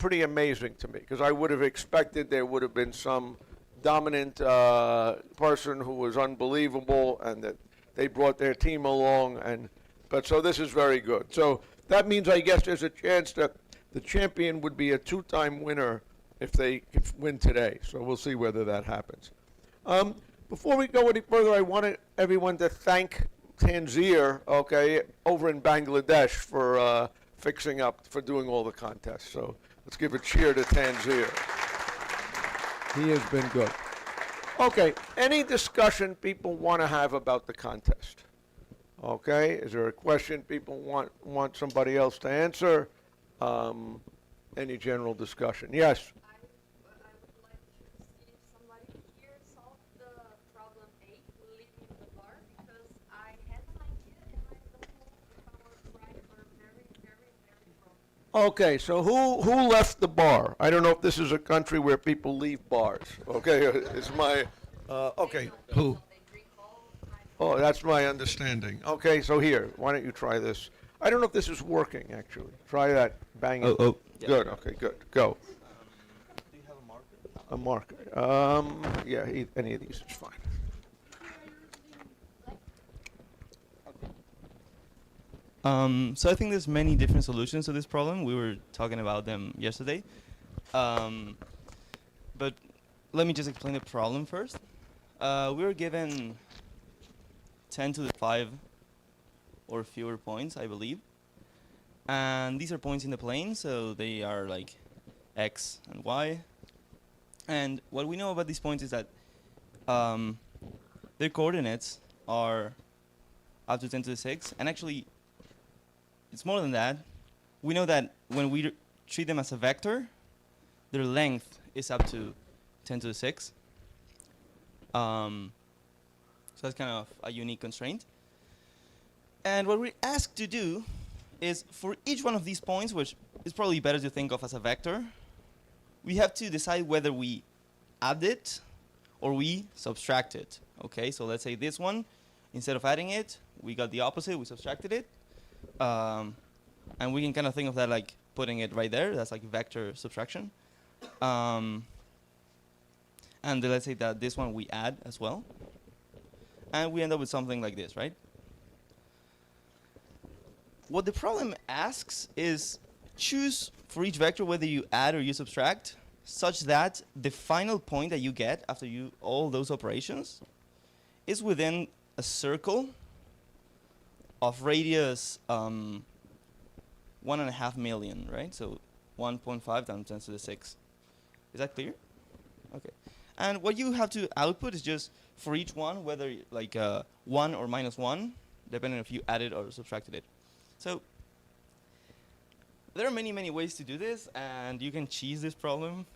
pretty amazing to me because I would have expected there would have been some dominant person who was unbelievable and that they brought their team along. But so this is very good. So that means I guess there's a chance that the champion would be a two-time winner if they can win today. So we'll see whether that happens. Before we go any further, I wanted everyone to thank Tanzir, okay, over in Bangladesh for fixing up, for doing all the contests. So let's give a cheer to Tanzir. He has been good. Okay, any discussion people want to have about the contest? Okay, is there a question people want somebody else to answer? Any general discussion? Yes? I would like to see if somebody here solved the problem 8, leaving the bar, because I had an idea and I don't know if I was right or very, very, very wrong. Okay, so who left the bar? I don't know if this is a country where people leave bars. Okay, it's my, okay, who? Oh, that's my understanding. Okay, so here, why don't you try this? I don't know if this is working, actually. Try that, bang it. Oh. Good, okay, good, go. Do you have a marker? A marker. Yeah, any of these is fine. So I think there's many different solutions to this problem. We were talking about them yesterday. But let me just explain the problem first. We were given 10 to the 5 or fewer points, I believe. And these are points in the plane, so they are like x and y. And what we know about these points is that their coordinates are up to 10 to the 6. And actually, it's more than that. We know that when we treat them as a vector, their length is up to 10 to the 6. So that's kind of a unique constraint. And what we're asked to do is for each one of these points, which is probably better to think of as a vector, we have to decide whether we add it or we subtract it. Okay, so let's say this one, instead of adding it, we got the opposite, we subtracted it. And we can kind of think of that like putting it right there. That's like vector subtraction. And then let's say that this one we add as well. And we end up with something like this, right? What the problem asks is choose for each vector whether you add or you subtract such that the final point that you get after all those operations is within a circle of radius 1.5 million, right? So 1.5 times 10 to the 6. Is that clear? Okay. And what you have to output is just for each one, whether like 1 or -1, depending if you added or subtracted it. So there are many, many ways to do this, and you can cheese this problem.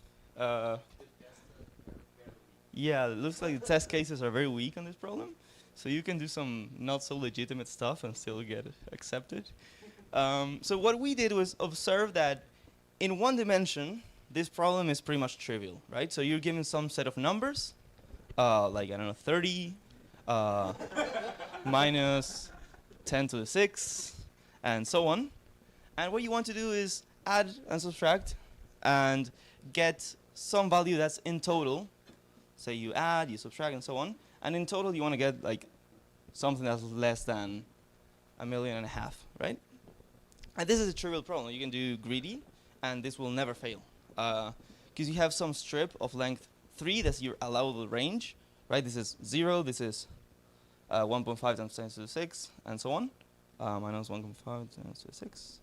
Yeah, it looks like the test cases are very weak on this problem. So you can do some not so legitimate stuff and still get accepted. So what we did was observe that in one dimension, this problem is pretty much trivial, right? So you're given some set of numbers, like, I don't know, 30, minus 10 to the 6, and so on. And what you want to do is add and subtract and get some value that's in total. Say you add, you subtract, and so on. And in total, you want to get like something that's less than 1.5 million, right? And this is a trivial problem. You can do greedy, and this will never fail. Because you have some strip of length 3, that's your allowable range, right? This is 0, this is 1.5 times 10 to the 6, and so on. Minus 1.5 times to the 6.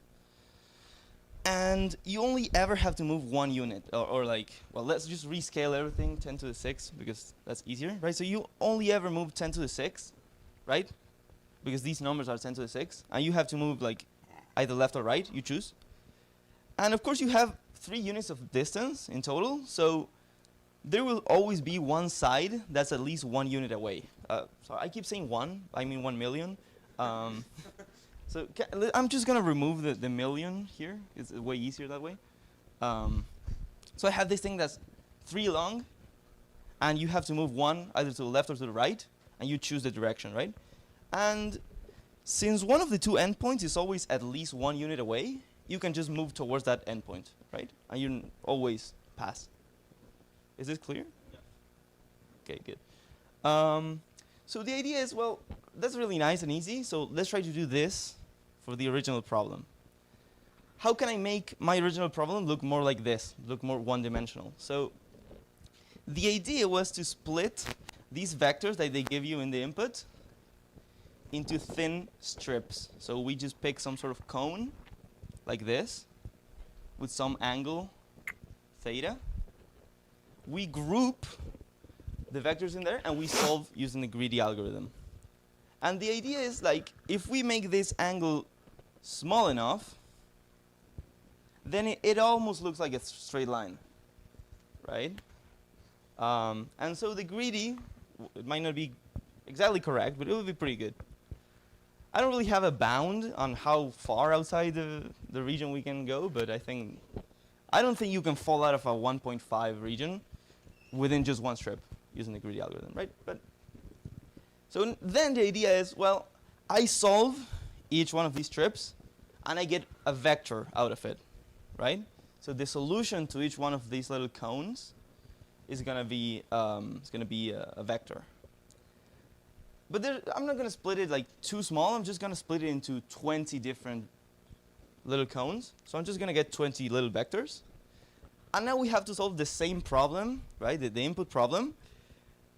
And you only ever have to move 1 unit, or like, well, let's just rescale everything 10 to the 6, because that's easier, right? So you only ever move 10 to the 6, right? Because these numbers are 10 to the 6, and you have to move like either left or right, you choose. And of course you have 3 units of distance in total, so there will always be one side that's at least 1 unit away. Sorry, I keep saying 1, I mean 1 million. So I'm just gonna remove the million here. It's way easier that way. So I have this thing that's 3 long, and you have to move 1 either to the left or to the right, and you choose the direction, right? And since one of the 2 endpoints is always at least 1 unit away, you can just move towards that endpoint. right? And you always pass. Is this clear? Yeah. Okay, good. So the idea is, well, that's really nice and easy. So let's try to do this for the original problem. How can I make my original problem look more like this, look more one-dimensional? So the idea was to split these vectors that they give you in the input into thin strips. So we just pick some sort of cone, like this, with some angle, theta. We group the vectors in there, and we solve using the greedy algorithm. And the idea is, like, if we make this angle small enough, then it almost looks like a straight line, right? And so the greedy, it might not be exactly correct, but it would be pretty good. I don't really have a bound on how far outside the region we can go, but I don't think you can fall out of a 1.5 region within just one strip using the greedy algorithm, right? But so then the idea is, well, I solve each one of these strips, and I get a vector out of it, right? So the solution to each one of these little cones is going to be a vector. But I'm not going to split it like too small. I'm just going to split it into 20 different little cones. So I'm just going to get 20 little vectors. And now we have to solve the same problem, right? The input problem,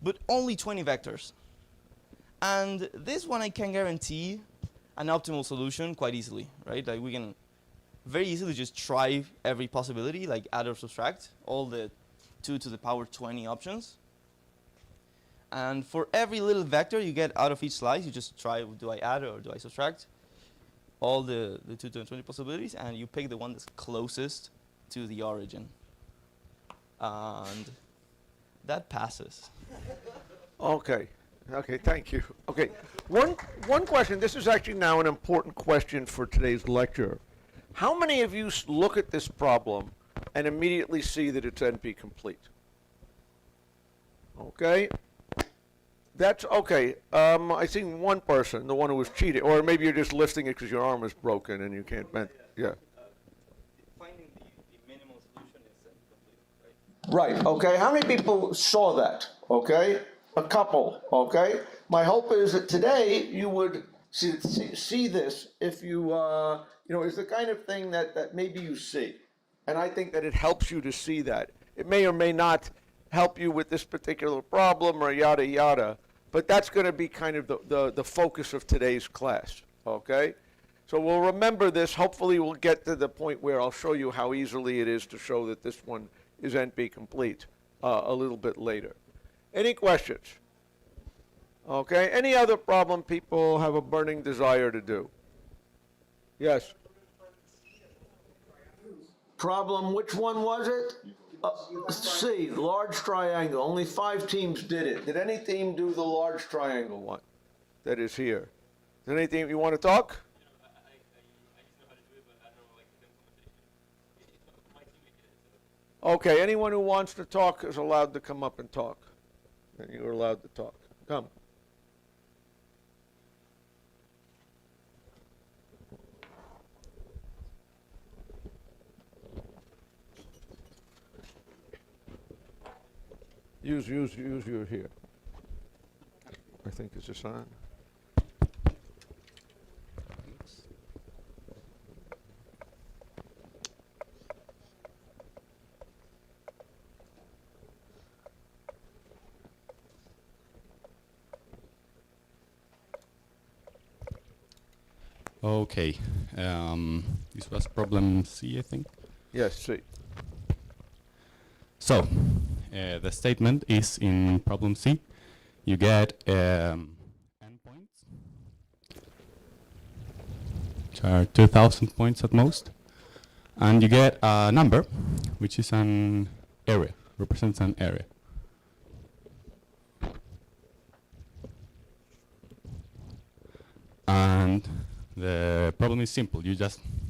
but only 20 vectors. And this one I can guarantee an optimal solution quite easily, right? Like we can very easily just try every possibility, like add or subtract, all the 2 to the power 20 options. And for every little vector you get out of each slice, you just try, do I add or do I subtract? All the 2 to the 20 possibilities, and you pick the one that's closest to the origin. And that passes. Okay. Okay, thank you. Okay, one question. This is actually now an important question for today's lecture. How many of you look at this problem and immediately see that it's NP complete? Okay. That's okay. I see one person, the one who was cheating, or maybe you're just listing it because your arm is broken and you can't bend. Yeah. Finding the minimal solution is complete, right? Right, okay. How many people saw that? Okay? A couple, okay? My hope is that today you would see this if you, it's the kind of thing that maybe you see. And I think that it helps you to see that. It may or may not help you with this particular problem or yada yada, but that's going to be kind of the focus of today's class, okay? So we'll remember this. Hopefully we'll get to the point where I'll show you how easily it is to show that this one is NP complete a little bit later. Any questions? Okay, any other problem people have a burning desire to do? Yes? Problem, which one was it? C, large triangle. Only 5 teams did it. Did any team do the large triangle one that is here? Is there any team you want to talk? Okay, anyone who wants to talk is allowed to come up and talk. And you're allowed to talk. Come. Use your here. I think it's this on. Okay, this was problem C, I think. Yes, see. So, the statement is in problem C. You get n points, which are 2,000 points at most, and you get a number, which is an area, represents an area. And the problem is simple.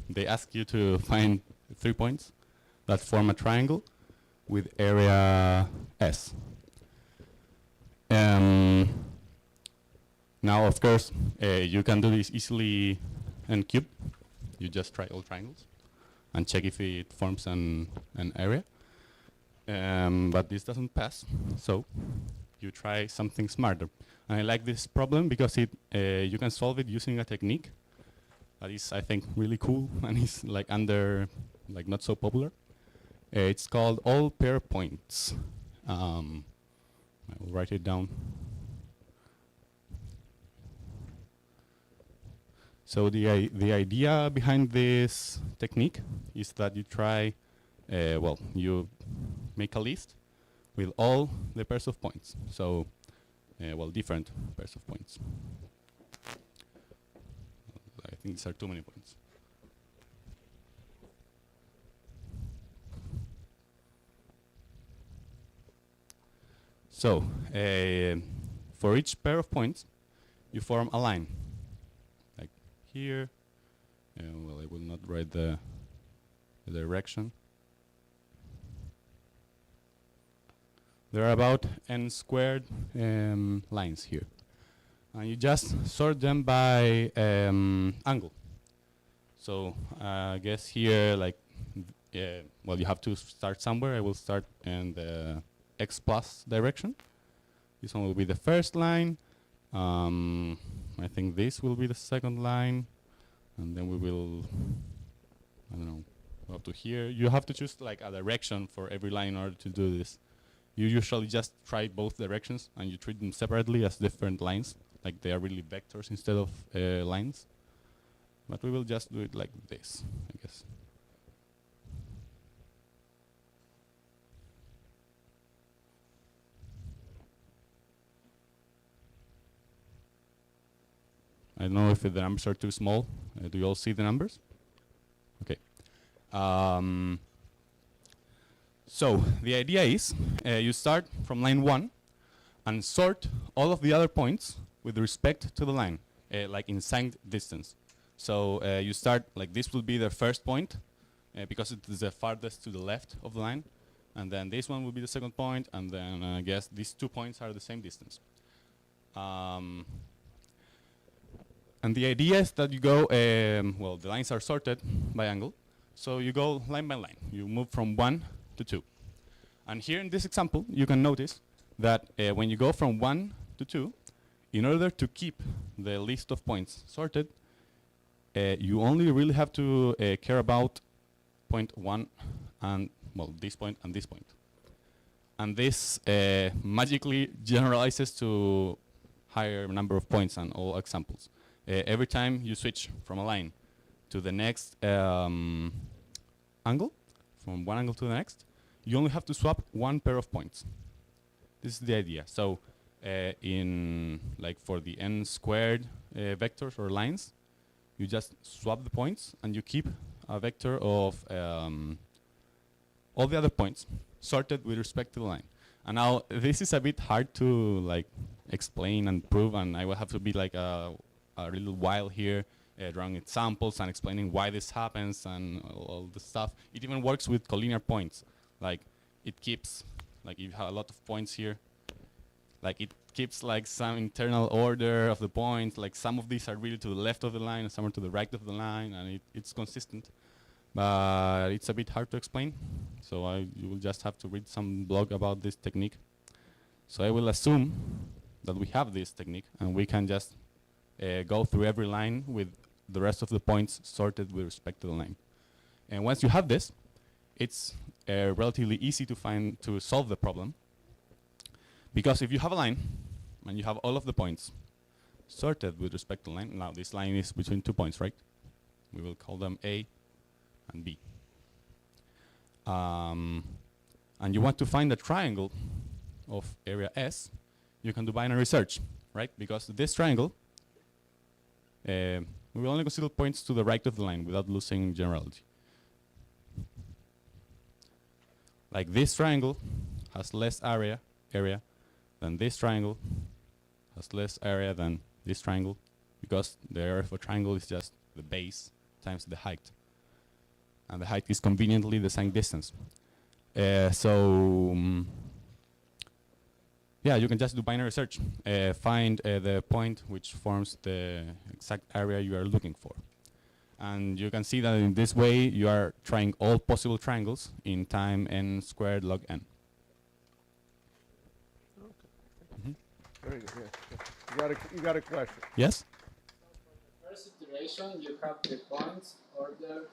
They ask you to find 3 points that form a triangle with area S. Now, of course, you can do this easily in cube. You just try all triangles. and check if it forms an area. But this doesn't pass, so you try something smarter. And I like this problem because you can solve it using a technique that is, I think, really cool and is like not so popular. It's called all pair points. I will write it down. So the idea behind this technique is that you try, you make a list with all the pairs of points. So, different pairs of points. I think these are too many points. So, for each pair of points, you form a line. Like here. I will not write the direction. There are about n squared lines here. And you just sort them by angle. So I guess here, you have to start somewhere. I will start in the x plus direction. This one will be the first line. I think this will be the second line. And then we will, I don't know, up to here. You have to choose like a direction for every line in order to do this. You usually just try both directions and you treat them separately as different lines, like they are really vectors instead of lines. But we will just do it like this, I guess. I don't know if the numbers are too small. Do you all see the numbers? Okay. So the idea is you start from line 1 and sort all of the other points with respect to the line, like in signed distance. So you start, like this will be the first point because it is the farthest to the left of the line. And then this one will be the second point. And then I guess these 2 points are the same distance. And the idea is that you go, the lines are sorted by angle. So you go line by line. You move from 1 to 2. And here in this example, you can notice that when you go from 1 to 2, in order to keep the list of points sorted, you only really have to care about point 1 and, this point and this point. And this magically generalizes to higher number of points on all examples. Every time you switch from a line to the next angle, from one angle to the next, you only have to swap 1 pair of points. This is the idea. So for the n squared vectors or lines, you just swap the points and you keep a vector of all the other points sorted with respect to the line. And now this is a bit hard to explain and prove, and I will have to be a little while here drawing examples and explaining why this happens and all the stuff. It even works with collinear points. It keeps, if you have a lot of points here, it keeps some internal order of the points. Some of these are really to the left of the line and some are to the right of the line, and it's consistent. But it's a bit hard to explain, so you will just have to read some blog about this technique. So I will assume that we have this technique and we can just go through every line with the rest of the points sorted with respect to the line. And once you have this, it's relatively easy to solve the problem. Because if you have a line and you have all of the points sorted with respect to the line, now this line is between 2 points, right? We will call them A and B. And you want to find a triangle of area S, you can do binary search, right? Because this triangle, we will only consider points to the right of the line without losing generality. This triangle has less area than this triangle, has less area than this triangle, because the area of a triangle is just the base times the height. And the height is conveniently the same distance. Yeah, you can just do binary search. Find the point which forms the exact area you are looking for. And you can see that in this way you are trying all possible triangles in time n squared log n. Very good, yeah. You got a question? Yes? First iteration, you have the points ordered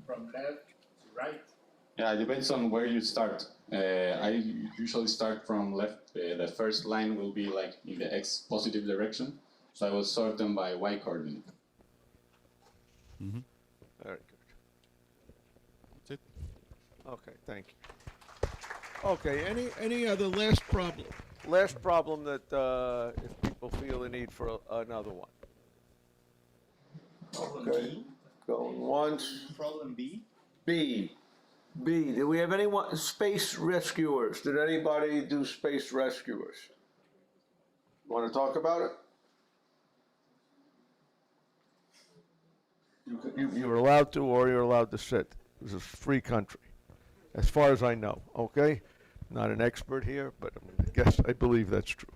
from left to right. Yeah, it depends on where you start. I usually start from left. The first line will be like in the x positive direction, so I will sort them by y coordinate. Very good. That's it. Okay, thank you. Okay, any other last problem? Last problem that if people feel the need for another one. Problem Okay. B. Going once. Problem B. B. B. Do we have anyone? Space rescuers. Did anybody do space rescuers? Want to talk about it? You're allowed to, or you're allowed to sit. This is a free country, as far as I know. Okay, not an expert here, but I believe that's true.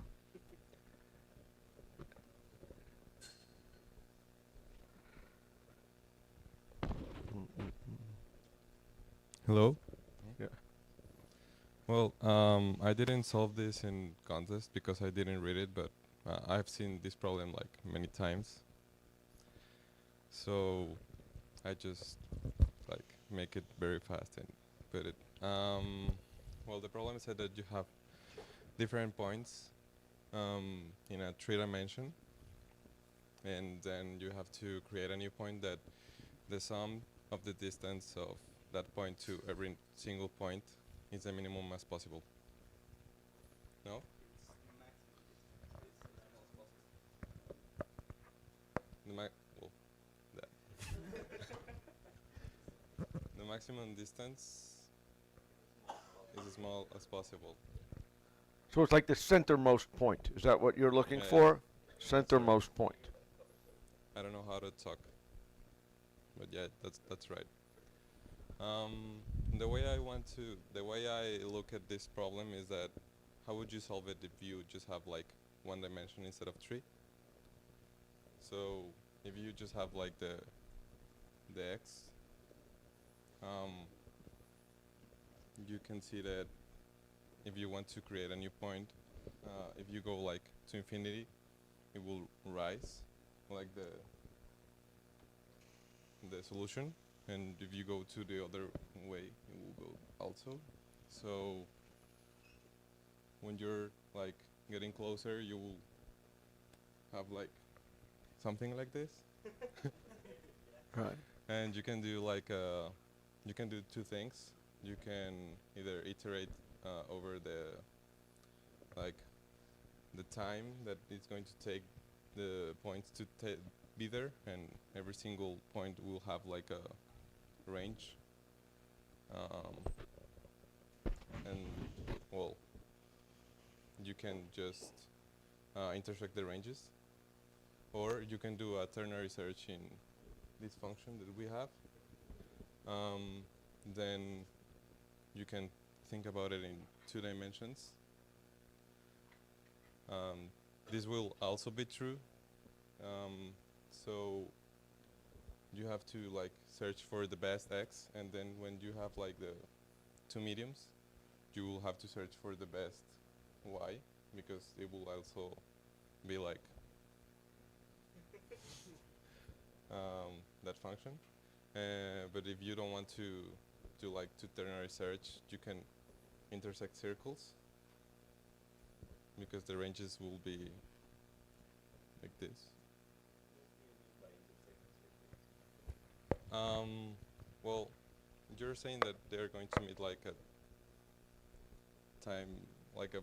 Hello? Yeah. Well, I didn't solve this in contest because I didn't read it, but I've seen this problem like many times. So I just like make it very fast and put it. Well, the problem said that you have different points in a 3 dimension, and then you have to create a new point that the sum of the distance of that point to every single point is the minimum as possible. No? Well, that. The maximum distance is as small as possible. So it's like the centermost point. Is that what you're looking Yeah, for? yeah. Centermost point. I don't know how to talk, but yeah, that's right. The way I look at this problem is that, how would you solve it if you just have like 1 dimension instead of 3? So if you just have like the x, you can see that if you want to create a new point, if you go like to infinity, it will rise like the solution, and if you go to the other way, it will go also. So when you're like getting closer, you will have like something like this. Right. And you can do like you can do 2 things. You can either iterate over the time that it's going to take the points to be there, and every single point will have like a range. And well, you can just intersect the ranges, or you can do a ternary search in this function that we have. Then you can think about it in 2 dimensions. This will also be true. So you have to like search for the best x, and then when you have like the 2 mediums, you will have to search for the best y, because it will also be like that function. But if you don't want to do like ternary search, you can intersect circles, because the ranges will be like this. Well, you're saying that they're going to meet like a time, like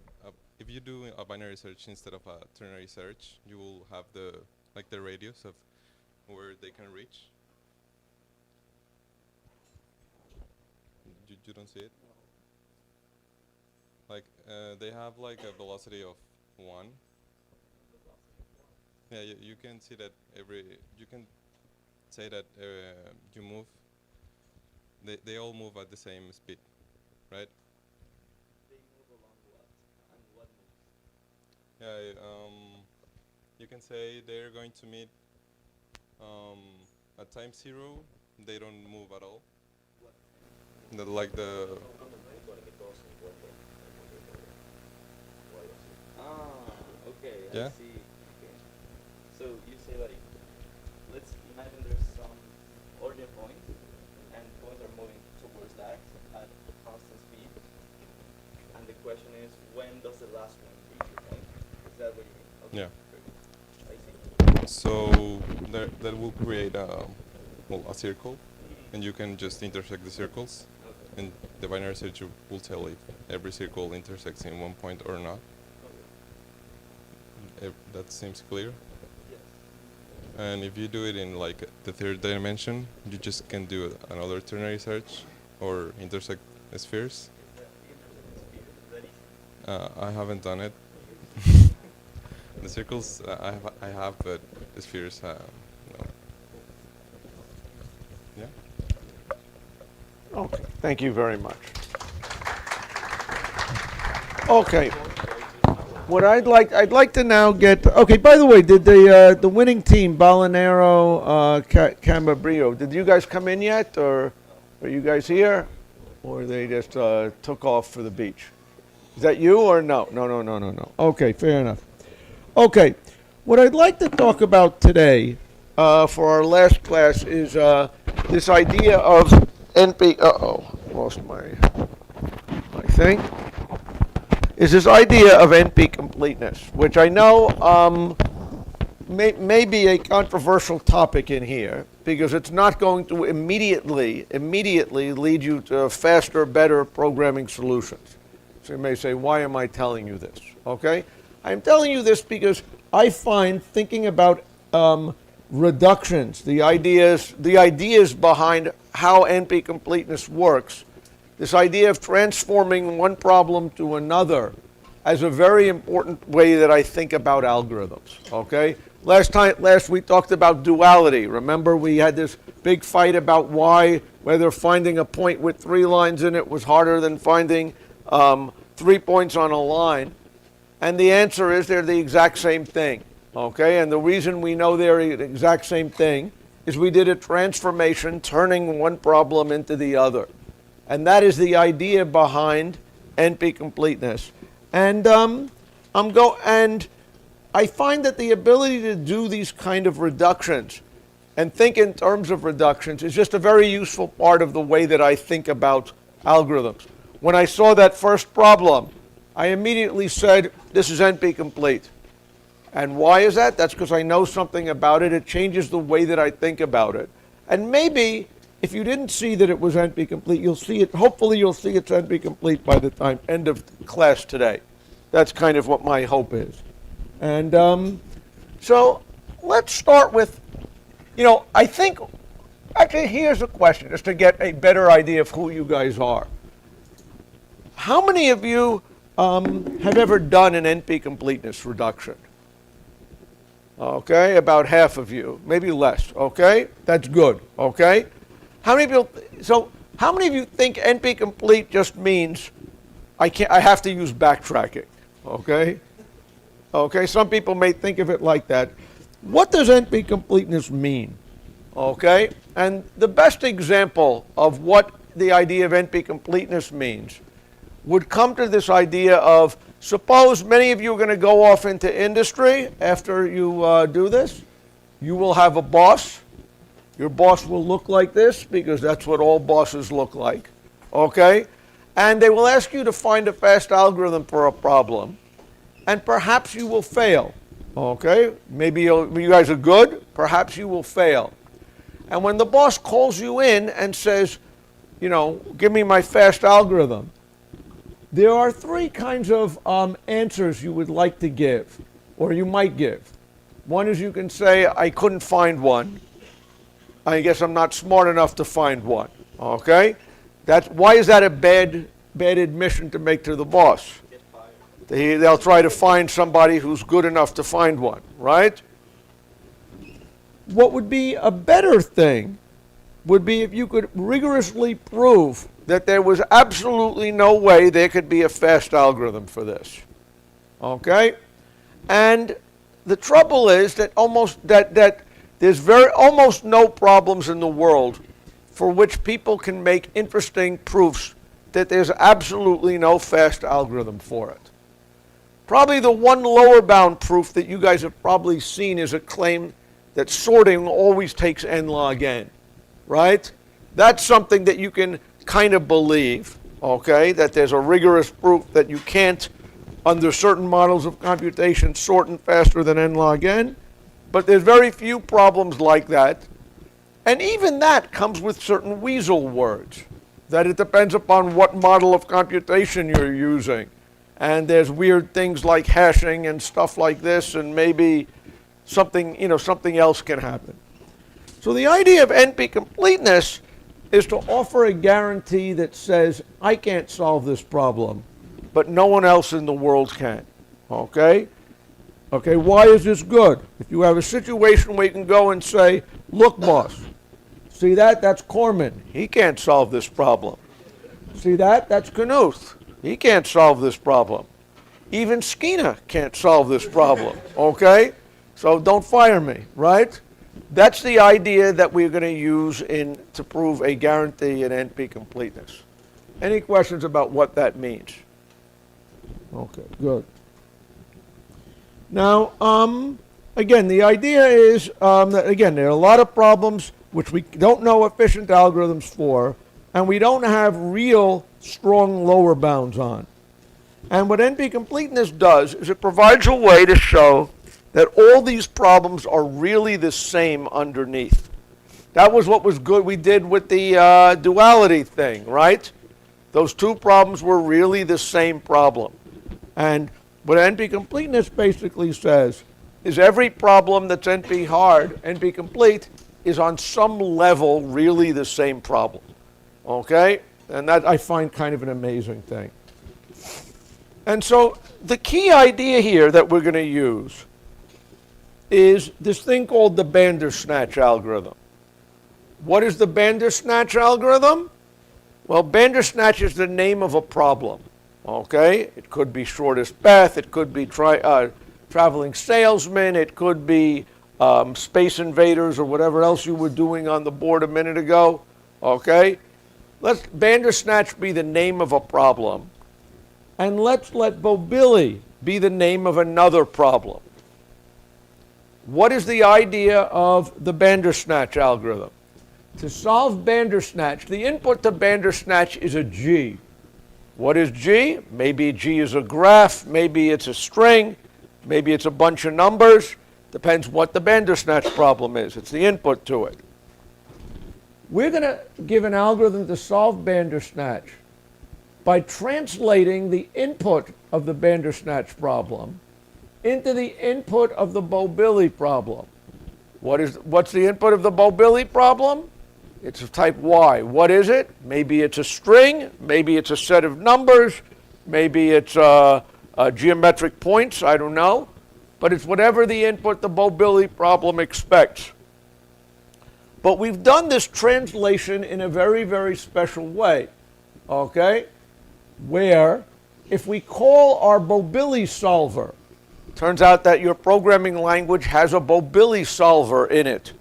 if you do a binary search instead of a ternary search, you will have the radius of where they can reach. You don't see it? Like they have like a velocity of 1. Yeah, you can see that you can say that you move. They all move at the same speed, right? They move along what? And what moves? Yeah. You can say they're going to meet at time 0, they don't move at all. Like the Okay, Yeah. I see. Okay. So you say like, let's imagine there's some origin point, and points are moving towards that at a constant speed. And the question is, when does the last one reach the point? Is that what you mean? Okay. Yeah. I see. So that will create a circle, and you can just intersect the circles, Okay. and the binary search will tell if every circle intersects in one point or not. That seems clear. Yes. And if you do it in like the third dimension, you just can do another ternary search or intersect spheres. I haven't done it. The circles I have, but the spheres no. Yeah. Okay, thank you very much. Okay. What I'd like to now get. Okay. By the way, did the winning team, Balanero, Camabrio, did you guys come in yet, or are you guys here, or they just took off for the beach? Is that you or no? No. Okay, fair enough. Okay, what I'd like to talk about today for our last class is this idea of NP. Lost my thing. Is this idea of NP completeness, which I know may be a controversial topic in here, because it's not going to immediately lead you to faster, better programming solutions. So you may say, why am I telling you this? Okay? I'm telling you this because I find thinking about reductions, the ideas behind how NP completeness works, this idea of transforming one problem to another, as a very important way that I think about algorithms. Okay? Last week talked about duality. Remember, we had this big fight about whether finding a point with 3 lines in it was harder than finding 3 points on a line. And the answer is they're the exact same thing. Okay? And the reason we know they're the exact same thing is we did a transformation turning one problem into the other. And that is the idea behind NP completeness. And I find that the ability to do these kind of reductions and think in terms of reductions is just a very useful part of the way that I think about algorithms. When I saw that first problem, I immediately said, this is NP complete. And why is that? That's because I know something about it. It changes the way that I think about it. And maybe if you didn't see that it was NP complete, you'll see it. Hopefully you'll see it's NP complete by the time end of class today. That's kind of what my hope is. And so let's start with, I think, actually here's a question, just to get a better idea of who you guys are. How many of you have ever done an NP completeness reduction? Okay, about half of you, maybe less, okay? That's good, okay? How many of you think NP complete just means I have to use backtracking, okay? Okay, some people may think of it like that. What does NP completeness mean? Okay, and the best example of what the idea of NP completeness means would come to this idea of, suppose many of you are going to go off into industry after you do this. You will have a boss. Your boss will look like this, because that's what all bosses look like. Okay? And they will ask you to find a fast algorithm for a problem. And perhaps you will fail. Okay? Maybe you guys are good. Perhaps you will fail. And when the boss calls you in and says, give me my fast algorithm, there are 3 kinds of answers you would like to give, or you might give. One is you can say, I couldn't find one. I guess I'm not smart enough to find one. Okay? Why is that a bad admission to make to the boss? They'll try to find somebody who's good enough to find one, right? What would be a better thing would be if you could rigorously prove that there was absolutely no way there could be a fast algorithm for this. Okay? And the trouble is that There's almost no problems in the world for which people can make interesting proofs that there's absolutely no fast algorithm for it. Probably the one lower bound proof that you guys have probably seen is a claim that sorting always takes n log n, right? That's something that you can kind of believe, okay, that there's a rigorous proof that you can't, under certain models of computation, sorting faster than n log n, but there's very few problems like that. And even that comes with certain weasel words, that it depends upon what model of computation you're using. And there's weird things like hashing and stuff like this, and maybe something, something else can happen. So the idea of NP completeness is to offer a guarantee that says, I can't solve this problem, but no one else in the world can, okay? Okay, why is this good? If you have a situation where you can go and say, look, boss, see that? That's Corman. He can't solve this problem. See that? That's Knuth. He can't solve this problem. Even Skeena can't solve this problem, okay? So don't fire me, right? That's the idea that we're going to use to prove a guarantee in NP completeness. Any questions about what that means? Okay, good. Now, again, the idea is that, again, there are a lot of problems which we don't know efficient algorithms for, and we don't have real strong lower bounds on. And what NP completeness does is it provides a way to show that all these problems are really the same underneath. That was what was good we did with the duality thing, right? Those two problems were really the same problem. And what NP completeness basically says is every problem that's NP hard, NP complete, is on some level really the same problem. Okay? And that I find kind of an amazing thing. And so the key idea here that we're going to use is this thing called the Bandersnatch algorithm. What is the Bandersnatch algorithm? Well, Bandersnatch is the name of a problem. Okay? It could be shortest path, it could be traveling salesman, it could be space invaders or whatever else you were doing on the board a minute ago. Okay? Let's Bandersnatch be the name of a problem. And let's let Bobilli be the name of another problem. What is the idea of the Bandersnatch algorithm? To solve Bandersnatch, the input to Bandersnatch is a G. What is G? Maybe G is a graph, maybe it's a string, maybe it's a bunch of numbers. Depends what the Bandersnatch problem is. It's the input to it. We're going to give an algorithm to solve Bandersnatch by translating the input of the Bandersnatch problem into the input of the Bobilli problem. What's the input of the Bobilli problem? It's of type Y. What is it? Maybe it's a string, maybe it's a set of numbers, maybe it's geometric points, I don't know. But it's whatever the input the Bobilli problem expects. But we've done this translation in a very, very special way, okay? Where if we call our Bobilli solver, turns out that your programming language has a Bobilli solver in it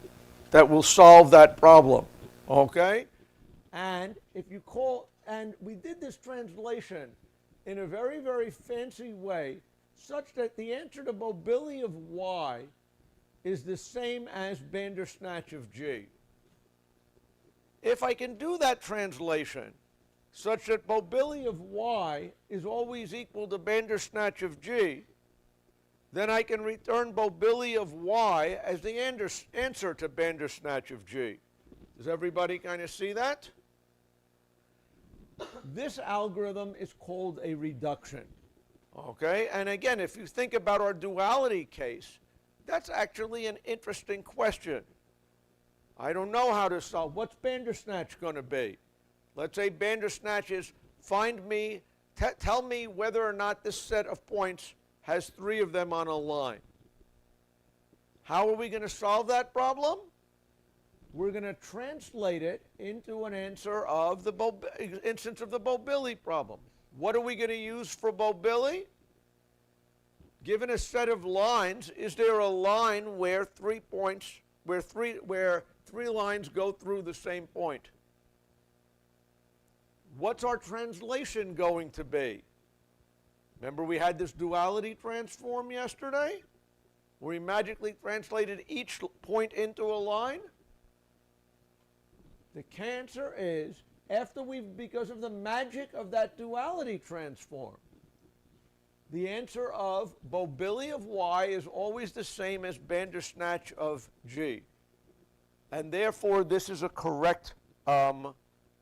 that will solve that problem, okay? And if you call, and we did this translation in a very, very fancy way such that the answer to Bobilli of Y is the same as Bandersnatch of G. If I can do that translation such that Bobilli of Y is always equal to Bandersnatch of G, then I can return Bobilli of Y as the answer to Bandersnatch of G. Does everybody kind of see that? This algorithm is called a reduction. Okay, and again, if you think about our duality case, that's actually an interesting question. I don't know how to solve. What's Bandersnatch going to be? Let's say Bandersnatch is tell me whether or not this set of points has 3 of them on a line. How are we going to solve that problem? We're going to translate it into an answer of the instance of the Bobilli problem. What are we going to use for Bobilli? Given a set of lines, is there a line where 3 points where three lines go through the same point. What's our translation going to be? Remember we had this duality transform yesterday? Where we magically translated each point into a line? The answer is, because of the magic of that duality transform, the answer of Bobilli of y is always the same as Bandersnatch of g. And therefore, this is a correct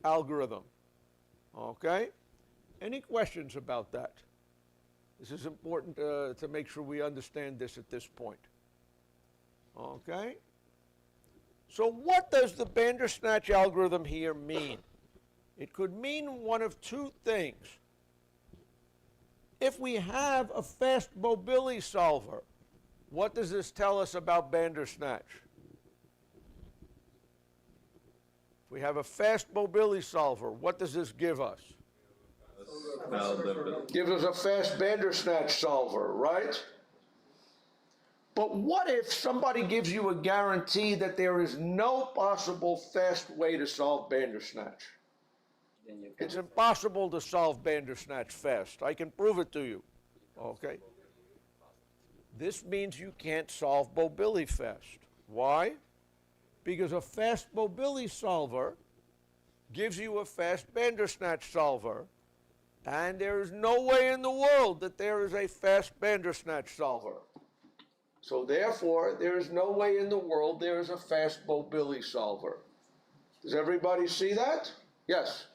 algorithm. Okay? Any questions about that? This is important to make sure we understand this at this point. Okay? So what does the Bandersnatch algorithm here mean? It could mean one of two things. If we have a fast Bobilli solver, what does this tell us about Bandersnatch? If we have a fast Bobilli solver, what does this give us? Gives us a fast Bandersnatch solver, right? But what if somebody gives you a guarantee that there is no possible fast way to solve Bandersnatch? It's impossible to solve Bandersnatch fast. I can prove it to you. Okay? This means you can't solve Bobilli fast. Why? Because a fast Bobilli solver gives you a fast Bandersnatch solver, and there is no way in the world that there is a fast Bandersnatch solver. So therefore, there is no way in the world there is a fast Bobilli solver. Does everybody see that? Yes.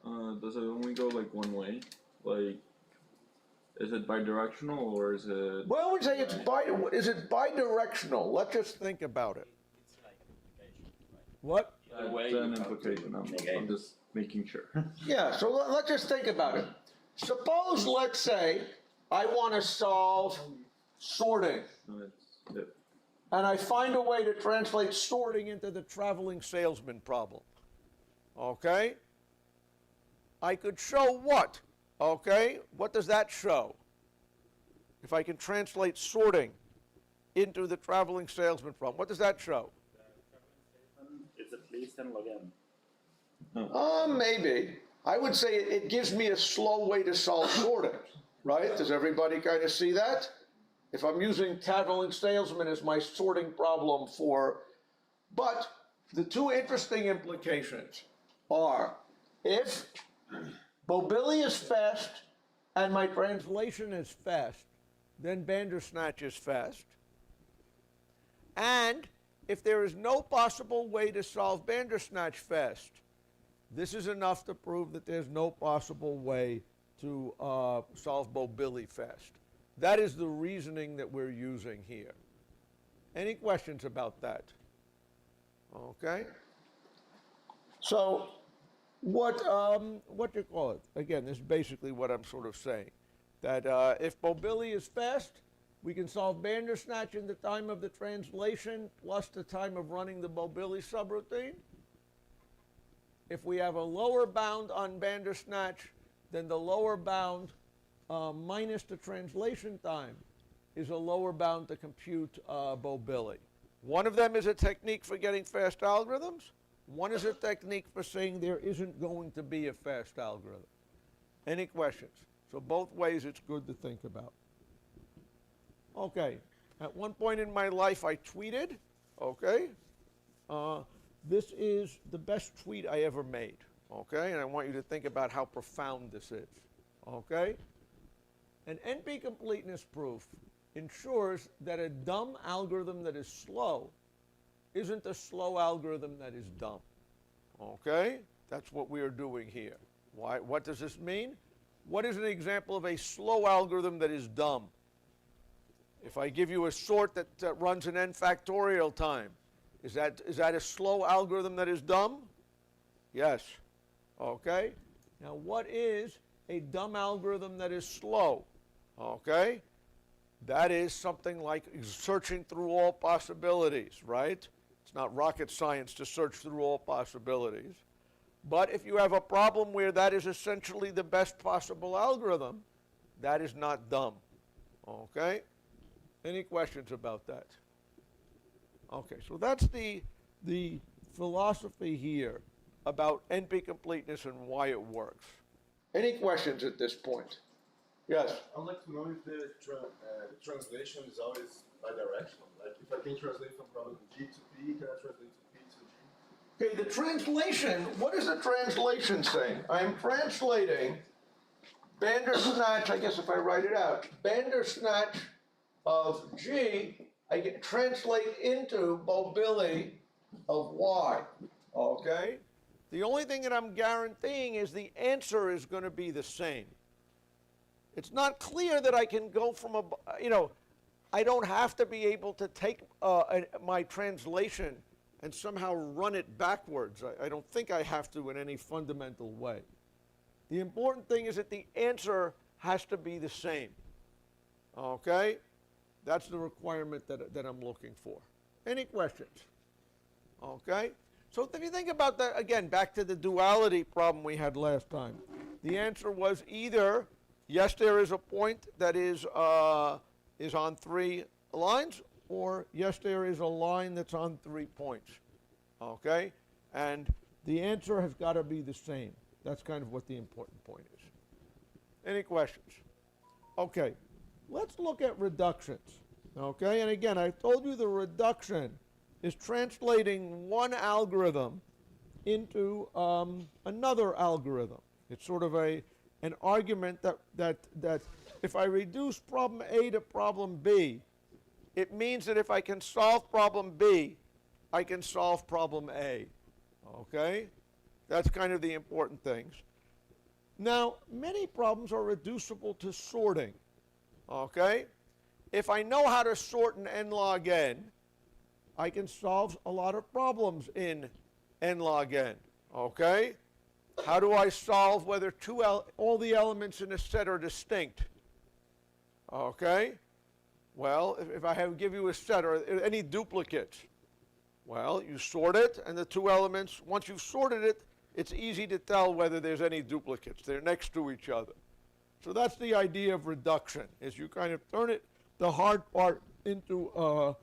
Does it only go like one way? Like, is it bidirectional or is it? Well, I would say is it bidirectional? Let's just think about it. What? That's an implication. I'm just making sure. Yeah, so let's just think about it. Suppose, let's say, I want to solve sorting, and I find a way to translate sorting into the traveling salesman problem. Okay? I could show what? Okay? What does that show? If I can translate sorting into the traveling salesman problem, what does that show? It's at least an log n. Maybe. I would say it gives me a slow way to solve sorting, right? Does everybody kind of see that? If I'm using traveling salesman as my sorting problem but the two interesting implications are, if Bobilli is fast and my translation is fast, then Bandersnatch is fast. And if there is no possible way to solve Bandersnatch fast, this is enough to prove that there's no possible way to solve Bobilli fast. That is the reasoning that we're using here. Any questions about that? Okay. So, what you call it? Again, this is basically what I'm sort of saying. That if Bobilli is fast, we can solve Bandersnatch in the time of the translation plus the time of running the Bobilli subroutine. If we have a lower bound on Bandersnatch, then the lower bound minus the translation time is a lower bound to compute Bobilli. One of them is a technique for getting fast algorithms. One is a technique for saying there isn't going to be a fast algorithm. Any questions? So both ways it's good to think about. Okay. At one point in my life I tweeted, okay? This is the best tweet I ever made, okay? And I want you to think about how profound this is, okay? An NP completeness proof ensures that a dumb algorithm that is slow isn't a slow algorithm that is dumb, okay? That's what we are doing here. Why? What does this mean? What is an example of a slow algorithm that is dumb? If I give you a sort that runs in n factorial time, is that a slow algorithm that is dumb? Yes. Okay. Now, what is a dumb algorithm that is slow? Okay. That is something like searching through all possibilities, right? It's not rocket science to search through all possibilities. But if you have a problem where that is essentially the best possible algorithm, that is not dumb. Okay? Any questions about that? Okay, so that's the philosophy here about NP completeness and why it works. Any questions at this point? Yes? I'd like to know if the translation is always bidirectional. Like if I can translate from problem G to P, can I translate to P to G? Okay, the translation, what is the translation saying? I'm translating Bandersnatch, I guess if I write it out, Bandersnatch of G, I get translate into mobility of Y, okay? The only thing that I'm guaranteeing is the answer is going to be the same. It's not clear that I can go from I don't have to be able to take my translation and somehow run it backwards. I don't think I have to in any fundamental way. The important thing is that the answer has to be the same. Okay? That's the requirement that I'm looking for. Any questions? Okay? So if you think about that, again, back to the duality problem we had last time. The answer was either, yes, there is a point that is on 3 lines, or yes, there is a line that's on 3 points. Okay? And the answer has got to be the same. That's kind of what the important point is. Any questions? Okay, let's look at reductions. Okay, and again, I told you the reduction is translating one algorithm into another algorithm. It's sort of an argument that if I reduce problem A to problem B, it means that if I can solve problem B, I can solve problem A. Okay? That's kind of the important things. Now, many problems are reducible to sorting. Okay? If I know how to sort in n log n, I can solve a lot of problems in n log n. Okay? How do I solve whether all the elements in a set are distinct? Okay? Well, if I give you a set, or any duplicates, well, you sort it, and the two elements, once you've sorted it, it's easy to tell whether there's any duplicates. They're next to each other. So that's the idea of reduction, is you kind of turn it, the hard part, into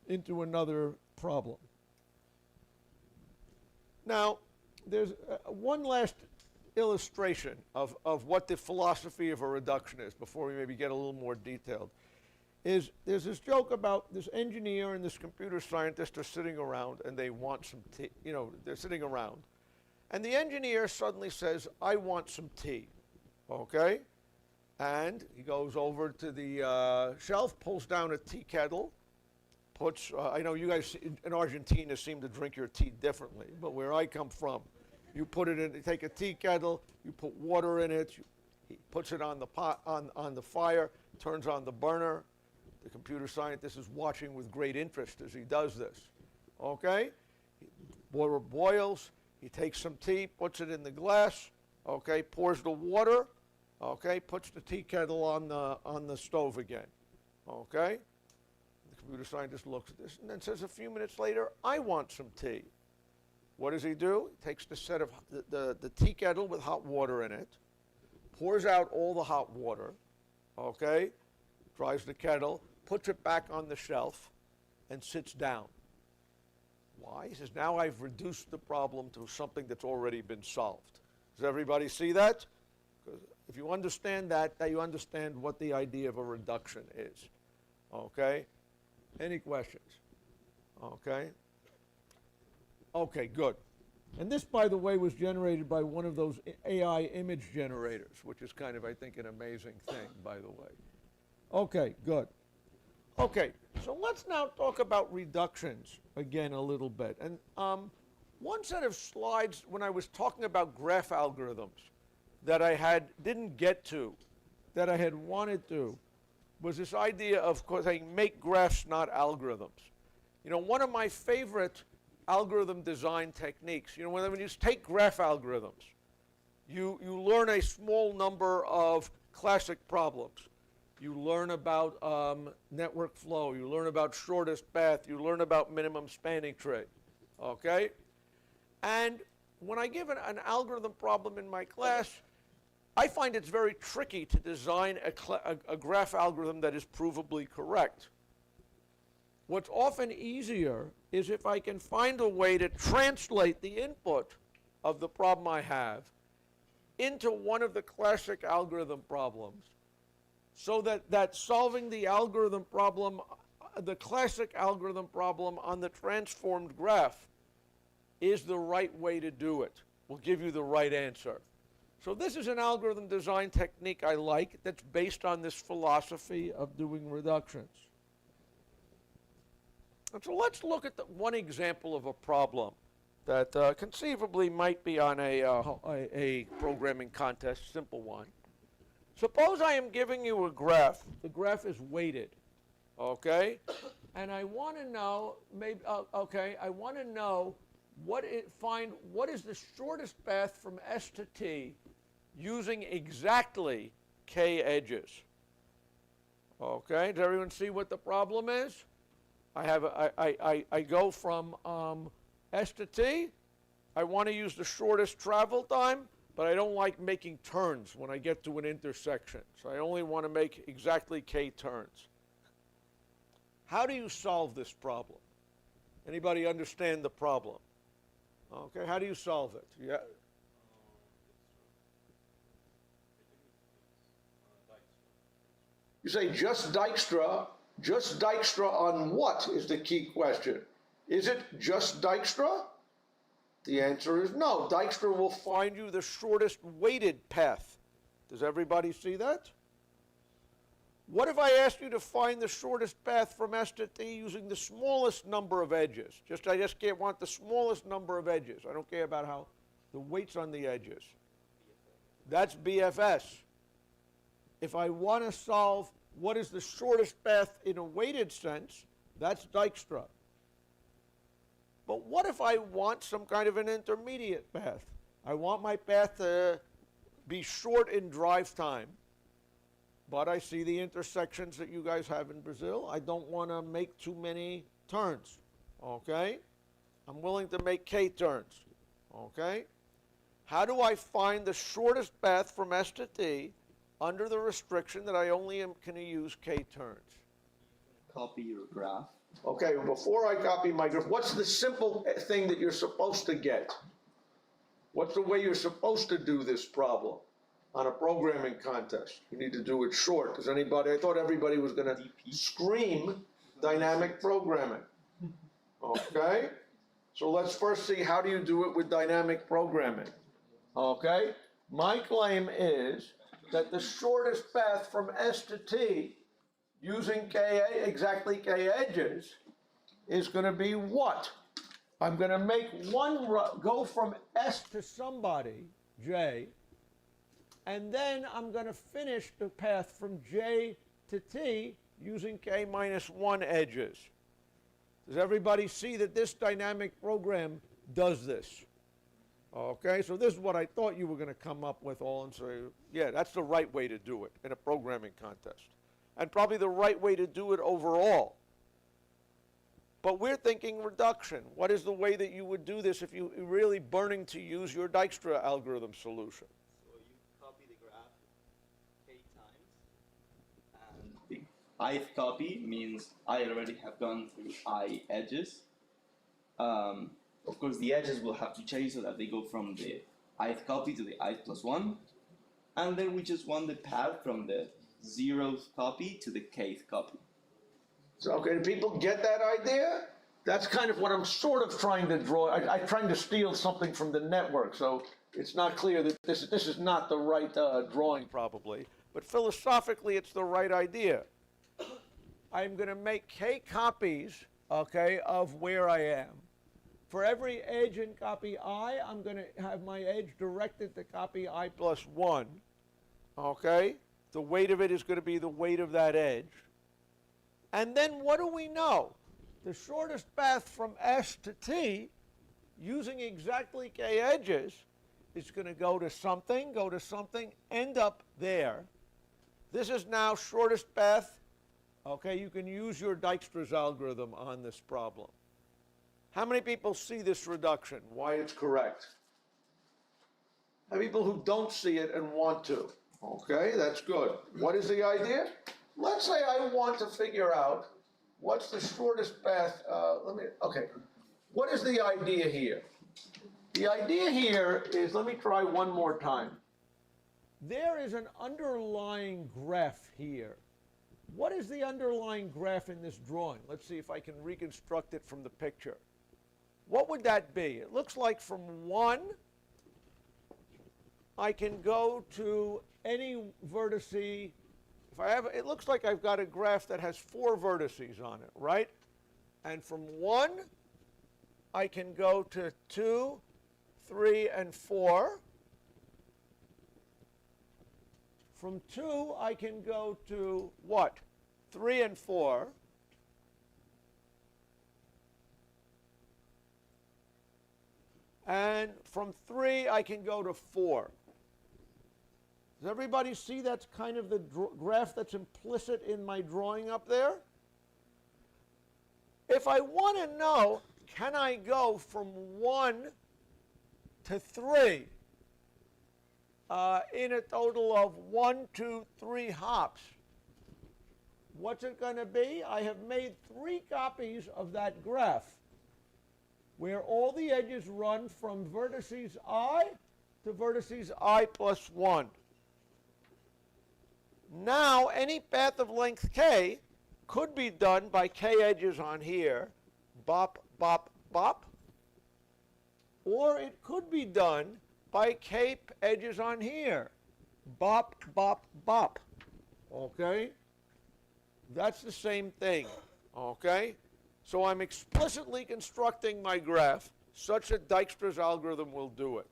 another problem. Now, there's one last illustration of what the philosophy of a reduction is before we maybe get a little more detailed. There's this joke about this engineer and this computer scientist are sitting around and they want some tea. They're sitting around. And the engineer suddenly says, I want some tea. Okay? And he goes over to the shelf, pulls down a tea kettle, puts, I know you guys in Argentina seem to drink your tea differently, but where I come from, you put it in, you take a tea kettle, you put water in it, he puts it on the pot, on the fire, turns on the burner. The computer scientist is watching with great interest as he does this. Okay? Water boils, he takes some tea, puts it in the glass, okay, pours the water, okay, puts the tea kettle on the stove again. Okay? The computer scientist looks at this and then says a few minutes later, I want some tea. What does he do? He takes the set of the tea kettle with hot water in it, pours out all the hot water, okay, dries the kettle, puts it back on the shelf, and sits down. Why? He says, now I've reduced the problem to something that's already been solved. Does everybody see that? Because if you understand that, you understand what the idea of a reduction is. Okay? Any questions? Okay? Okay, good. And this, by the way, was generated by one of those AI image generators, which is kind of, I think, an amazing thing, by the way. Okay, good. Okay, so let's now talk about reductions again a little bit. And one set of slides when I was talking about graph algorithms that I didn't get to, that I had wanted to, was this idea of saying make graphs, not algorithms. One of my favorite algorithm design techniques, when you take graph algorithms, you learn a small number of classic problems. You learn about network flow. You learn about shortest path. You learn about minimum spanning tree. Okay? And when I give an algorithm problem in my class, I find it's very tricky to design a graph algorithm that is provably correct. What's often easier is if I can find a way to translate the input of the problem I have into one of the classic algorithm problems, so that solving the algorithm problem, the classic algorithm problem on the transformed graph is the right way to do it, will give you the right answer. So this is an algorithm design technique I like that's based on this philosophy of doing reductions. And so let's look at one example of a problem that conceivably might be on a programming contest, simple one. Suppose I am giving you a graph. The graph is weighted, okay? And I want to know, I want to know what is the shortest path from S to T using exactly k edges. Okay, does everyone see what the problem is? I go from S to T. I want to use the shortest travel time, but I don't like making turns when I get to an intersection. So I only want to make exactly k turns. How do you solve this problem? Anybody understand the problem? Okay, how do you solve it? Yeah. You say just Dijkstra on what is the key question? Is it just Dijkstra? The answer is no. Dijkstra will find you the shortest weighted path. Does everybody see that? What if I asked you to find the shortest path from S to T using the smallest number of edges? I just can't want the smallest number of edges. I don't care about how the weights on the edges. That's BFS. If I want to solve what is the shortest path in a weighted sense, that's Dijkstra. But what if I want some kind of an intermediate path? I want my path to be short in drive time, but I see the intersections that you guys have in Brazil. I don't want to make too many turns, okay? I'm willing to make k turns, okay? How do I find the shortest path from S to T under the restriction that I only can use k turns? Copy your graph. Okay, before I copy my graph, what's the simple thing that you're supposed to get? What's the way you're supposed to do this problem on a programming contest? You need to do it short. Does anybody, I thought everybody was going to scream dynamic programming. Okay? So let's first see, how do you do it with dynamic programming? Okay? My claim is that the shortest path from S to T using exactly k edges is going to be what? I'm going to make go from S to somebody, J, and then I'm going to finish the path from J to T using k minus 1 edges. Does everybody see that this dynamic program does this? Okay, so this is what I thought you were going to come up with all and say, yeah, that's the right way to do it in a programming contest. And probably the right way to do it overall. But we're thinking reduction. What is the way that you would do this if you're really burning to use your Dijkstra algorithm solution? So you copy the graph k times, and the ith copy means I already have gone through I edges. Of course, the edges will have to change so that they go from the ith copy to the ith plus 1. And then we just want the path from the 0th copy to the kth copy. So, okay, do people get that idea? That's kind of what I'm sort of trying to draw. I'm trying to steal something from the network, so it's not clear that this is not the right drawing probably. But philosophically, it's the right idea. I'm going to make k copies, okay, of where I am. For every edge in copy I, I'm going to have my edge directed to copy I plus 1, okay? The weight of it is going to be the weight of that edge. And then what do we know? The shortest path from S to T, using exactly k edges, is going to go to something, end up there. This is now shortest path. Okay, you can use your Dijkstra's algorithm on this problem. How many people see this reduction, why it's correct? How many people who don't see it and want to? Okay, that's good. What is the idea? Let's say I want to figure out What's the shortest path? Okay. What is the idea here? The idea here is, let me try one more time. There is an underlying graph here. What is the underlying graph in this drawing? Let's see if I can reconstruct it from the picture. What would that be? It looks like from 1, I can go to any vertex. If I have, it looks like I've got a graph that has 4 vertices on it, right? And from 1, I can go to 2, 3, and 4. From 2, I can go to what? 3 and 4. And from 3, I can go to 4. Does everybody see that's kind of the graph that's implicit in my drawing up there? If I want to know, can I go from 1 to 3 in a total of 1, 2, 3 hops? What's it going to be? I have made 3 copies of that graph where all the edges run from vertices I to vertices I plus 1. Now, any path of length k could be done by k edges on here, bop, bop, bop, or it could be done by k edges on here, bop, bop, bop. Okay? That's the same thing. Okay? So I'm explicitly constructing my graph such that Dijkstra's algorithm will do it.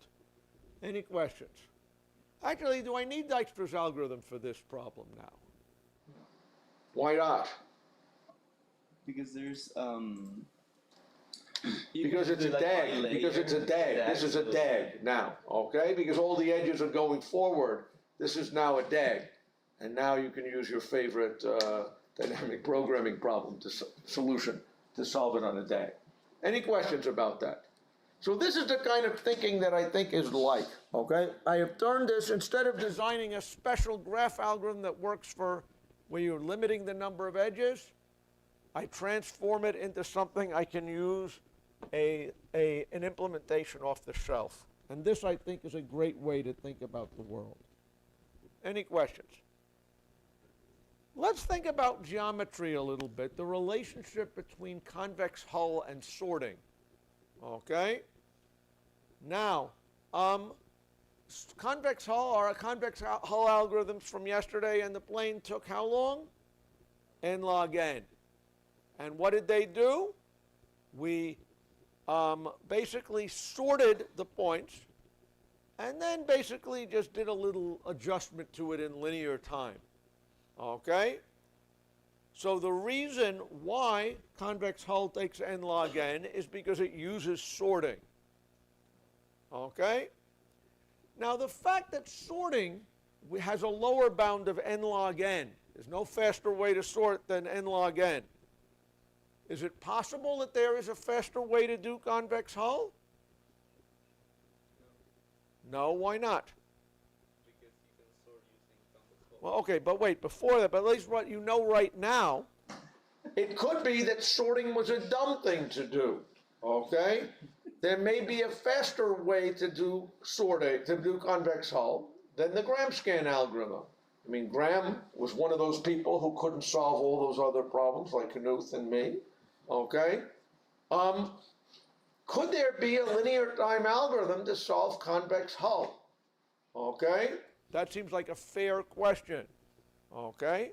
Any questions? Actually, do I need Dijkstra's algorithm for this problem now? Why not? Because there's Because it's a DAG. Because it's a DAG. This is a DAG now, okay? Because all the edges are going forward. This is now a DAG. And now you can use your favorite dynamic programming problem solution to solve it on a DAG. Any questions about that? So this is the kind of thinking that I think is like, okay? I have turned this, instead of designing a special graph algorithm that works for where you're limiting the number of edges, I transform it into something I can use an implementation off the shelf. And this, I think, is a great way to think about the world. Any questions? Let's think about geometry a little bit, the relationship between convex hull and sorting. Okay? Now, convex hull algorithms from yesterday and the plane took how long? N log n. And what did they do? We basically sorted the points and then basically just did a little adjustment to it in linear time. Okay? So the reason why convex hull takes n log n is because it uses sorting. Okay? Now the fact that sorting has a lower bound of n log n, there's no faster way to sort than n log n. Is it possible that there is a faster way to do convex hull? No, why not? because you can sort using convex hull. Well, okay, but wait, before that, but at least what you know right now, it could be that sorting was a dumb thing to do, okay? There may be a faster way to do sorting, to do convex hull, than the Gram-scan algorithm. I mean, Gram was one of those people who couldn't solve all those other problems, like Knuth and me, okay? Could there be a linear time algorithm to solve convex hull? Okay? That seems like a fair question. Okay?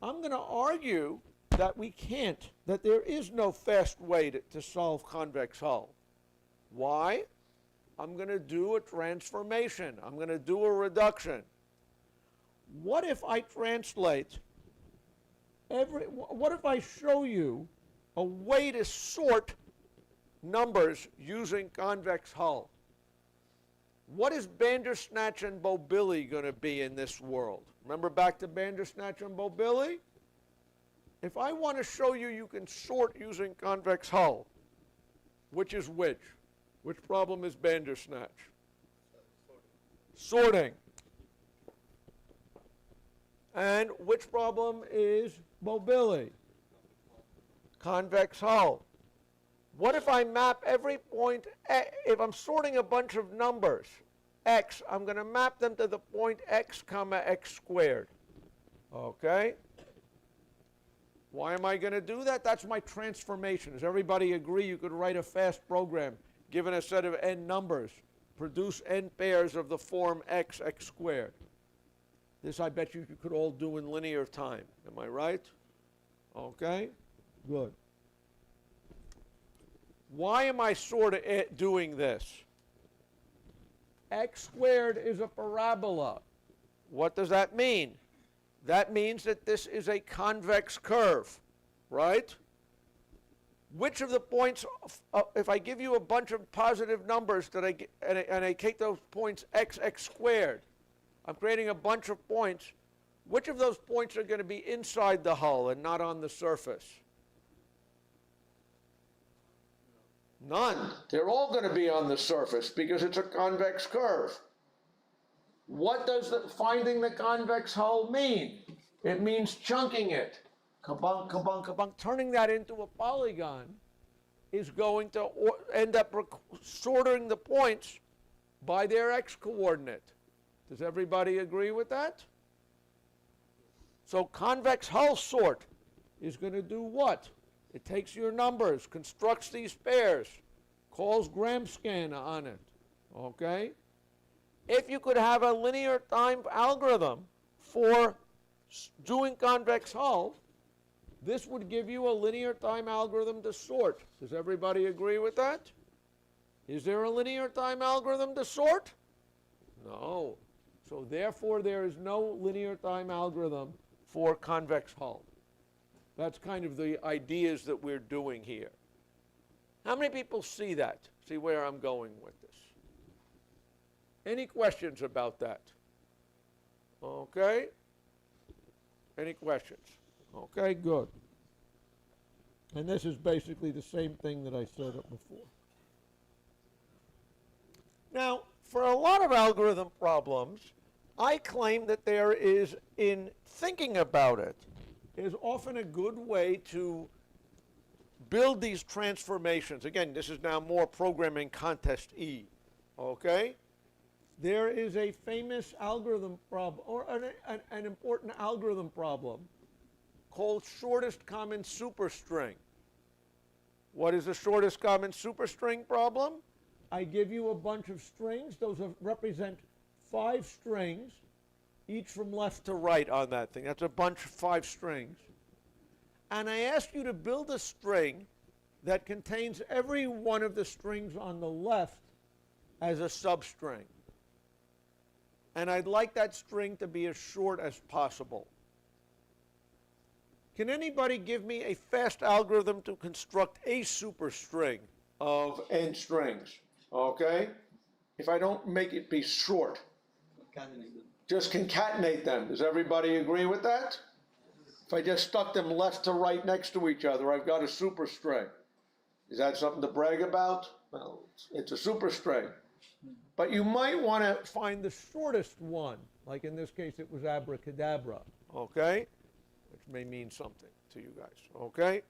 I'm going to argue that we can't, that there is no fast way to solve convex hull. Why? I'm going to do a transformation. I'm going to do a reduction. What if I translate what if I show you a way to sort numbers using convex hull? What is Bandersnatch and Bobilli going to be in this world? Remember back to Bandersnatch and Bobilli? If I want to show you you can sort using convex hull, which is which? Which problem is Bandersnatch? Sorting. And which problem is Bobilli? convex hull. What if I map every point, if I'm sorting a bunch of numbers, x, I'm going to map them to the point x comma x squared. Okay? Why am I going to do that? That's my transformation. Does everybody agree you could write a fast program, given a set of n numbers, produce n pairs of the form x, x squared? This I bet you could all do in linear time. Am I right? Okay? Good. Why am I sort of doing this? X squared is a parabola. What does that mean? That means that this is a convex curve, right? Which of the points, if I give you a bunch of positive numbers that and I take those points x, x squared, I'm creating a bunch of points. Which of those points are going to be inside the hull and not on the surface? None. They're all going to be on the surface because it's a convex curve. What does finding the convex hull mean? It means chunking it. Kabunk, kabunk, kabunk. Turning that into a polygon is going to end up sorting the points by their x-coordinate. Does everybody agree with that? So convex hull sort is going to do what? It takes your numbers, constructs these pairs, calls Gram-scan on it, okay? If you could have a linear time algorithm for doing convex hull, this would give you a linear time algorithm to sort. Does everybody agree with that? Is there a linear time algorithm to sort? No. So therefore, there is no linear time algorithm for convex hull. That's kind of the ideas that we're doing here. How many people see that? See where I'm going with this? Any questions about that? Okay. Any questions? Okay, good. And this is basically the same thing that I said before. Now, for a lot of algorithm problems, I claim that there is, in thinking about it, is often a good way to build these transformations. Again, this is now more programming contest E, okay? There is a famous algorithm problem, or an important algorithm problem called shortest common superstring. What is the shortest common superstring problem? I give you a bunch of strings. Those represent 5 strings, each from left to right on that thing. That's a bunch of 5 strings. And I ask you to build a string that contains every one of the strings on the left as a substring. And I'd like that string to be as short as possible. Can anybody give me a fast algorithm to construct a superstring of n strings? Okay? If I don't make it be short. Just concatenate them. Does everybody agree with that? If I just stuck them left to right next to each other, I've got a superstring. Is that something to brag about? Well, it's a superstring. But you might want to find the shortest one. Like in this case, it was abracadabra. Okay? Which may mean something to you guys. Okay?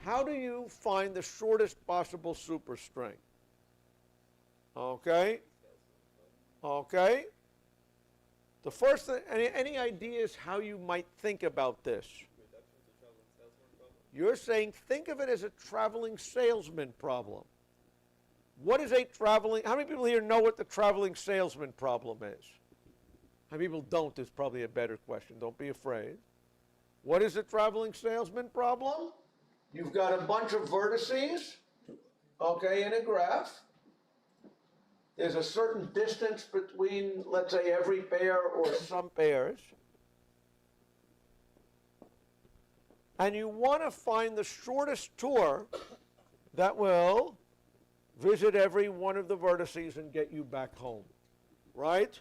How do you find the shortest possible superstring? Okay? Okay? The first thing, any ideas how you might think about this? You're saying think of it as a traveling salesman problem. What is a traveling, how many people here know what the traveling salesman problem is? How many people don't is probably a better question. Don't be afraid. What is a traveling salesman problem? You've got a bunch of vertices, okay, in a graph. There's a certain distance between, let's say, every pair or some pairs. And you want to find the shortest tour that will visit every one of the vertices and get you back home, right?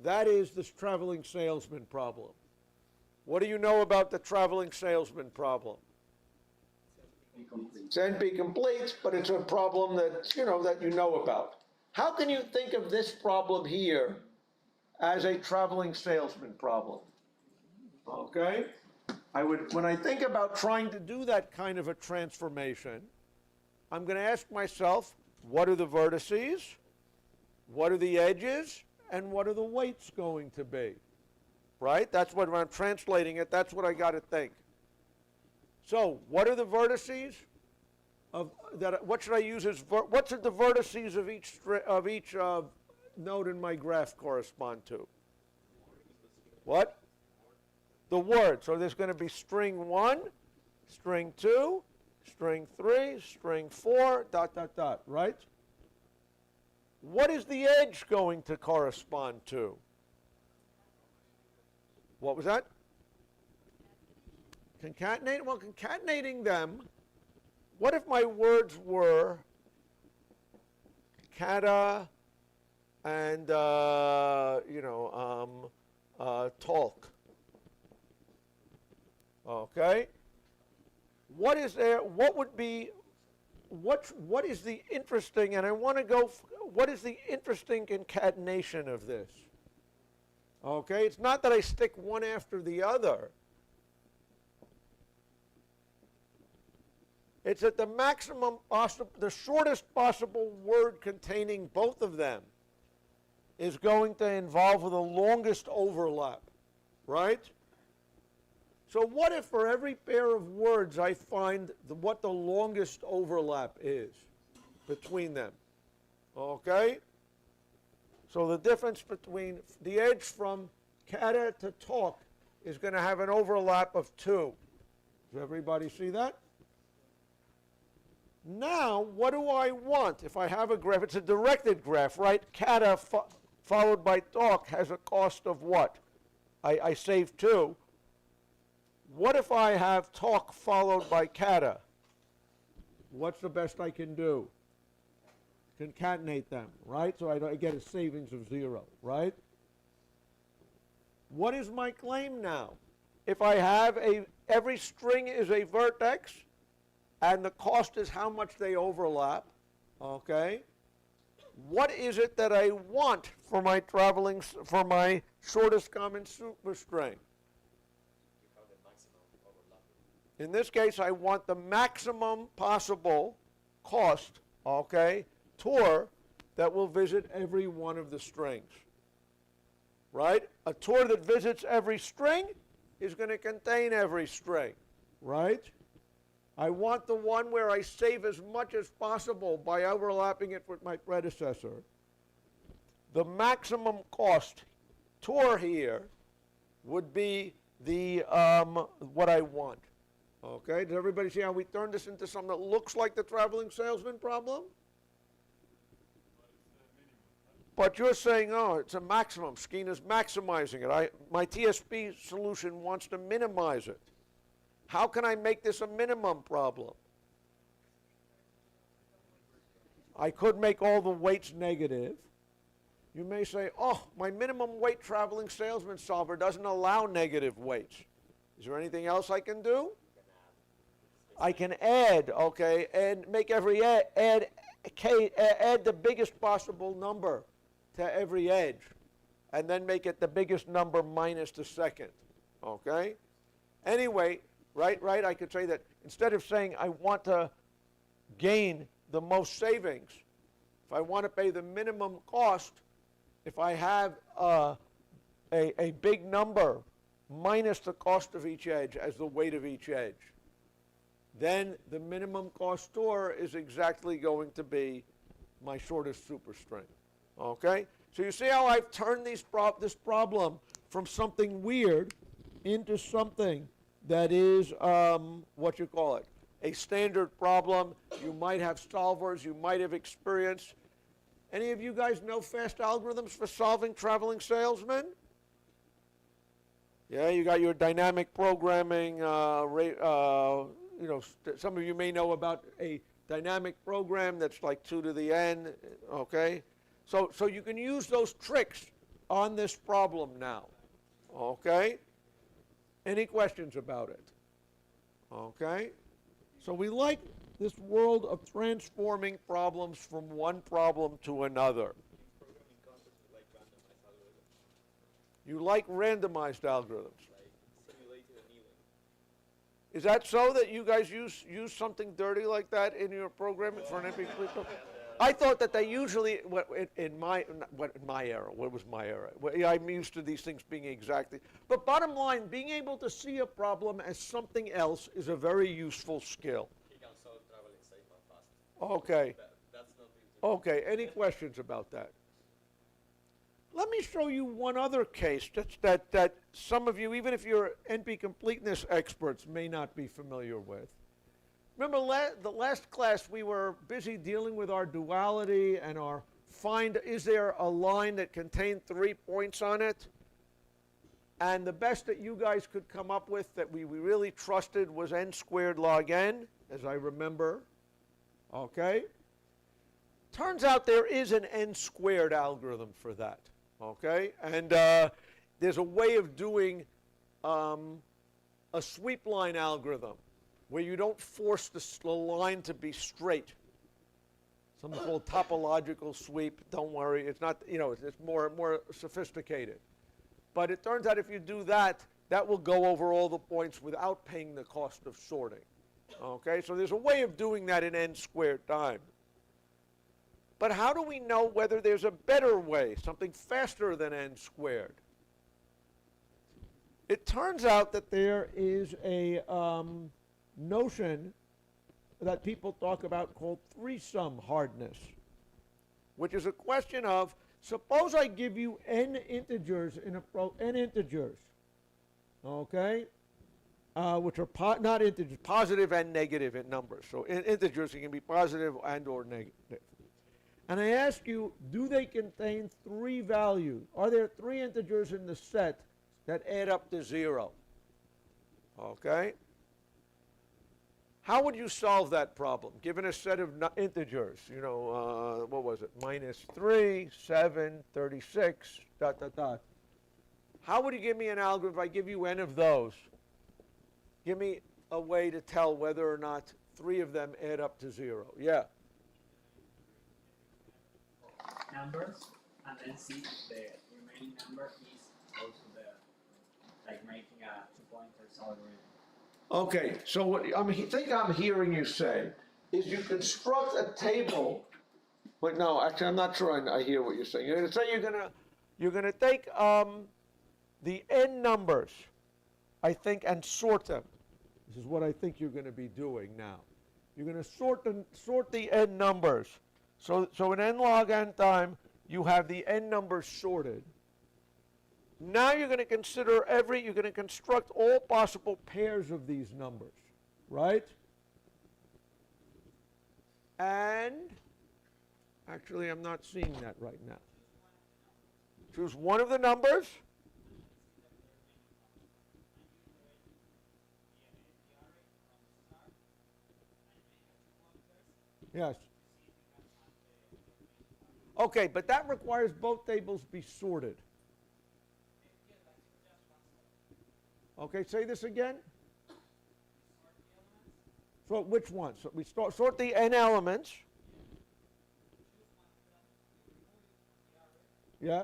That is this traveling salesman problem. What do you know about the traveling salesman problem? It's NP complete, but it's a problem that you know about. How can you think of this problem here as a traveling salesman problem? Okay? when I think about trying to do that kind of a transformation, I'm going to ask myself, what are the vertices? What are the edges? And what are the weights going to be? Right? That's what, when I'm translating it, that's what I got to think. So, what are the vertices? What should I use as, what should the vertices of each node in my graph correspond to? What? The word. So there's going to be string 1, string 2, string 3, string 4, ... right? What is the edge going to correspond to? What was that? Concatenate? Well, concatenating them, what if my words were cata and, talk? Okay? What is there, what would be, what is the interesting, and I want to go, what is the interesting concatenation of this? Okay? It's not that I stick one after the other. It's that the maximum possible, the shortest possible word containing both of them is going to involve the longest overlap, right? So what if for every pair of words I find what the longest overlap is between them? Okay? So the difference between the edge from cata to talk is going to have an overlap of 2. Does everybody see that? Now, what do I want? If I have a graph, it's a directed graph, right? Cata followed by talk has a cost of what? I save 2. What if I have talk followed by cata? What's the best I can do? Concatenate them, right? So I get a savings of 0, right? What is my claim now? If I have every string is a vertex, and the cost is how much they overlap, okay? What is it that I want for my for my shortest common superstring? In this case, I want the maximum possible cost, okay, tour that will visit every one of the strings, right? A tour that visits every string is going to contain every string, right? I want the one where I save as much as possible by overlapping it with my predecessor. The maximum cost tour here would be the what I want. Okay, does everybody see how we turned this into something that looks like the traveling salesman problem? But you're saying, oh, it's a maximum. Skeena's maximizing it. My TSP solution wants to minimize it. How can I make this a minimum problem? I could make all the weights negative. You may say, oh, my minimum weight traveling salesman solver doesn't allow negative weights. Is there anything else I can do? I can add, okay, and make every add the biggest possible number to every edge, and then make it the biggest number minus the second, okay? Anyway, right, I could say that instead of saying I want to gain the most savings, if I want to pay the minimum cost, if I have a big number minus the cost of each edge as the weight of each edge, then the minimum cost tour is exactly going to be my shortest superstring. Okay? So you see how I've turned this problem from something weird into something that is, what you call it, a standard problem. You might have solvers, you might have experience. Any of you guys know fast algorithms for solving traveling salesmen? Yeah, you got your dynamic programming, some of you may know about a dynamic program that's like 2 to the n, okay? So you can use those tricks on this problem now, okay? Any questions about it? Okay? So we like this world of transforming problems from one problem to another. You like randomized algorithms. Is that so that you guys use something dirty like that in your programming for an NP complete? I thought that they usually, in my era, what was my era? Well, yeah, I'm used to these things being exactly. But bottom line, being able to see a problem as something else is a very useful skill. He can solve traveling safe and fast. Okay. That's not the Okay, any questions about that? Let me show you one other case that some of you, even if you're NP completeness experts, may not be familiar with. Remember the last class we were busy dealing with our duality and our find, is there a line that contained 3 points on it? And the best that you guys could come up with that we really trusted was n squared log n, as I remember. Okay? Turns out there is an n squared algorithm for that. Okay? And there's a way of doing a sweep line algorithm where you don't force the line to be straight. Something called topological sweep. Don't worry, it's not, it's more sophisticated. But it turns out if you do that, that will go over all the points without paying the cost of sorting. Okay, so there's a way of doing that in n squared time. But how do we know whether there's a better way, something faster than n squared? It turns out that there is a notion that people talk about called three-sum hardness, which is a question of, suppose I give you n integers n integers, okay, which are not integers, positive and negative in numbers. So in integers, it can be positive and or negative. And I ask you, do they contain 3 values? Are there 3 integers in the set that add up to 0? Okay? How would you solve that problem, given a set of integers? What was it? -3, 7, 36, ... How would you give me an algorithm if I give you n of those? Give me a way to tell whether or not 3 of them add up to 0. Yeah. Numbers, and then see if the remaining number is also there, like making a 2-pointers algorithm. Okay, so what I think I'm hearing you say is you construct a table. But no, actually, I'm not sure I hear what you're saying. You're going to say you're going to take the n numbers, I think, and sort them. This is what I think you're going to be doing now. You're going to sort the n numbers. So in n log n time, you have the n numbers sorted. Now you're going to consider you're going to construct all possible pairs of these numbers, right? And actually, I'm not seeing that right now. Choose one of the numbers. Yes. Okay, but that requires both tables be sorted. Okay, say this again. So which one? So we sort the n elements. Yeah.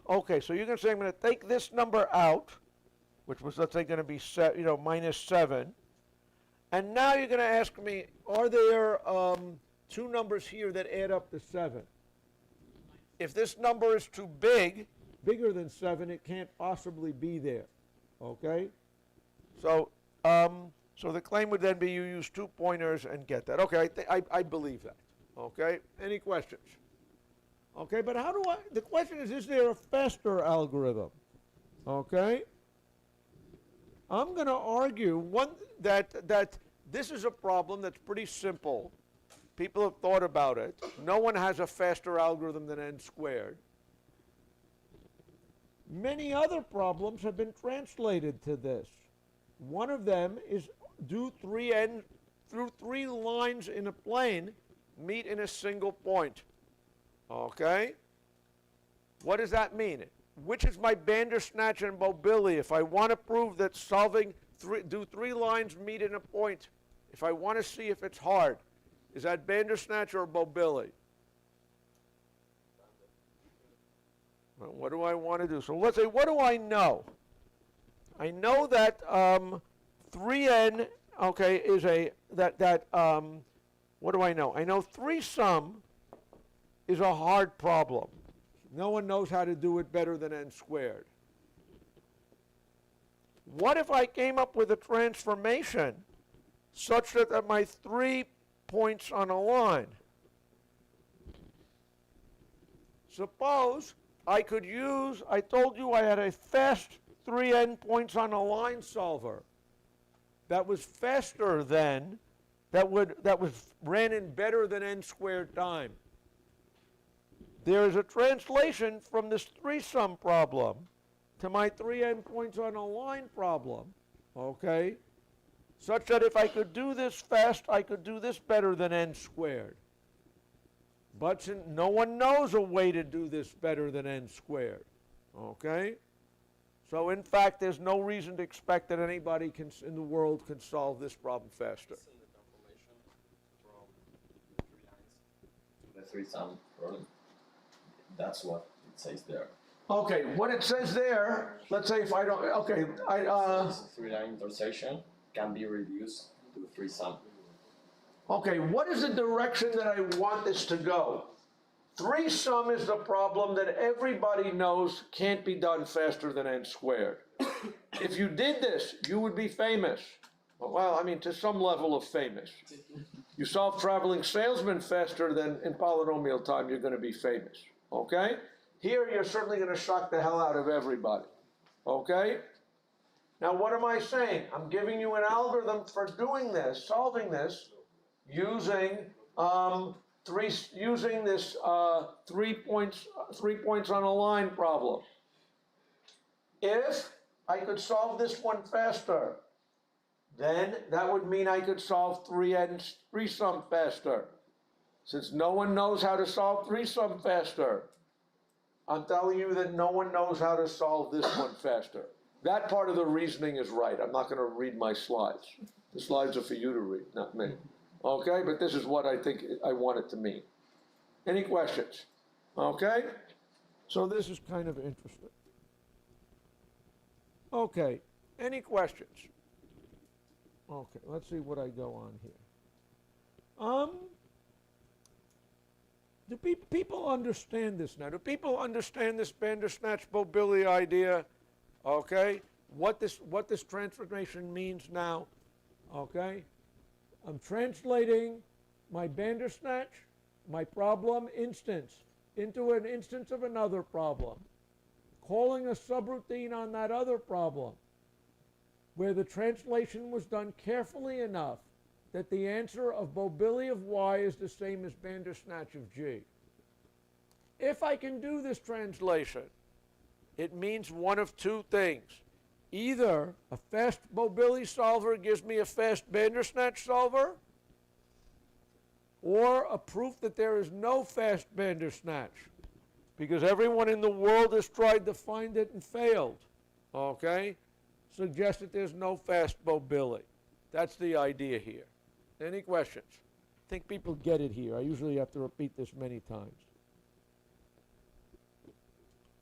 Okay, so you're going to say I'm going to take this number out, which was, let's say, going to be -7. And now you're going to ask me, are there 2 numbers here that add up to 7? If this number is too big, bigger than 7, it can't possibly be there. Okay? So so the claim would then be you use 2 pointers and get that. Okay, I believe that. Okay? Any questions? Okay, but the question is there a faster algorithm? Okay? I'm going to argue that this is a problem that's pretty simple. People have thought about it. No one has a faster algorithm than n squared. Many other problems have been translated to this. One of them is do 3 lines in a plane meet in a single point. Okay? What does that mean? Which is my Bandersnatch and mobility? If I want to prove that do 3 lines meet in a point, if I want to see if it's hard, is that Bandersnatch or mobility? what do I want to do? So let's say, what do I know? I know that 3n, okay, is what do I know? I know 3-sum is a hard problem. No one knows how to do it better than n squared. What if I came up with a transformation such that my 3 points on a line? Suppose I could use, I told you I had a fast 3n points on a line solver that was faster than, ran in better than n squared time. There is a translation from this 3-sum problem to my 3n points on a line problem, okay, such that if I could do this fast, I could do this better than n squared. But no one knows a way to do this better than n squared, okay? So in fact, there's no reason to expect that anybody in the world can solve this problem faster. The 3-sum problem. That's what it says there. Okay, what it says there, let's say if I don't, okay, This 3-line intersection can be reduced to 3-sum. okay, what is the direction that I want this to go? 3-sum is the problem that everybody knows can't be done faster than n squared. If you did this, you would be famous. Well, I mean, to some level of famous. You solve traveling salesman faster than in polynomial time, you're going to be famous. Okay? Here, you're certainly going to shock the hell out of everybody. Okay? Now, what am I saying? I'm giving you an algorithm for doing this, solving this, using this 3 points on a line problem. If I could solve this one faster, then that would mean I could solve 3-sum faster. Since no one knows how to solve 3-sum faster, I'm telling you that no one knows how to solve this one faster. That part of the reasoning is right. I'm not going to read my slides. The slides are for you to read, not me. Okay, but this is what I think I want it to mean. Any questions? Okay, so this is kind of interesting. Okay, any questions? Okay, let's see what I go on here. Do people understand this now? Do people understand this Bandersnatch-Bobilli idea? Okay, what this transformation means now? Okay, I'm translating my Bandersnatch, my problem instance, into an instance of another problem, calling a subroutine on that other problem, where the translation was done carefully enough that the answer of Bobilli of y is the same as Bandersnatch of g. If I can do this translation, it means one of two things. Either a fast Bobilli solver gives me a fast Bandersnatch solver, or a proof that there is no fast Bandersnatch, because everyone in the world has tried to find it and failed. Okay? Suggests that there's no fast Bobilli. That's the idea here. Any questions? I think people get it here. I usually have to repeat this many times.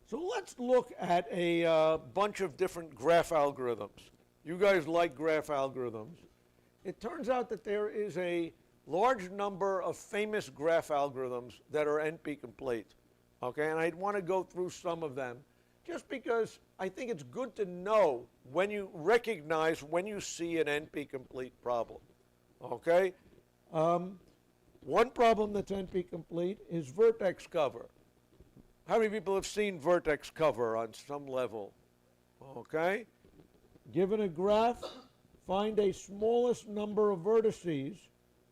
So let's look at a bunch of different graph algorithms. You guys like graph algorithms. It turns out that there is a large number of famous graph algorithms that are NP-complete. Okay, and I'd want to go through some of them just because I think it's good to know when you recognize when you see an NP-complete problem. Okay? One problem that's NP-complete is vertex cover. How many people have seen vertex cover on some level? Okay? Given a graph, find a smallest number of vertices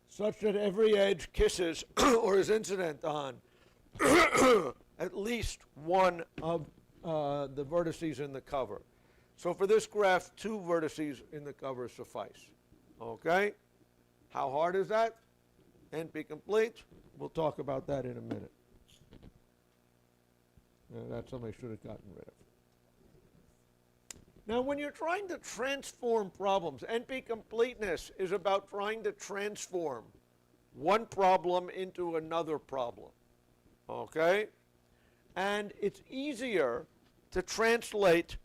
such that every edge kisses or is incident on at least one of the vertices in the cover. So for this graph, 2 vertices in the cover suffice. Okay? How hard is that? NP-complete? We'll talk about that in a minute. That's something I should have gotten rid of. Now, when you're trying to transform problems, NP-completeness is about trying to transform one problem into another problem. Okay? and it's easier to translate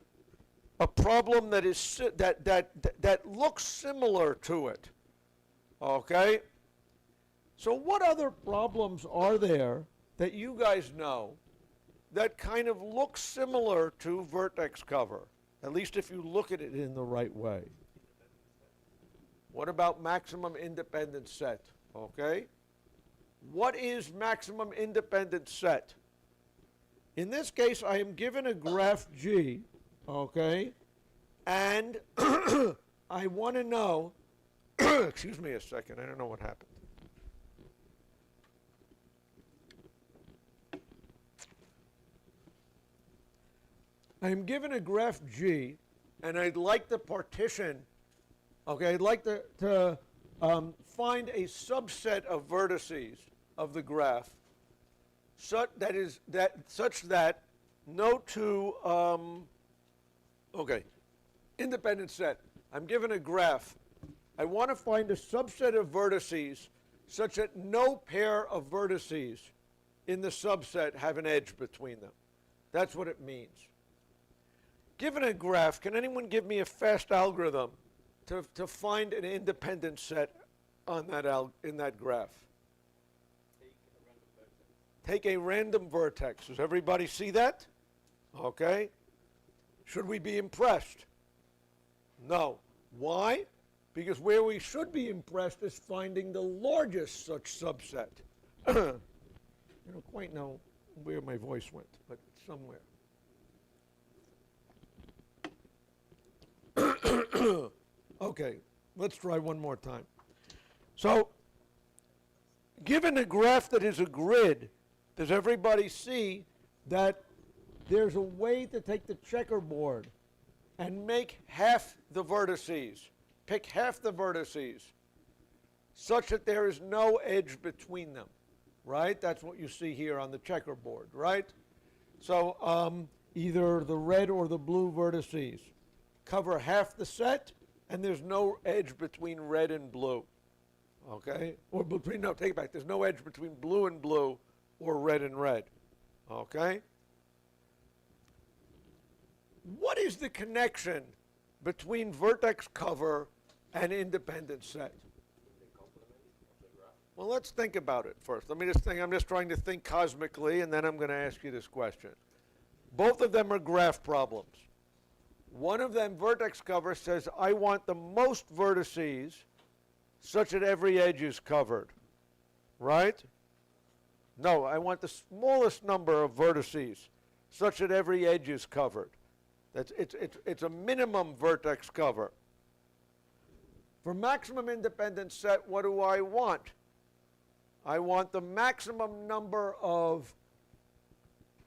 a problem that is that looks similar to it. Okay? So what other problems are there that you guys know that kind of look similar to vertex cover? At least if you look at it in the right way. What about maximum independent set? Okay? What is maximum independent set? In this case, I am given a graph G, okay? And I want to know, excuse me a second, I don't know what happened. I am given a graph G, and I'd like to partition, okay, I'd like to find a subset of vertices of the graph such that no two, okay, independent set. I'm given a graph. I want to find a subset of vertices such that no pair of vertices in the subset have an edge between them. That's what it means. Given a graph, can anyone give me a fast algorithm to find an independent set on that in that graph? Take a random vertex. Does everybody see that? Okay. Should we be impressed? No. Why? Because where we should be impressed is finding the largest such subset. I don't quite know where my voice went, but somewhere. Okay, let's try one more time. So, given a graph that is a grid, does everybody see that there's a way to take the checkerboard and make half the vertices, pick half the vertices, such that there is no edge between them, right? That's what you see here on the checkerboard, right? So either the red or the blue vertices cover half the set, and there's no edge between red and blue, okay? Or between, no, take it back. There's no edge between blue and blue or red and red, okay? What is the connection between vertex cover and independent set? Well, let's think about it first. Let me just think. I'm just trying to think cosmically, and then I'm going to ask you this question. Both of them are graph problems. One of them, vertex cover, says I want the most vertices such that every edge is covered, right? No, I want the smallest number of vertices such that every edge is covered. It's a minimum vertex cover. For maximum independent set, what do I want? I want the maximum number of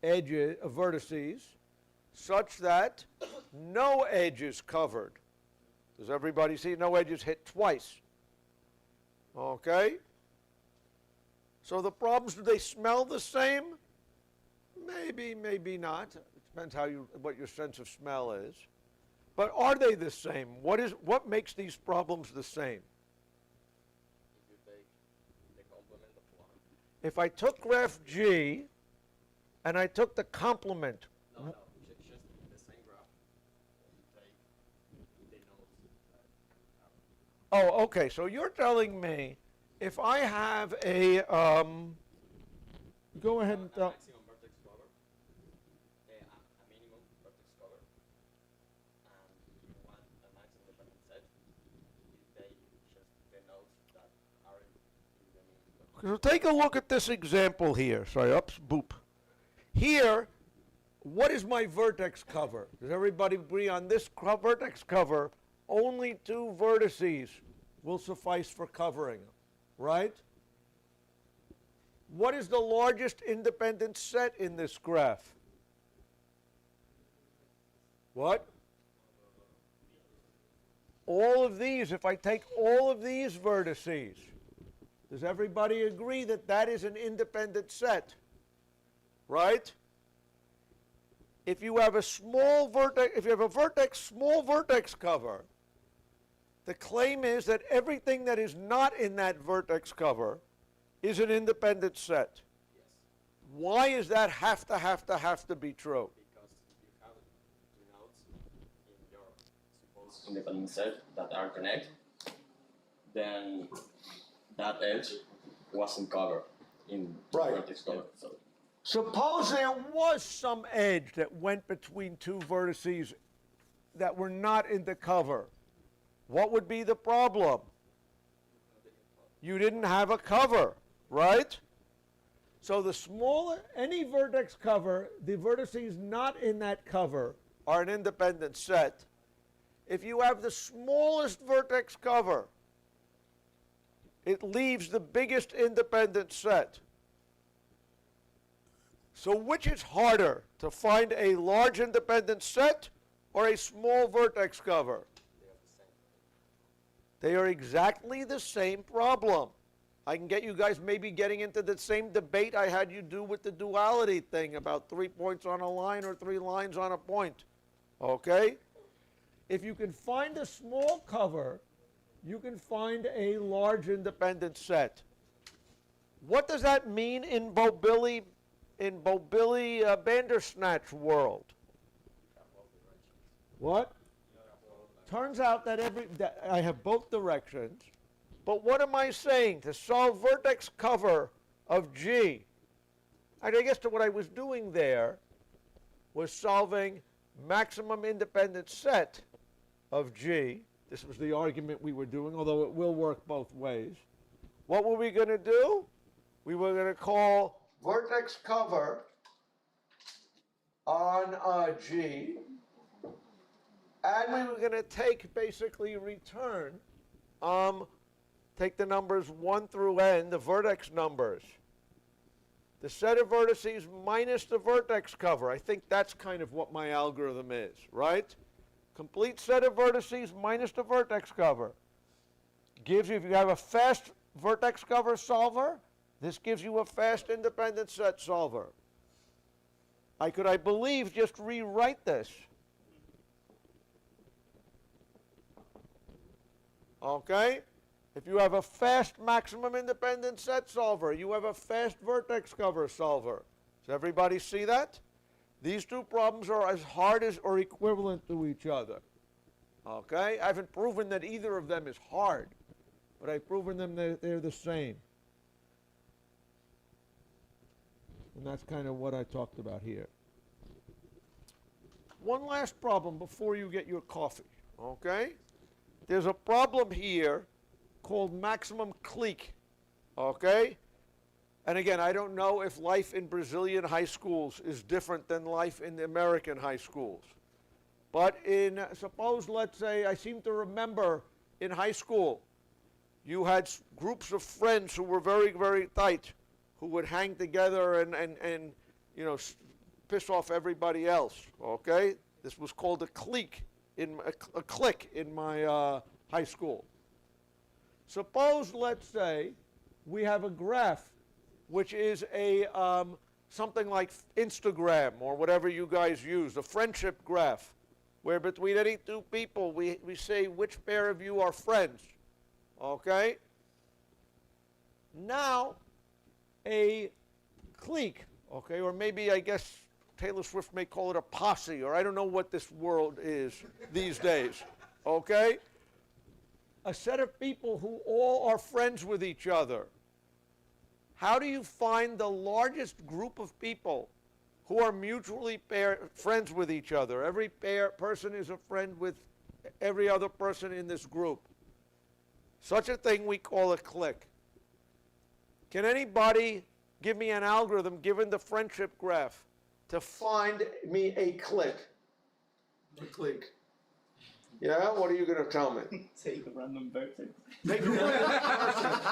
edges, of vertices, such that no edge is covered. Does everybody see? No edges hit twice. Okay? So the problems, do they smell the same? Maybe, maybe not. It depends what your sense of smell is. But are they the same? What makes these problems the same? If you take the complement of one. If I took graph G and I took the complement. No, just the same graph. You take the nodes. Oh, okay. So you're telling me if I have a, go ahead and tell. Maximum vertex cover, a minimum vertex cover, and you want a maximum independent set, you take just the nodes that aren't in the minimum. So take a look at this example here. Sorry, oops, boop. Here, what is my vertex cover? Does everybody agree on this vertex cover? Only two vertices will suffice for covering them, right? What is the largest independent set in this graph? What? All of these, if I take all of these vertices, does everybody agree that that is an independent set? Right? If you have a small vertex, if you have a vertex, small vertex cover, the claim is that everything that is not in that vertex cover is an independent set. Yes. Why is that have to be true? Because if you have two nodes in your supposed independent set that are connected, then that edge wasn't covered in Right. vertex color. So Suppose there was some edge that went between two vertices that were not in the cover. What would be the problem? You didn't have a cover, right? So the smaller, any vertex cover, the vertices not in that cover are an independent set. If you have the smallest vertex cover, it leaves the biggest independent set. So which is harder, to find a large independent set or a small vertex cover? They are exactly the same problem. I can get you guys maybe getting into the same debate I had you do with the duality thing about 3 points on a line or 3 lines on a point. Okay? If you can find a small cover, you can find a large independent set. What does that mean in Bobilly Bandersnatch world? What? Turns out that I have both directions, but what am I saying? To solve vertex cover of G, I guess what I was doing there was solving maximum independent set of G. This was the argument we were doing, although it will work both ways. What were we going to do? We were going to call vertex cover on G, and we were going to basically return, take the numbers 1 through n, the vertex numbers. The set of vertices minus the vertex cover. I think that's kind of what my algorithm is, right? Complete set of vertices minus the vertex cover. Gives you, if you have a fast vertex cover solver, this gives you a fast independent set solver. I believe, just rewrite this. Okay? If you have a fast maximum independent set solver, you have a fast vertex cover solver. Does everybody see that? These two problems are as hard as or equivalent to each other. Okay? I haven't proven that either of them is hard, but I've proven them that they're the same. And that's kind of what I talked about here. One last problem before you get your coffee. Okay? There's a problem here called maximum clique, okay? And again, I don't know if life in Brazilian high schools is different than life in the American high schools. But suppose, let's say, I seem to remember in high school, you had groups of friends who were very, very tight, who would hang together and you know, piss off everybody else, okay? This was called a clique, a clique in my high school. Suppose, let's say, we have a graph which is a something like Instagram or whatever you guys use, a friendship graph, where between any two people we say which pair of you are friends, okay? Now, a clique, okay, or maybe I guess Taylor Swift may call it a posse, or I don't know what this world is these days, okay? A set of people who all are friends with each other. How do you find the largest group of people who are mutually friends with each other? Every person is a friend with every other person in this group. Such a thing we call a clique. Can anybody give me an algorithm, given the friendship graph, to find me a clique? A clique. Yeah, what are you going to tell me? Take a random vertex. Take a random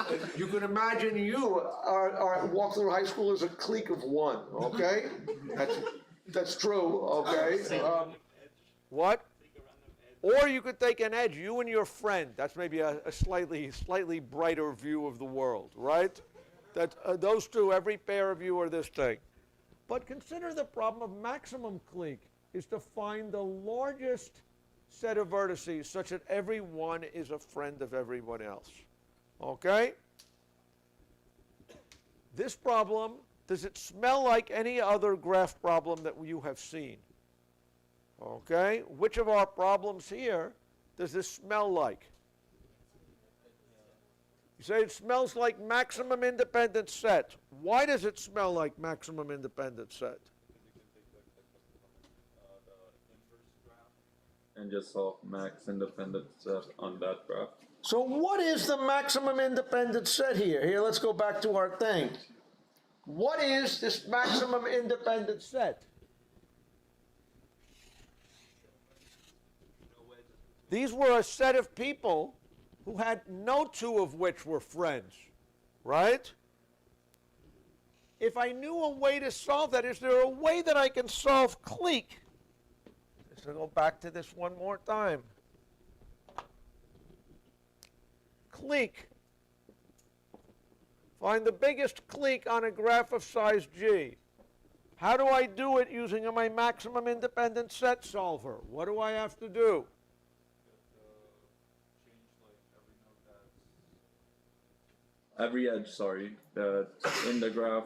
person. You can imagine you walk through high school as a clique of one, okay? That's true, okay? What? Or you could take an edge, you and your friend. That's maybe a slightly brighter view of the world, right? That those two, every pair of you are this thing. But consider the problem of maximum clique is to find the largest set of vertices such that everyone is a friend of everyone else. Okay? This problem does it smell like any other graph problem that you have seen? Okay, which of our problems here does this smell like? You say it smells like maximum independent set. Why does it smell like maximum independent set? And just solve max independent set on that graph. So what is the maximum independent set here? Here, let's go back to our thing. What is this maximum independent set? These were a set of people who had no two of which were friends, right? If I knew a way to solve that, is there a way that I can solve clique? Let's go back to this one more time. Clique. Find the biggest clique on a graph of size G. How do I do it using my maximum independent set solver? What do I have to do? Every edge, sorry, that's in the graph,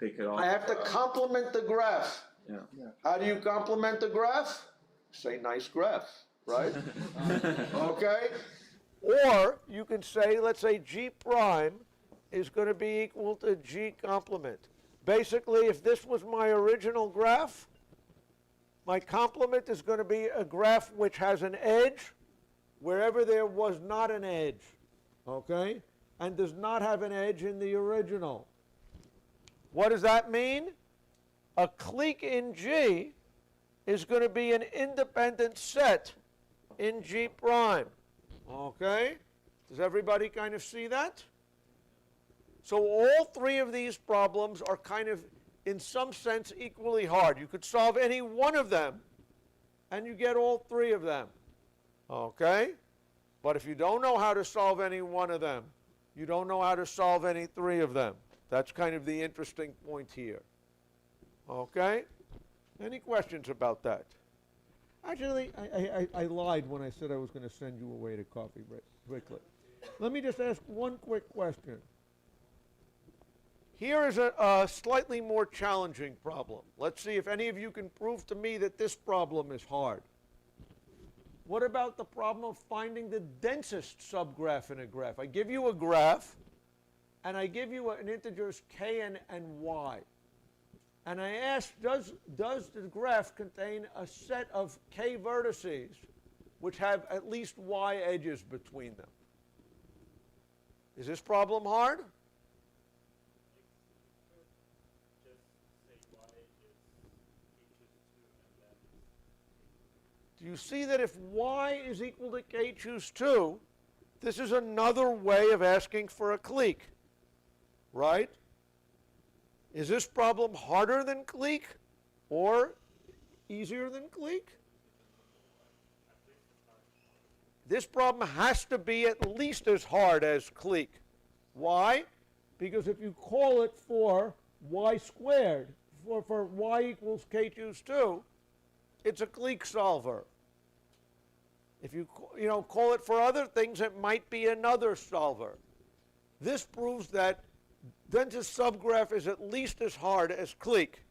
take it off. I have to complement the graph. Yeah. How do you complement the graph? Say nice graph, right? Okay? Or you can say, let's say G prime is going to be equal to G complement. Basically, if this was my original graph, my complement is going to be a graph which has an edge wherever there was not an edge, okay? And does not have an edge in the original. What does that mean? A clique in G is going to be an independent set in G prime. Okay? Does everybody kind of see that? So all three of these problems are kind of, in some sense, equally hard. You could solve any one of them, and you get all three of them. Okay? But if you don't know how to solve any one of them, you don't know how to solve any three of them. That's kind of the interesting point here. Okay? Any questions about that? Actually, I lied when I said I was going to send you away to coffee break quickly. Let me just ask one quick question. Here is a slightly more challenging problem. Let's see if any of you can prove to me that this problem is hard. What about the problem of finding the densest subgraph in a graph? I give you a graph, and I give you an integers k and y. And I ask, does the graph contain a set of k vertices which have at least y edges between them? Is this problem hard? Do you see that if y is equal to k choose 2, this is another way of asking for a clique, right? Is this problem harder than clique or easier than clique? This problem has to be at least as hard as clique. Why? Because if you call it for y squared, for y equals k choose 2, it's a clique solver. If you call it for other things, it might be another solver. This proves that densest subgraph is at least as hard as clique.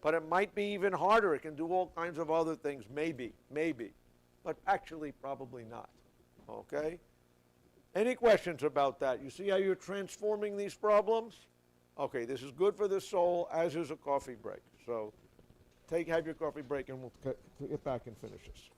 But it might be even harder. It can do all kinds of other things, maybe. But actually, probably not. Okay? Any questions about that? You see how you're transforming these problems? Okay, this is good for the soul, as is a coffee break. So have your coffee break, and we'll get back and finish this.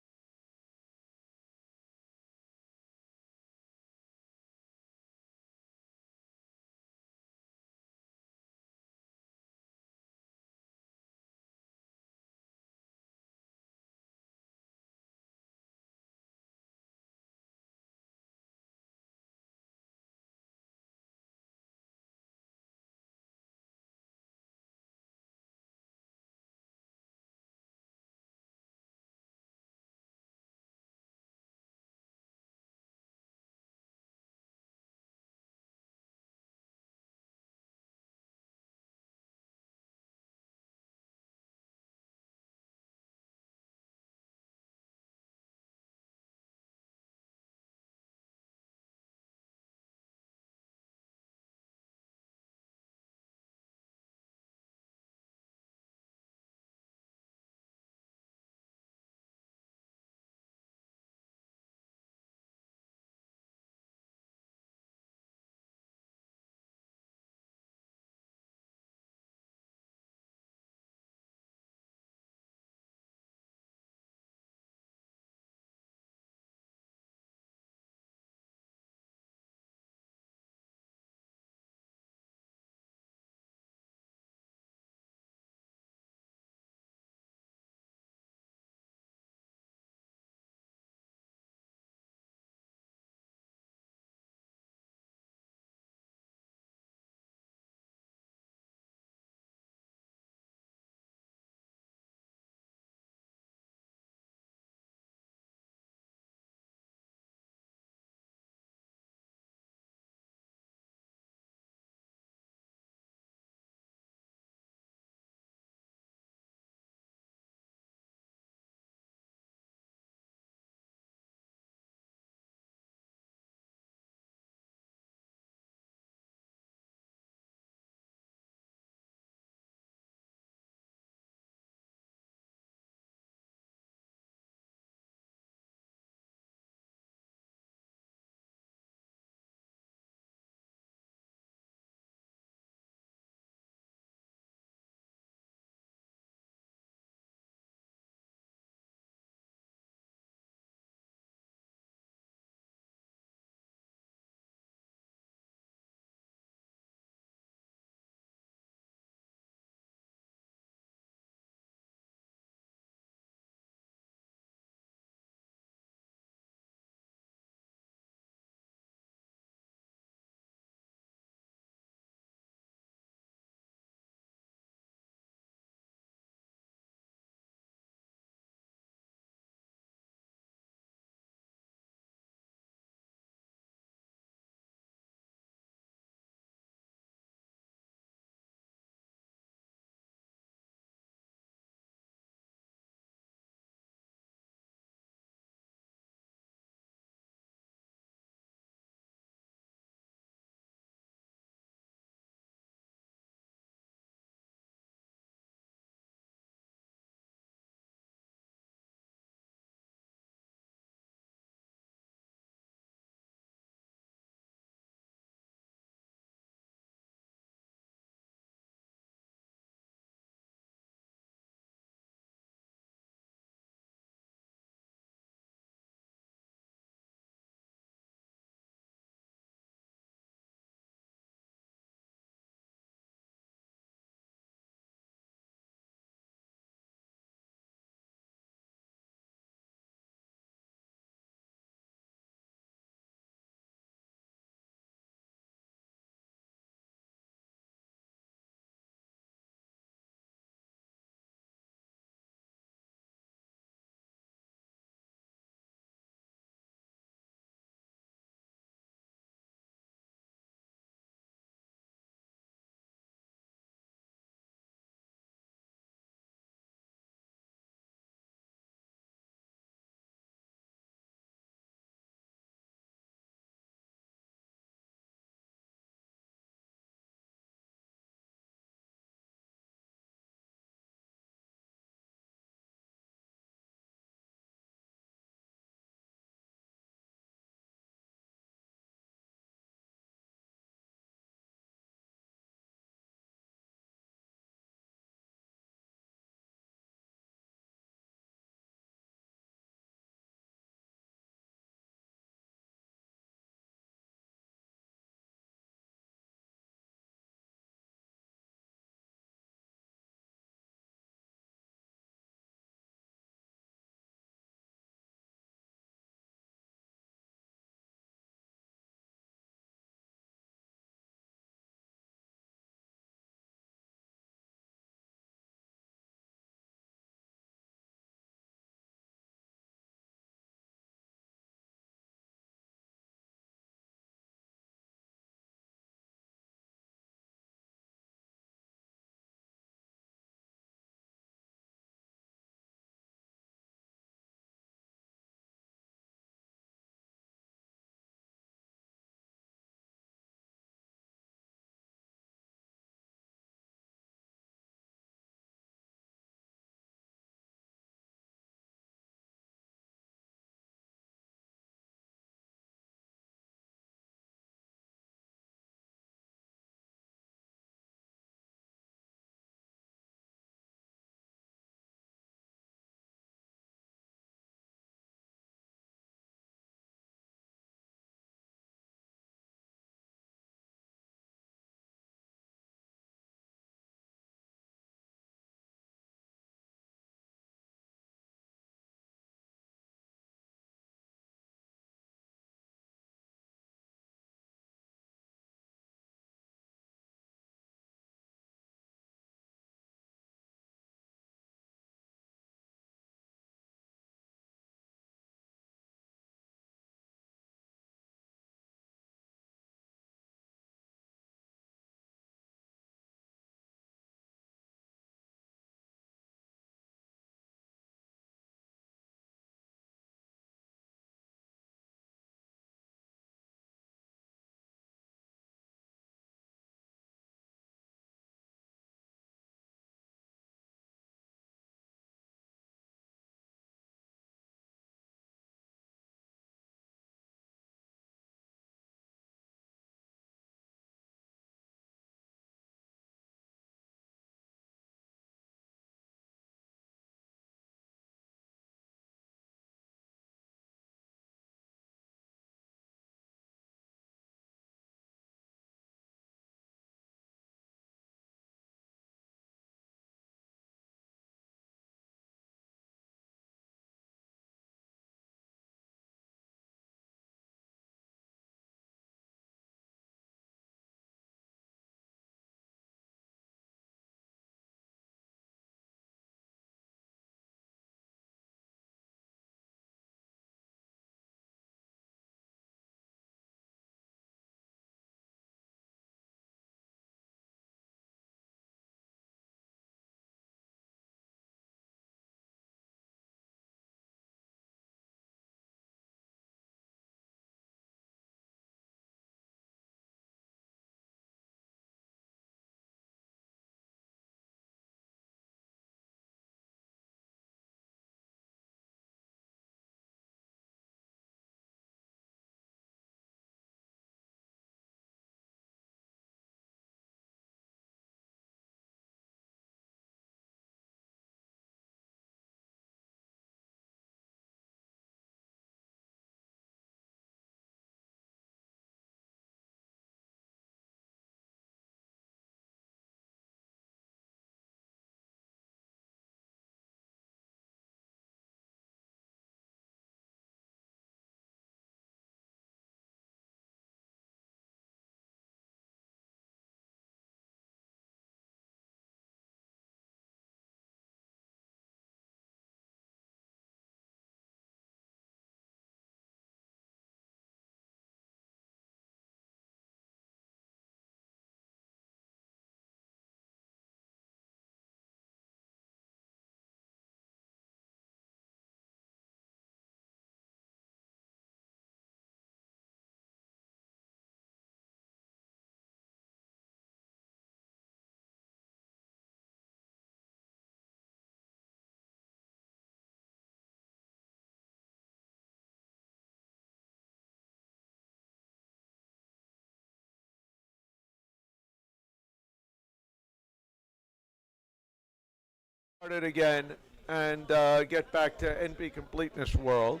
Start it again and get back to NP completeness world.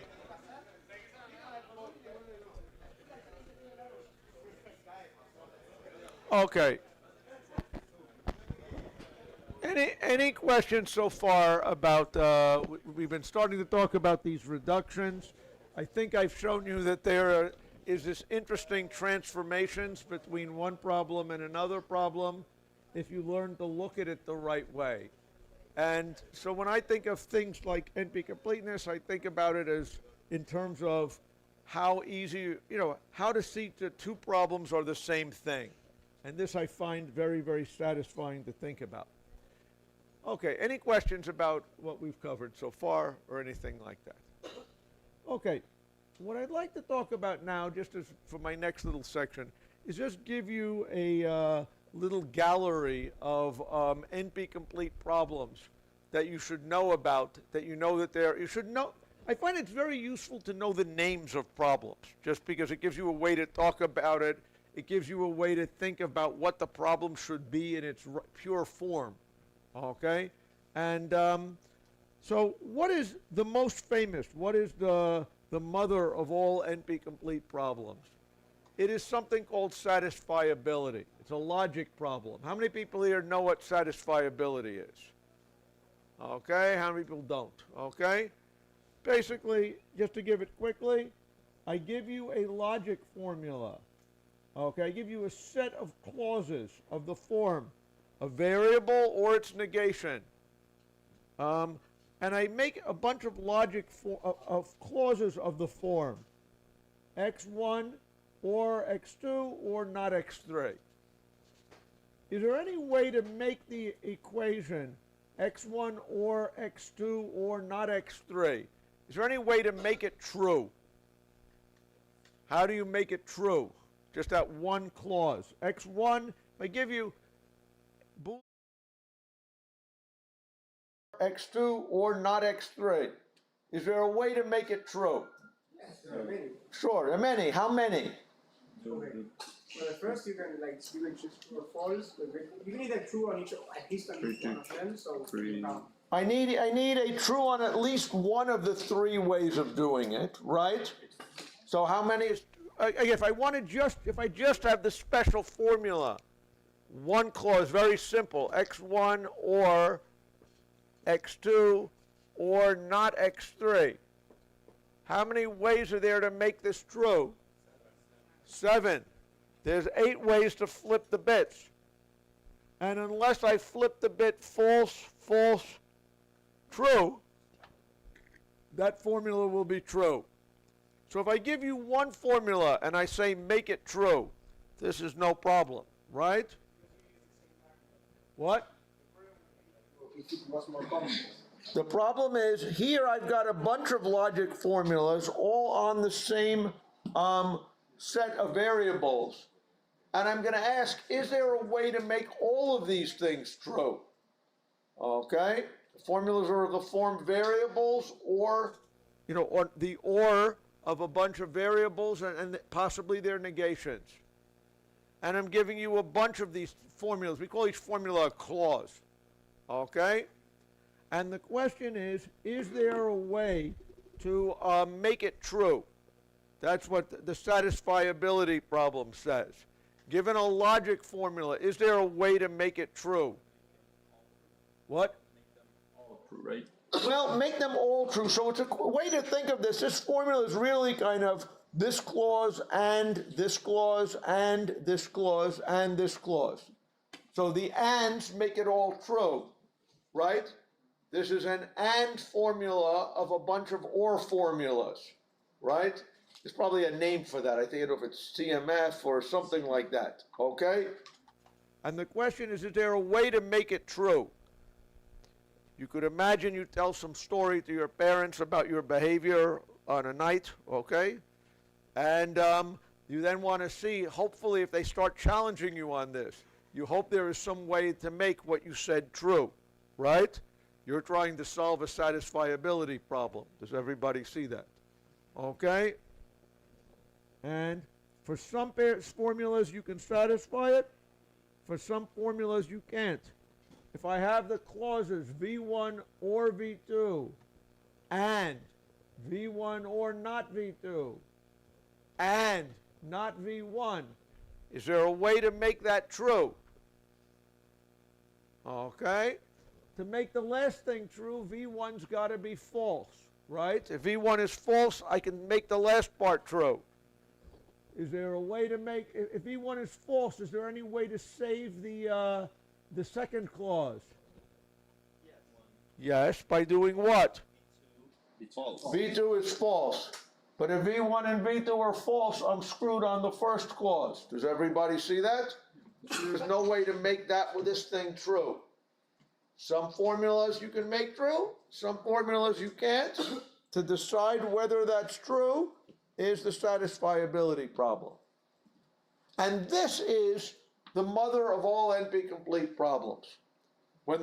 Okay. Any questions so far about, we've been starting to talk about these reductions. I think I've shown you that there is this interesting transformations between one problem and another problem if you learn to look at it the right way. And so when I think of things like NP completeness, I think about it as in terms of how easy, how to see that two problems are the same thing. And this I find very, very satisfying to think about. Okay, any questions about what we've covered so far or anything like that? Okay, what I'd like to talk about now, just as for my next little section, is just give you a little gallery of NP complete problems that you should know about, that you know that you should know. I find it's very useful to know the names of problems, just because it gives you a way to talk about it. It gives you a way to think about what the problem should be in its pure form. Okay, and so what is the most famous? What is the mother of all NP complete problems? It is something called satisfiability. It's a logic problem. How many people here know what satisfiability is? Okay, how many people don't? Okay, basically, just to give it quickly, I give you a logic formula. Okay, I give you a set of clauses of the form a variable or its negation. And I make a bunch of logic of clauses of the form x1 or x2 or not x3. Is there any way to make the equation x1 or x2 or not x3? Is there any way to make it true? How do you make it true? Just that one clause. x1, if I give you x2 or not x3. Is there a way to make it true? Yes, there are many. Sure, there are many. How many? Okay. Well, at first you can choose true or false. You need a true on each, at least on each one of them. So I need a true on at least one of the three ways of doing it, right? So how many is? If I just have the special formula, one clause, very simple, x1 or x2 or not x3. How many ways are there to make this true? 7. There's 8 ways to flip the bits. And unless I flip the bit false, false, true, that formula will be true. So if I give you one formula and I say make it true, this is no problem, right? What? The problem is here I've got a bunch of logic formulas all on the same set of variables. And I'm going to ask, is there a way to make all of these things true? Okay? The formulas are of the form variables or the or of a bunch of variables and possibly their negations. And I'm giving you a bunch of these formulas. We call each formula a clause. Okay? And the question is there a way to make it true? That's what the satisfiability problem says. Given a logic formula, is there a way to make it true? What? Make them all true, right? Well, make them all true. So it's a way to think of this. This formula is really kind of this clause and this clause and this clause and this clause. So the ands make it all true, right? This is an and formula of a bunch of or formulas, right? There's probably a name for that. I think if it's CMF or something like that, okay? And the question is there a way to make it true? You could imagine you tell some story to your parents about your behavior on a night, okay? And you then want to see, hopefully, if they start challenging you on this, you hope there is some way to make what you said true, right? You're trying to solve a satisfiability problem. Does everybody see that? Okay? And for some formulas, you can satisfy it. For some formulas, you can't. if I have the clauses V1 or V2, and V1 or not V2, and not V1, is there a way to make that true? Okay? To make the last thing true, V1's got to be false, right? If V1 is false, I can make the last part true. Is there a way to make, if V1 is false, is there any way to save the second clause? Yes, by doing what? False. V2 is false. But if V1 and V2 are false, I'm screwed on the first clause. Does everybody see that? There's no way to make this thing true. Some formulas you can make true, some formulas you can't. To decide whether that's true is the satisfiability problem. And this is the mother of all NP-complete problems. When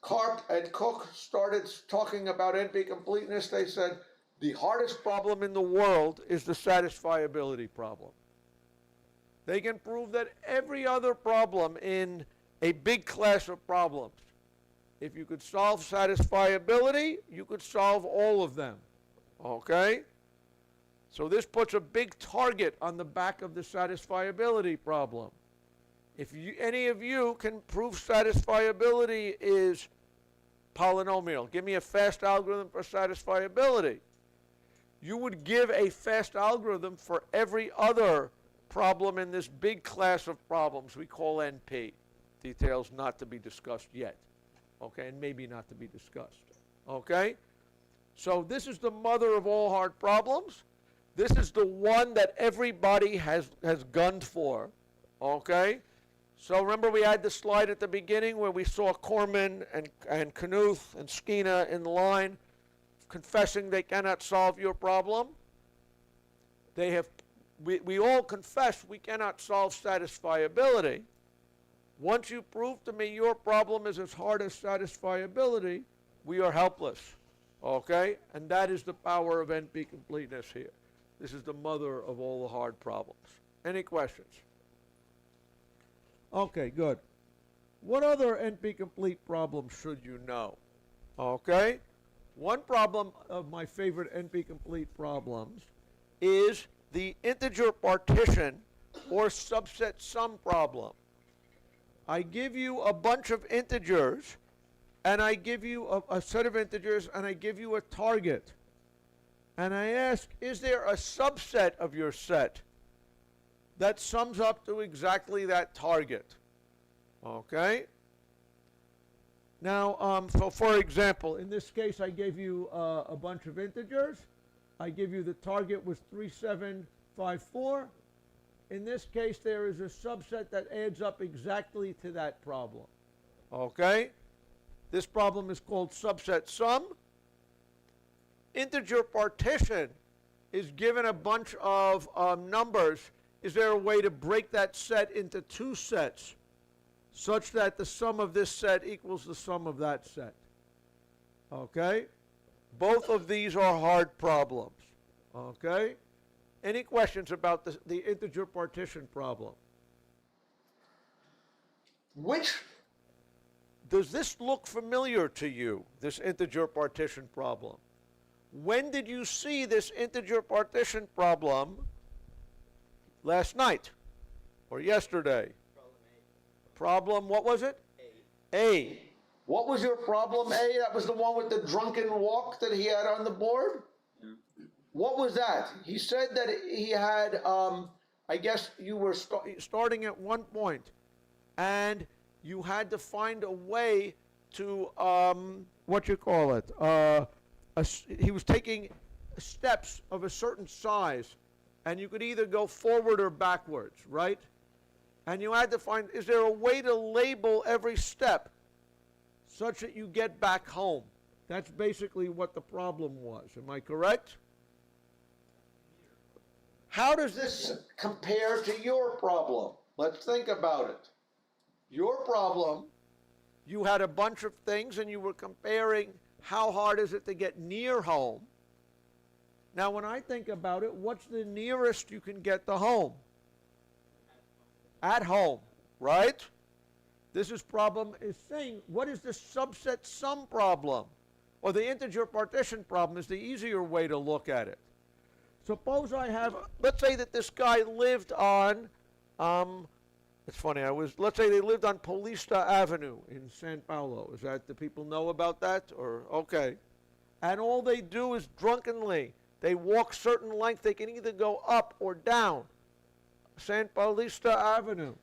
Karp and Cook started talking about NP-completeness, they said the hardest problem in the world is the satisfiability problem. They can prove that every other problem in a big class of problems, if you could solve satisfiability, you could solve all of them. Okay? So this puts a big target on the back of the satisfiability problem. If any of you can prove satisfiability is polynomial, give me a fast algorithm for satisfiability. You would give a fast algorithm for every other problem in this big class of problems we call NP. Details not to be discussed yet. Okay, and maybe not to be discussed. Okay? So this is the mother of all hard problems. This is the one that everybody has gunned for. Okay? So remember we had the slide at the beginning where we saw Corman and Knuth and Skeena in line confessing they cannot solve your problem. We all confess we cannot solve satisfiability. Once you prove to me your problem is as hard as satisfiability, we are helpless. Okay? And that is the power of NP completeness here. This is the mother of all the hard problems. Any questions? Okay, good. What other NP-complete problems should you know? Okay? One problem of my favorite NP-complete problems is the integer partition or subset sum problem. I give you a bunch of integers, and I give you a set of integers, and I give you a target. And I ask, is there a subset of your set that sums up to exactly that target? Okay? Now, so for example, in this case, I gave you a bunch of integers. I give you the target was 3754. In this case, there is a subset that adds up exactly to that problem. Okay? This problem is called subset sum. Integer partition is given a bunch of numbers. Is there a way to break that set into two sets such that the sum of this set equals the sum of that set? Okay? Both of these are hard problems. Okay? Any questions about the integer partition problem? Does this look familiar to you, this integer partition problem? When did you see this integer partition problem? Last night or yesterday? Problem, what was it? A. What was your problem A? That was the one with the drunken walk that he had on the board? What was that? He said that he had, I guess you were starting at one point, and you had to find a way to, he was taking steps of a certain size, and you could either go forward or backwards, right? And you had to find, is there a way to label every step such that you get back home? That's basically what the problem was. Am I correct? How does this compare to your problem? Let's think about it. Your problem, you had a bunch of things and you were comparing how hard is it to get near home. Now when I think about it, what's the nearest you can get to home? At home, right? This is problem is saying, what is the subset sum problem? Or the integer partition problem is the easier way to look at it. Suppose I have, let's say that this guy lived on, it's funny, let's say they lived on Polista Avenue in San Paulo. Is that, do people know about that? Or, okay. And all they do is drunkenly, they walk certain length, they can either go up or down San Paulista Avenue.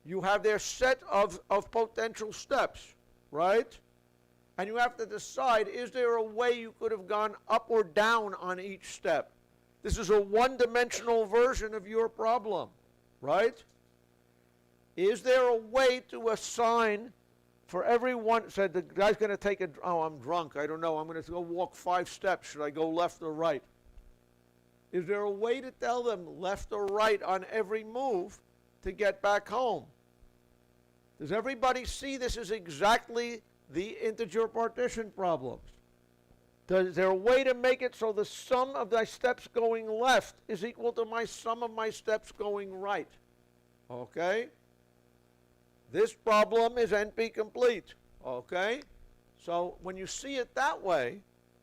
You have their set of potential steps, right? And you have to decide, is there a way you could have gone up or down on each step? This is a one-dimensional version of your problem, right? Is there a way to assign for everyone, said the guy's going to take a, oh, I'm drunk, I don't know, I'm going to go walk 5 steps, should I go left or right? Is there a way to tell them left or right on every move to get back home? Does everybody see this is exactly the integer partition problems? Is there a way to make it so the sum of my steps going left is equal to my sum of my steps going right? Okay? This problem is NP complete. Okay? So when you see it that way,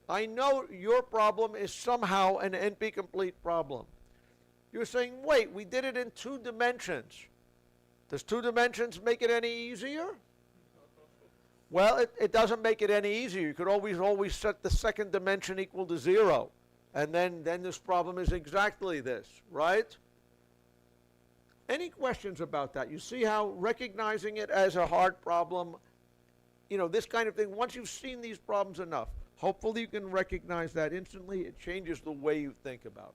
I know your problem is somehow an NP complete problem. You're saying, wait, we did it in 2 dimensions. Does 2 dimensions make it any easier? Well, it doesn't make it any easier. You could always set the second dimension equal to 0. And then this problem is exactly this, right? Any questions about that? You see how recognizing it as a hard problem, you know, this kind of thing, once you've seen these problems enough, hopefully you can recognize that instantly. It changes the way you think about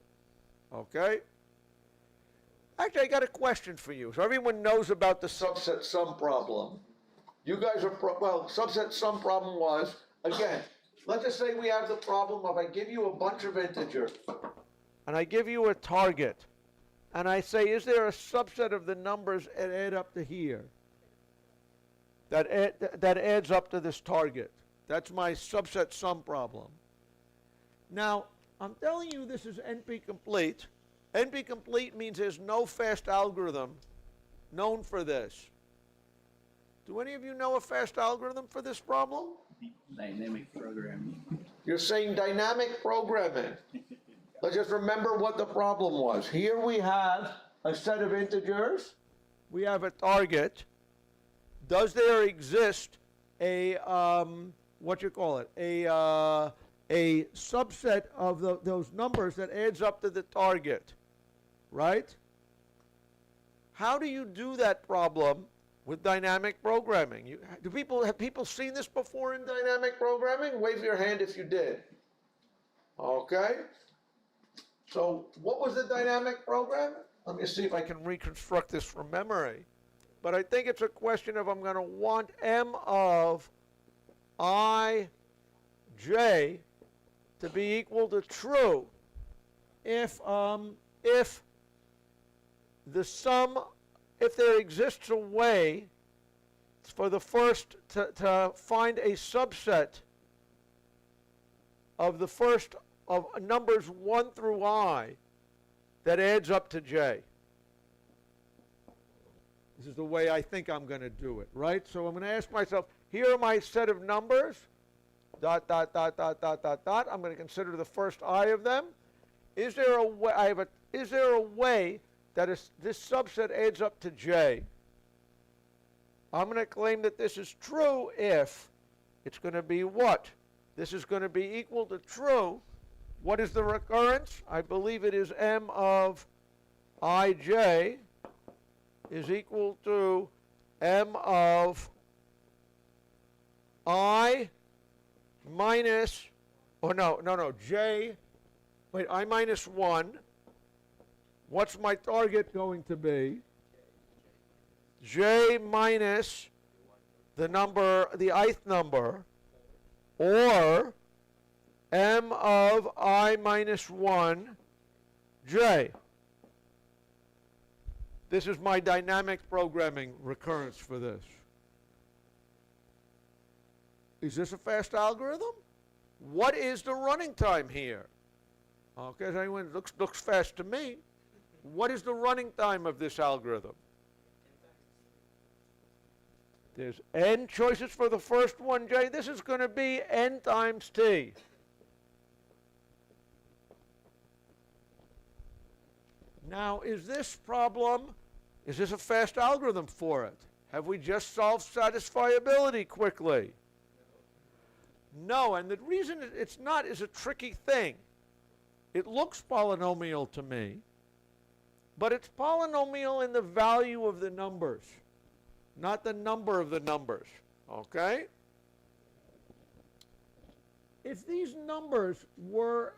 it. Okay? Actually, I got a question for you. So everyone knows about the subset sum problem. You guys are, well, subset sum problem was, again, let's just say we have the problem of I give you a bunch of integers, and I give you a target, and I say, is there a subset of the numbers that add up to here? That adds up to this target. That's my subset sum problem. Now, I'm telling you this is NP complete. NP complete means there's no fast algorithm known for this. Do any of you know a fast algorithm for this problem? Dynamic programming. You're saying dynamic programming. Let's just remember what the problem was. Here we have a set of integers. We have a target. Does there exist a, what you call it, a subset of those numbers that adds up to the target, right? How do you do that problem with dynamic programming? Have people seen this before in dynamic programming? Wave your hand if you did. Okay. So what was the dynamic program? Let me see if I can reconstruct this from memory. But I think it's a question of I'm going to want M of I, J to be equal to true if the sum, if there exists a way for the first to find a subset of the first of numbers 1 through I that adds up to J. This is the way I think I'm going to do it, right? So I'm going to ask myself, here are my set of numbers, dot, dot, dot, dot, dot, dot, dot. I'm going to consider the first I of them. Is there a way, is there a way that this subset adds up to J? I'm going to claim that this is true if it's going to be what? This is going to be equal to true. What is the recurrence? I believe it is M of Ij is equal to M of I minus, oh no, J, wait, I minus 1. What's my target going to be? J minus the number, the ith number, or M of I minus 1 J. This is my dynamic programming recurrence for this. Is this a fast algorithm? What is the running time here? Okay, anyone looks fast to me. What is the running time of this algorithm? There's n choices for the first one, Jay. This is going to be n times t. Now, is this a fast algorithm for it? Have we just solved satisfiability quickly? No, and the reason it's not is a tricky thing. It looks polynomial to me, but it's polynomial in the value of the numbers, not the number of the numbers, okay? If these numbers were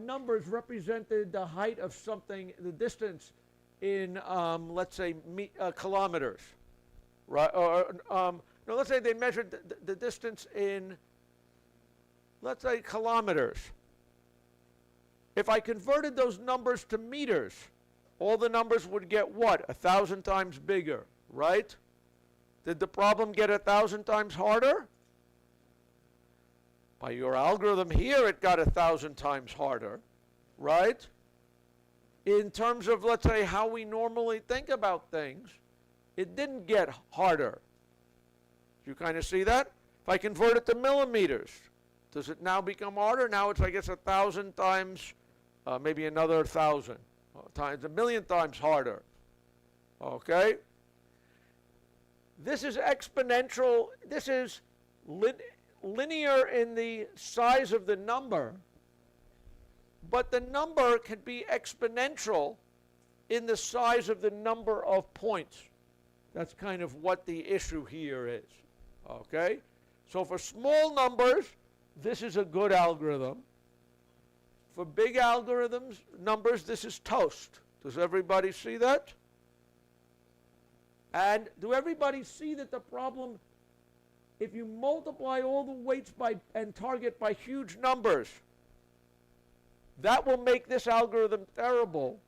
numbers represented the height of something, the distance in, let's say, kilometers, right? Or no, let's say they measured the distance in, let's say, kilometers. If I converted those numbers to meters, all the numbers would get what? 1,000 times bigger, right? Did the problem get 1,000 times harder? By your algorithm here, it got 1,000 times harder, right? In terms of, let's say, how we normally think about things, it didn't get harder. You kind of see that? If I convert it to millimeters, does it now become harder? Now it's, I guess, 1,000 times, maybe another 1,000 times, 1,000,000 times harder. Okay? This is exponential. This is linear in the size of the number, but the number can be exponential in the size of the number of points. That's kind of what the issue here is. Okay? So for small numbers, this is a good algorithm. For big numbers, this is toast. Does everybody see that? And do everybody see that the problem, if you multiply all the weights and target by huge numbers, that will make this algorithm terrible,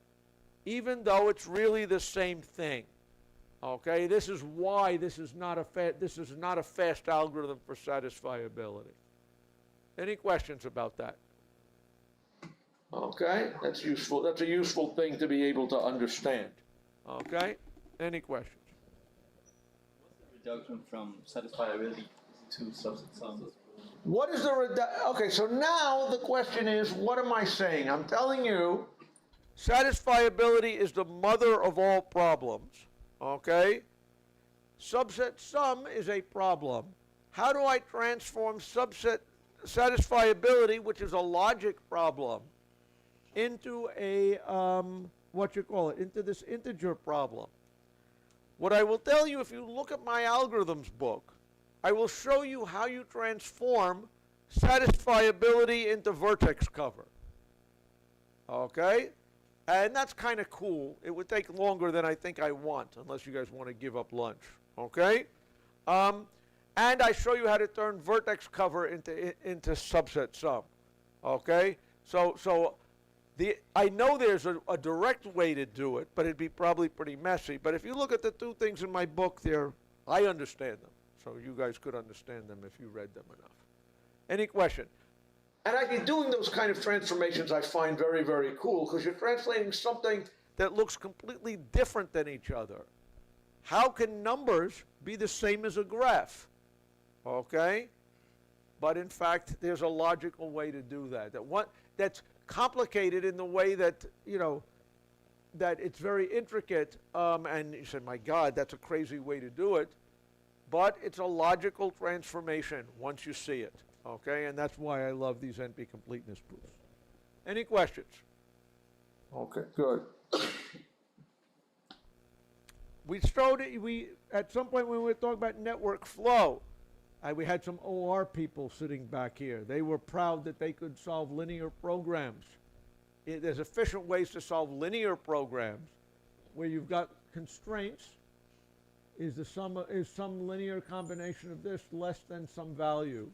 even though it's really the same thing. Okay, this is why this is not a fast algorithm for satisfiability. Any questions about that? Okay, that's useful. That's a useful thing to be able to understand. Okay, any questions? Reduction from satisfiability to subset sum. What is the okay, so now the question is, what am I saying? I'm telling you, satisfiability is the mother of all problems, okay? Subset sum is a problem. How do I transform subset satisfiability, which is a logic problem, into a, into this integer problem? What I will tell you, if you look at my algorithms book, I will show you how you transform satisfiability into vertex cover. Okay? And that's kind of cool. It would take longer than I think I want, unless you guys want to give up lunch. Okay? And I show you how to turn vertex cover into subset sum. Okay? So I know there's a direct way to do it, but it'd be probably pretty messy. But if you look at the two things in my book there, I understand them. So you guys could understand them if you read them enough. Any question? And I think doing those kind of transformations I find very, very cool, because you're translating something that looks completely different than each other. How can numbers be the same as a graph? Okay? But in fact, there's a logical way to do that. That's complicated in the way that, that it's very intricate, and you said, my God, that's a crazy way to do it. But it's a logical transformation once you see it, okay? And that's why I love these NP completeness proofs. Any questions? Okay, good. At some point when we were talking about network flow, we had some OR people sitting back here. They were proud that they could solve linear programs. There's efficient ways to solve linear programs where you've got constraints. Is some linear combination of this less than some value?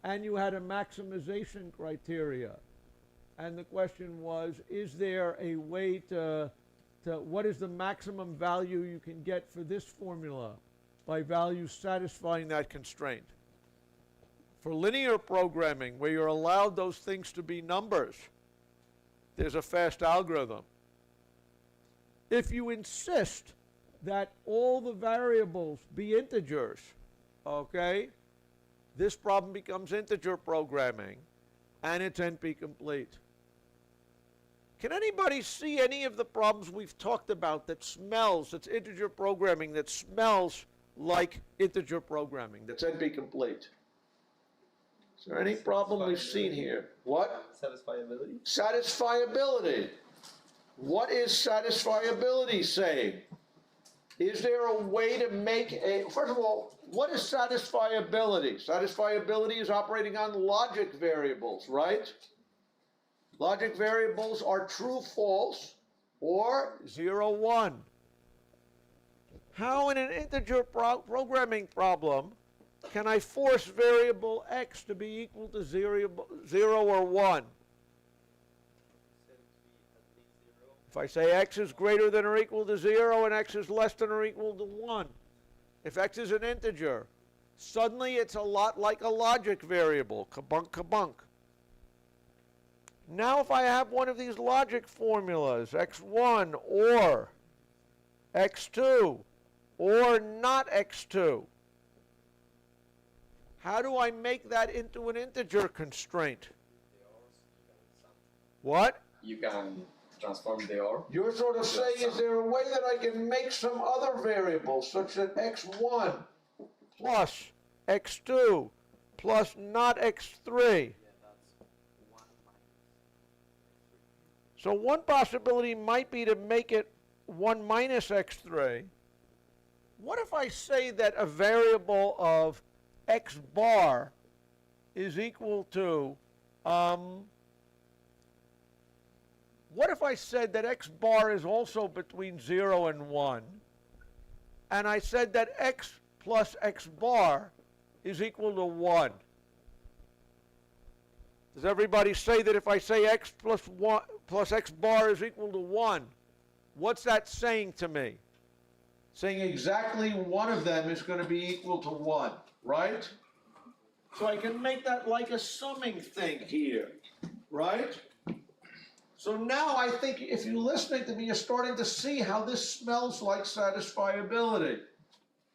And you had a maximization criteria. And the question was, is there a way what is the maximum value you can get for this formula by values satisfying that constraint? For linear programming, where you're allowed those things to be numbers, there's a fast algorithm. If you insist that all the variables be integers, okay, this problem becomes integer programming, and it's NP complete. Can anybody see any of the problems we've talked about that's integer programming, that smells like integer programming, that's NP complete? Is there any problem we've seen here? What? Satisfiability? Satisfiability. What is satisfiability saying? Is there a way to make first of all, what is satisfiability? Satisfiability is operating on logic variables, right? Logic variables are true, false, or 0, 1. How in an integer programming problem can I force variable x to be equal to 0 or 1? If I say x is greater than or equal to 0 and x is less than or equal to 1, if x is an integer, suddenly it's a lot like a logic variable, kabunk, kabunk. Now if I have one of these logic formulas, x1 or x2 or not x2, how do I make that into an integer constraint? What? You can transform the OR. You're sort of saying, is there a way that I can make some other variable such that x1 plus x2 plus not x3? So one possibility might be to make it 1 minus x3. What if I say that a variable of x bar is equal to, what if I said that x bar is also between 0 and 1, and I said that x plus x bar is equal to 1? Does everybody say that if I say x plus 1 plus x bar is equal to 1, what's that saying to me? Saying exactly one of them is going to be equal to 1, right? So I can make that like a summing thing here, right? So now I think if you're listening to me, you're starting to see how this smells like satisfiability,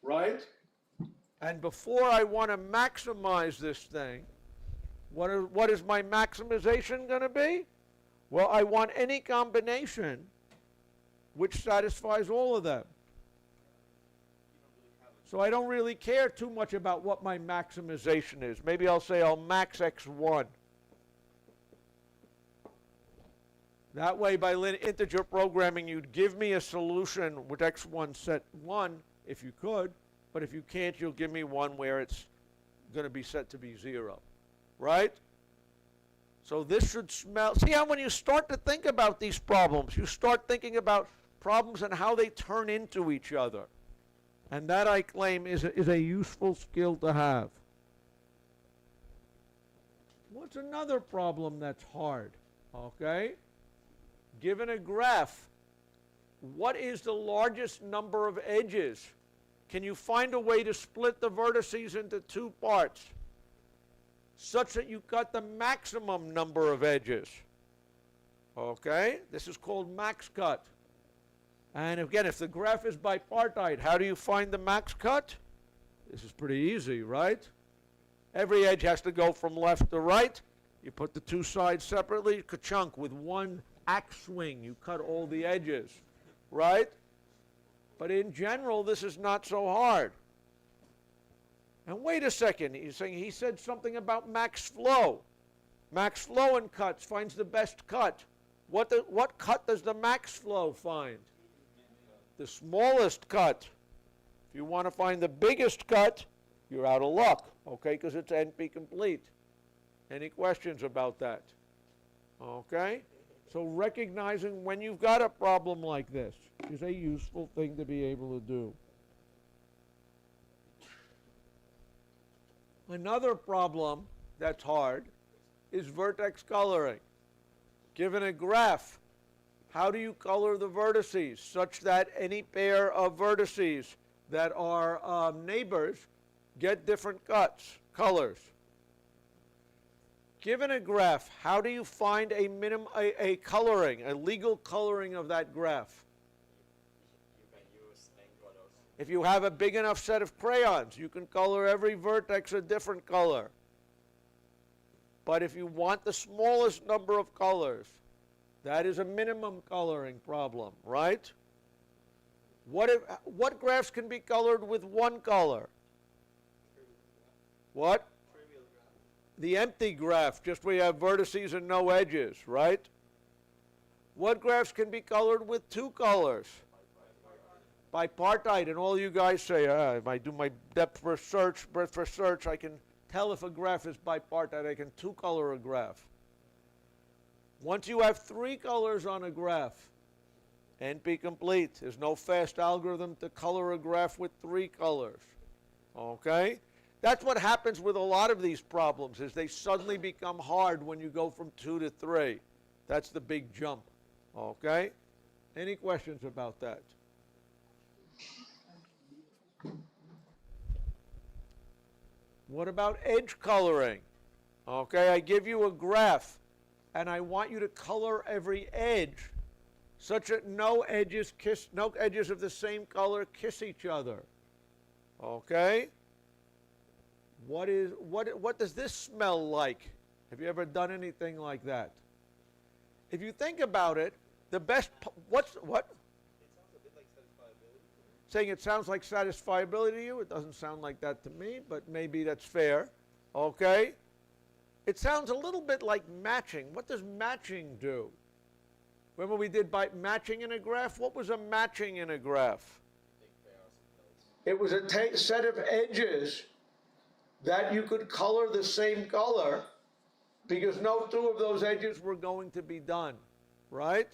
right? And before I want to maximize this thing, what is my maximization going to be? Well, I want any combination which satisfies all of them. So I don't really care too much about what my maximization is. Maybe I'll say I'll max x1. That way, by integer programming, you'd give me a solution with x1 set 1, if you could. But if you can't, you'll give me one where it's going to be set to be 0. Right? So this should smell. See how when you start to think about these problems, you start thinking about problems and how they turn into each other. And that, I claim, is a useful skill to have. What's another problem that's hard? Okay? Given a graph, what is the largest number of edges? Can you find a way to split the vertices into 2 parts such that you got the maximum number of edges? Okay? This is called max cut. And again, if the graph is bipartite, how do you find the max cut? This is pretty easy, right? Every edge has to go from left to right. You put the 2 sides separately, ka-chunk, with one axe swing, you cut all the edges, right? But in general, this is not so hard. And wait a second, he said something about max flow. Max flow in cuts finds the best cut. What cut does the max flow find? The smallest cut. If you want to find the biggest cut, you're out of luck, okay, because it's NP complete. Any questions about that? Okay? So recognizing when you've got a problem like this is a useful thing to be able to do. Another problem that's hard is vertex coloring. Given a graph, how do you color the vertices such that any pair of vertices that are neighbors get different colors? Given a graph, how do you find a coloring, a legal coloring of that graph? You can use angular If you have a big enough set of crayons, you can color every vertex a different color. But if you want the smallest number of colors, that is a minimum coloring problem, right? What graphs can be colored with one color? What? The empty graph, just where you have vertices and no edges, right? What graphs can be colored with two colors? Bipartite, and all you guys say, if I do my breadth first search, I can tell if a graph is bipartite. I can two-color a graph. Once you have three colors on a graph, NP complete. There's no fast algorithm to color a graph with three colors. Okay? That's what happens with a lot of these problems, is they suddenly become hard when you go from 2 to 3. That's the big jump. Okay? Any questions about that? What about edge coloring? Okay, I give you a graph, and I want you to color every edge such that no edges of the same color kiss each other. Okay? What does this smell like? Have you ever done anything like that? If you think about it, the best, what? It sounds a bit like satisfiability. Saying it sounds like satisfiability to you? It doesn't sound like that to me, but maybe that's fair. Okay? It sounds a little bit like matching. What does matching do? Remember we did by matching in a graph? What was a matching in a graph? It was a set of edges that you could color the same color because no two of those edges were going to be done, right?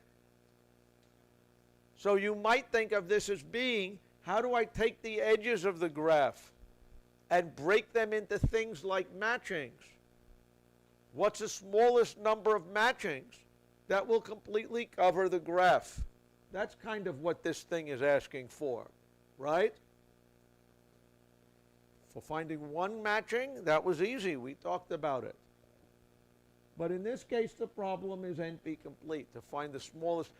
So you might think of this as being, how do I take the edges of the graph and break them into things like matchings? What's the smallest number of matchings that will completely cover the graph? That's kind of what this thing is asking for, right? For finding one matching, that was easy. We talked about it. But in this case, the problem is NP complete, to find the smallest.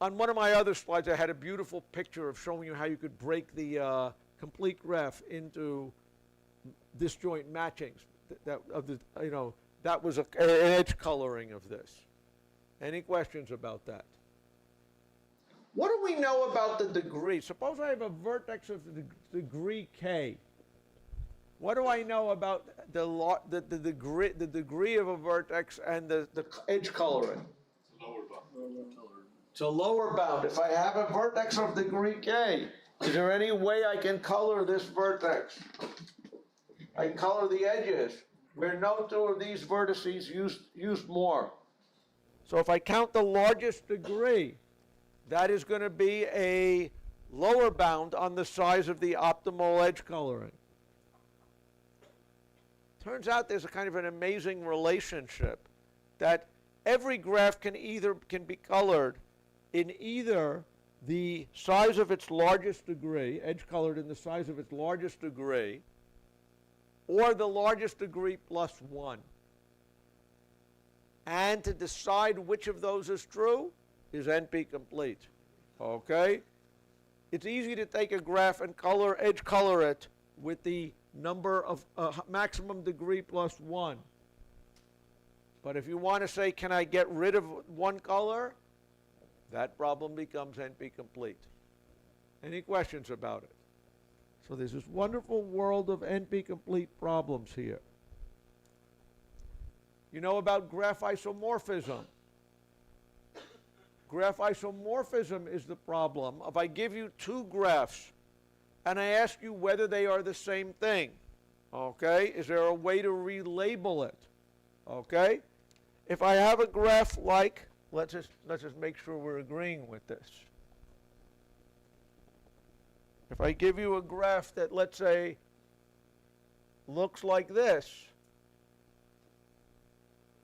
On one of my other slides, I had a beautiful picture of showing you how you could break the complete graph into disjoint matchings. That was an edge coloring of this. Any questions about that? What do we know about the degree? Suppose I have a vertex of the degree k. What do I know about the degree of a vertex and the edge coloring? It's a lower bound. If I have a vertex of degree k, is there any way I can color this vertex? I color the edges where no two of these vertices used more. So if I count the largest degree, that is going to be a lower bound on the size of the optimal edge coloring. Turns out there's a kind of an amazing relationship that every graph can be colored in either the size of its largest degree, edge colored in the size of its largest degree, or the largest degree plus 1. And to decide which of those is true is NP complete. Okay? It's easy to take a graph and edge color it with the number of maximum degree plus 1. But if you want to say, can I get rid of one color? That problem becomes NP complete. Any questions about it? So there's this wonderful world of NP complete problems here. You know about graph isomorphism. Graph isomorphism is the problem. If I give you two graphs and I ask you whether they are the same thing, okay, is there a way to relabel it? Okay? If I have a graph like, let's just make sure we're agreeing with this. If I give you a graph that, let's say, looks like this,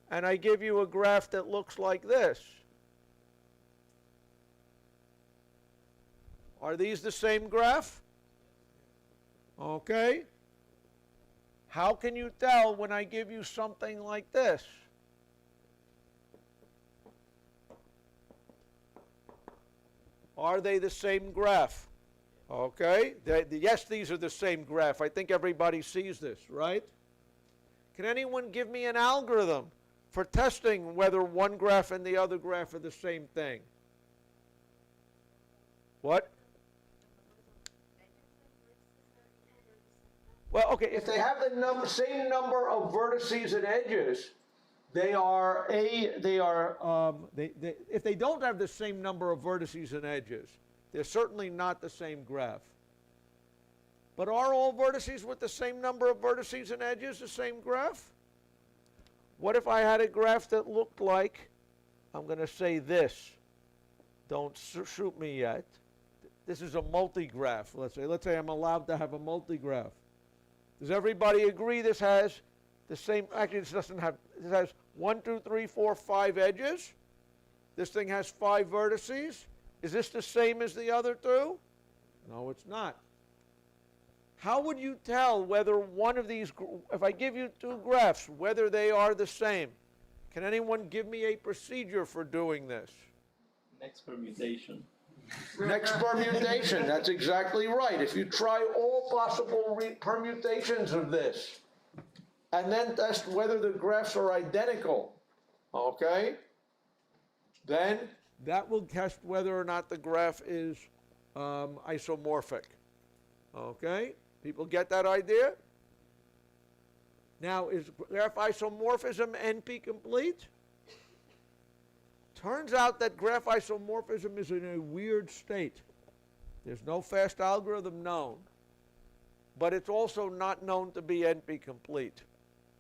and I give you a graph that looks like this, are these the same graph? Okay. How can you tell when I give you something like this? Are they the same graph? Okay? Yes, these are the same graph. I think everybody sees this, right? Can anyone give me an algorithm for testing whether one graph and the other graph are the same thing? What? Well, okay, if they have the same number of vertices and edges, if they don't have the same number of vertices and edges, they're certainly not the same graph. But are all vertices with the same number of vertices and edges the same graph? What if I had a graph that looked like, I'm going to say this. Don't shoot me yet. This is a multigraph, let's say. Let's say I'm allowed to have a multigraph. Does everybody agree this has the same, actually this doesn't have, this has 1, 2, 3, 4, 5 edges. This thing has 5 vertices. Is this the same as the other two? No, it's not. How would you tell whether one of these, if I give you 2 graphs, whether they are the same? Can anyone give me a procedure for doing this? Next permutation. Next permutation, that's exactly right. If you try all possible permutations of this, and then test whether the graphs are identical, okay, then that will test whether or not the graph is isomorphic. Okay? People get that idea? Now, is graph isomorphism NP complete? Turns out that graph isomorphism is in a weird state. There's no fast algorithm known, but it's also not known to be NP complete.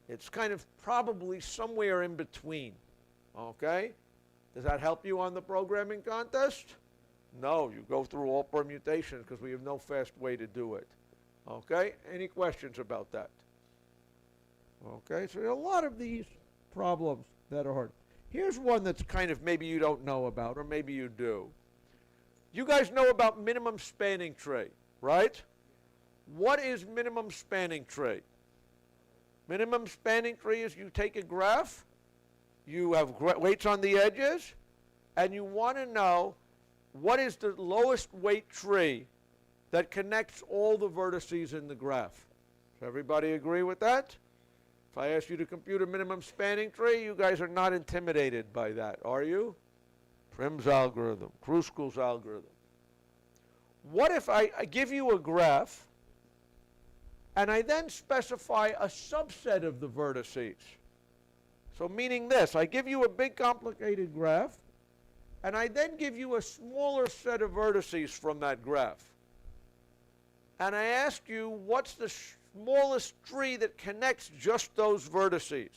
It's kind of probably somewhere in between. Okay? Does that help you on the programming contest? No, you go through all permutations because we have no fast way to do it. Okay? Any questions about that? Okay, so there are a lot of these problems that are hard. Here's one that's kind of maybe you don't know about, or maybe you do. You guys know about minimum spanning tree, right? What is minimum spanning tree? Minimum spanning tree is you take a graph, you have weights on the edges, and you want to know what is the lowest weight tree that connects all the vertices in the graph. Does everybody agree with that? If I ask you to compute a minimum spanning tree, you guys are not intimidated by that, are you? Prim's algorithm, Kruskal's algorithm. What if I give you a graph and I then specify a subset of the vertices? So meaning this, I give you a big complicated graph and I then give you a smaller set of vertices from that graph. And I ask you, what's the smallest tree that connects just those vertices?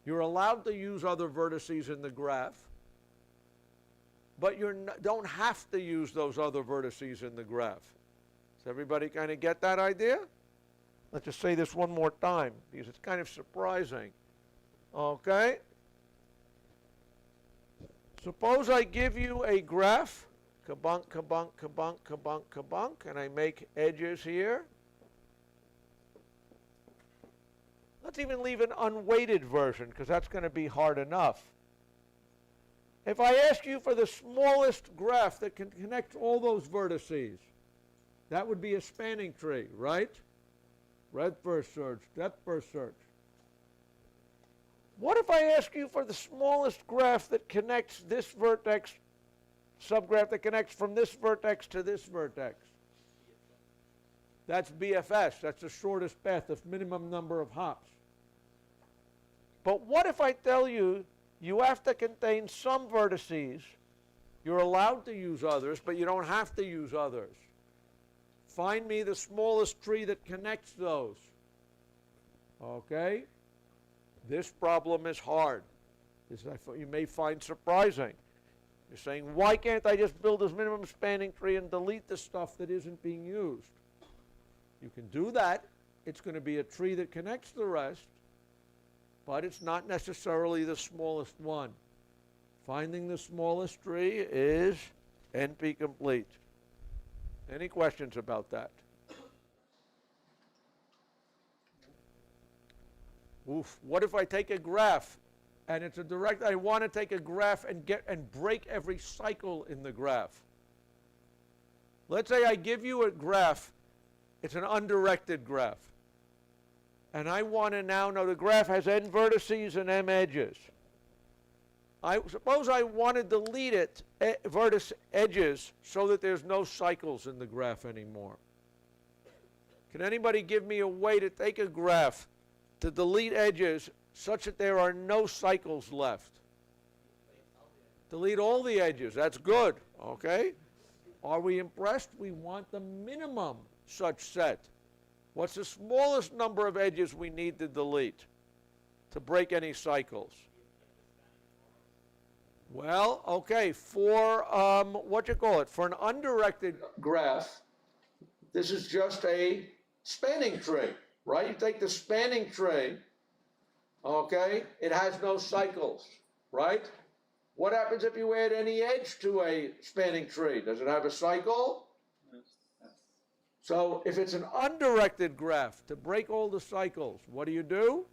You're allowed to use other vertices in the graph, but you don't have to use those other vertices in the graph. Does everybody kind of get that idea? Let's just say this one more time, because it's kind of surprising. Okay? Suppose I give you a graph, kabunk, kabunk, kabunk, kabunk, kabunk, and I make edges here. Let's even leave an unweighted version, because that's going to be hard enough. If I ask you for the smallest graph that can connect all those vertices, that would be a spanning tree, right? Breadth first search, depth first search. What if I ask you for the smallest graph that connects this vertex, subgraph that connects from this vertex to this vertex? That's BFS. That's the shortest path, the minimum number of hops. But what if I tell you you have to contain some vertices, you're allowed to use others, but you don't have to use others? Find me the smallest tree that connects those. Okay? This problem is hard. This you may find surprising. You're saying, why can't I just build this minimum spanning tree and delete the stuff that isn't being used? You can do that. It's going to be a tree that connects the rest, but it's not necessarily the smallest one. Finding the smallest tree is NP complete. Any questions about that? Oof. What if I take a graph and it's a direct, I want to take a graph and break every cycle in the graph? Let's say I give you a graph. It's an undirected graph. And I want to now know the graph has n vertices and m edges. Suppose I want to delete it, vertex edges, so that there's no cycles in the graph anymore. Can anybody give me a way to take a graph to delete edges such that there are no cycles left? Delete all the edges. That's good. Okay? Are we impressed? We want the minimum such set. What's the smallest number of edges we need to delete to break any cycles? Well, okay, for for an undirected graph, this is just a spanning tree, right? You take the spanning tree, okay, it has no cycles, right? What happens if you add any edge to a spanning tree? Does it have a cycle? So if it's an undirected graph, to break all the cycles, what do?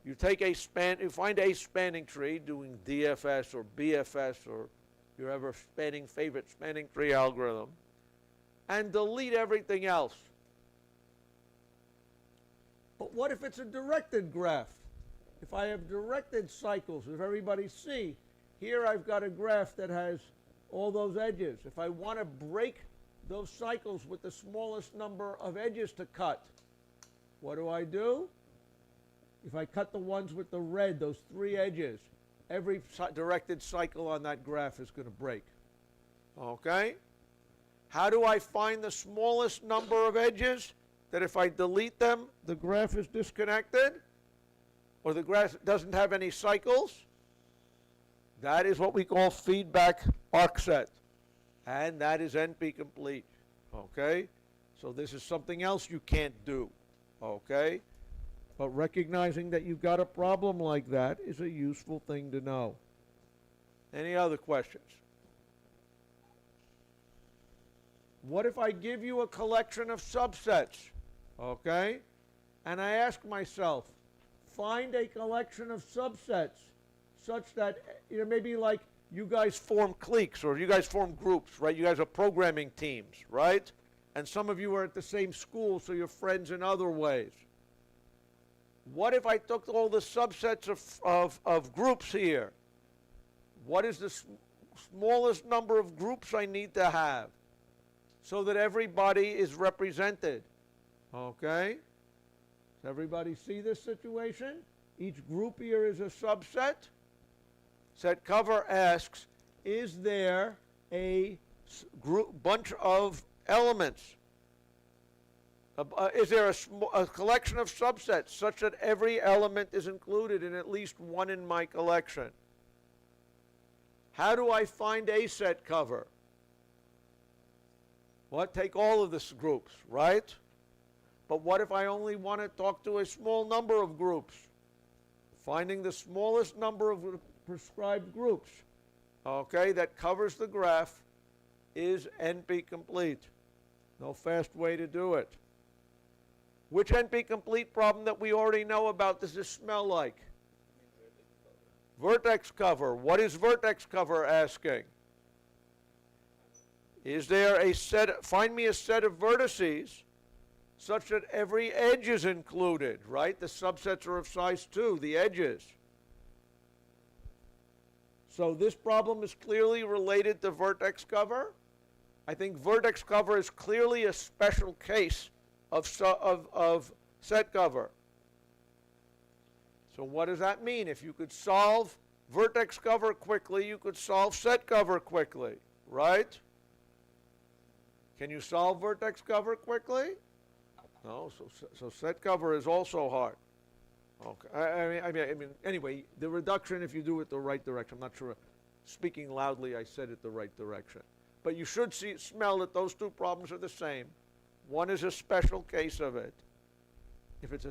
You take you find a spanning tree doing DFS or BFS or your ever favorite spanning tree algorithm, and delete everything else. But what if it's a directed graph? If I have directed cycles, if everybody see, here I've got a graph that has all those edges. If I want to break those cycles with the smallest number of edges to cut, what do? If I cut the ones with the red, those 3 edges, every directed cycle on that graph is going to break. Okay? How do I find the smallest number of edges that if I delete them, the graph is disconnected? Or the graph doesn't have any cycles? That is what we call feedback arc set. And that is NP complete. Okay? So this is something else you can't do. Okay? But recognizing that you've got a problem like that is a useful thing to know. Any other questions? What if I give you a collection of subsets, okay? And I ask myself, find a collection of subsets such that, maybe like you guys form cliques or you guys form groups, right? You guys are programming teams, right? And some of you are at the same school, so you're friends in other ways. What if I took all the subsets of groups here? What is the smallest number of groups I need to have so that everybody is represented? Okay? Does everybody see this situation? Each group here is a subset. Set cover asks, is there a bunch of elements? Is there a collection of subsets such that every element is included in at least one in my collection? How do I find a set cover? What? Take all of the groups, right? But what if I only want to talk to a small number of groups? Finding the smallest number of prescribed groups, okay, that covers the graph is NP complete. No fast way to do it. Which NP complete problem that we already know about does this smell like? Vertex cover. What is vertex cover asking? Is there a set, find me a set of vertices such that every edge is included, right? The subsets are of size 2, the edges. So this problem is clearly related to vertex cover. I think vertex cover is clearly a special case of set cover. So what does that mean? If you could solve vertex cover quickly, you could solve set cover quickly, right? Can you solve vertex cover quickly? No, so set cover is also hard. Okay. I mean, anyway, the reduction, if you do it the right direction, I'm not sure. Speaking loudly, I said it the right direction. But you should smell that those two problems are the same. One is a special case of it. If it's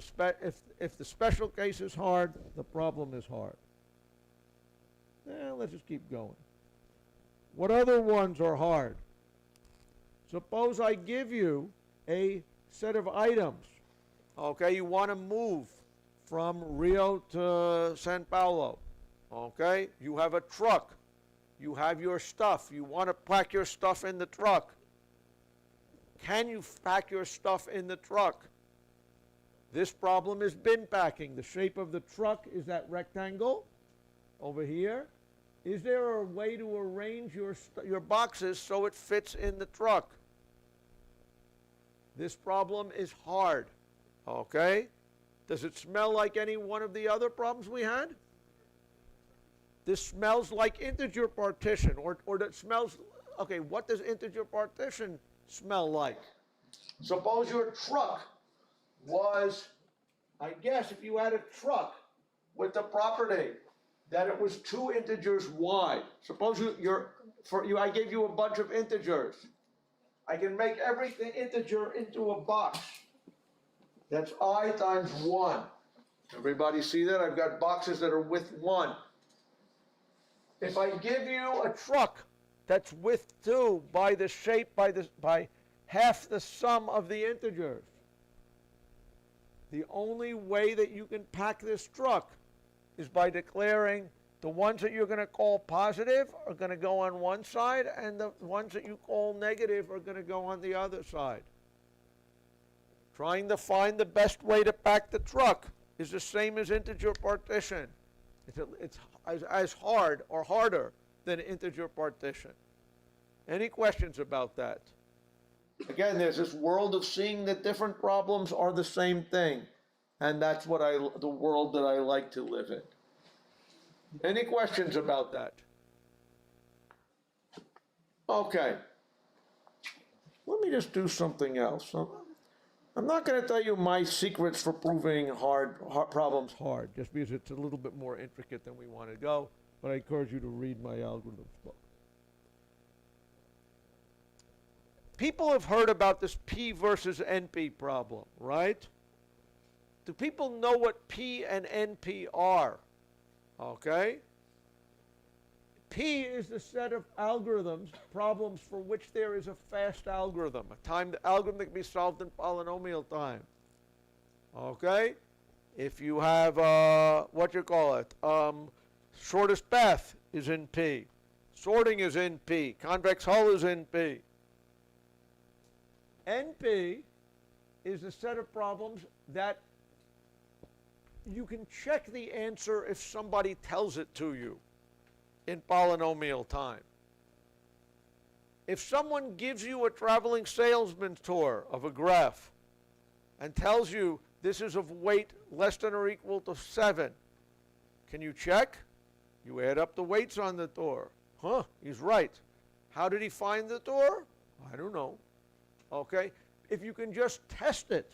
if the special case is hard, the problem is hard. Let's just keep going. What other ones are hard? Suppose I give you a set of items. Okay, you want to move from Rio to San Paulo. Okay, you have a truck. You have your stuff. You want to pack your stuff in the truck. can you pack your stuff in the truck? This problem is bin packing. The shape of the truck is that rectangle over here. Is there a way to arrange your boxes so it fits in the truck? This problem is hard, okay? Does it smell like any one of the other problems we had? This smells like integer partition, or that smells, okay, what does integer partition smell like? Suppose your truck was, I guess if you had a truck with the property that it was 2 integers wide. Suppose I gave you a bunch of integers. I can make everything integer into a box. That's I times 1. Everybody see that? I've got boxes that are width 1. If I give you a truck that's width 2 by the shape, by half the sum of the integers, the only way that you can pack this truck is by declaring the ones that you're going to call positive are going to go on one side, and the ones that you call negative are going to go on the other side. Trying to find the best way to pack the truck is the same as integer partition. It's as hard or harder than integer partition. Any questions about that? Again, there's this world of seeing that different problems are the same thing. And that's what the world that I like to live in. Any questions about that? Okay. Let me just do something else. I'm not going to tell you my secrets for proving hard problems hard, just because it's a little bit more intricate than we want to go, but I encourage you to read my algorithms book. People have heard about this P versus NP problem, right? Do people know what P and NP are? Okay? P is the set of algorithms, problems for which there is a fast algorithm, the algorithm that can be solved in polynomial time. Okay? If you have, shortest path is in P. Sorting is in P. Convex hull is in P. NP is a set of problems that you can check the answer if somebody tells it to you in polynomial time. If someone gives you a traveling salesman tour of a graph and tells you this is of weight less than or equal to 7, can you check? You add up the weights on the tour. Huh, he's right. How did he find the tour? I don't know. Okay? If you can just test it,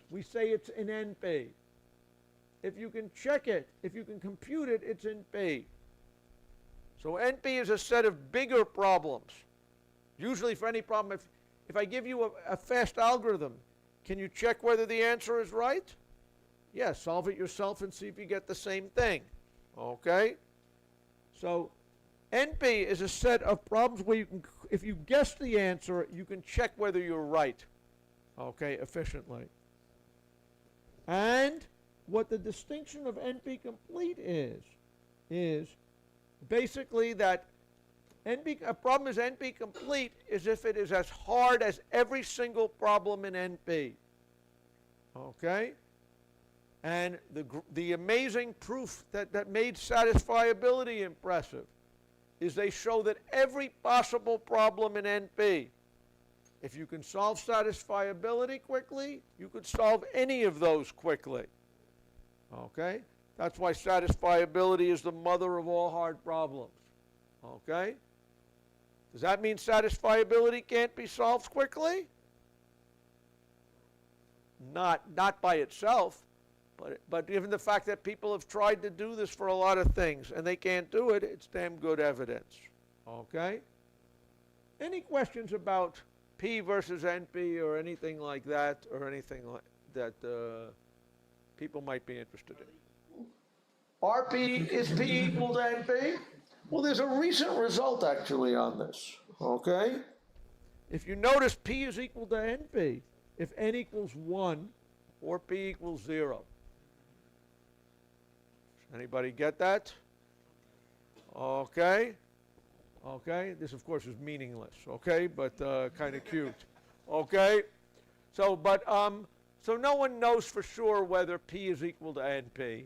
we say it's in NP. If you can check it, if you can compute it, it's in P. So NP is a set of bigger problems. Usually for any problem, if I give you a fast algorithm, can you check whether the answer is right? Yeah, solve it yourself and see if you get the same thing. Okay? So NP is a set of problems where you can, if you guess the answer, you can check whether you're right. Okay, efficiently. And what the distinction of NP complete is basically that a problem is NP complete is if it is as hard as every single problem in NP. Okay? And the amazing proof that made satisfiability impressive is they show that every possible problem in NP, if you can solve satisfiability quickly, you could solve any of those quickly. Okay? That's why satisfiability is the mother of all hard problems. Okay? Does that mean satisfiability can't be solved quickly? Not by itself, but given the fact that people have tried to do this for a lot of things and they can't do it, it's damn good evidence. Okay? Any questions about P versus NP or anything like that, or anything like that people might be interested in? RP is P equal to NP? Well, there's a recent result actually on this. Okay? If you notice, P is equal to NP if n equals 1 or P equals 0. Anybody get that? Okay. Okay. This, of course, is meaningless. Okay, but kind of cute. Okay? So, so no one knows for sure whether P is equal to NP.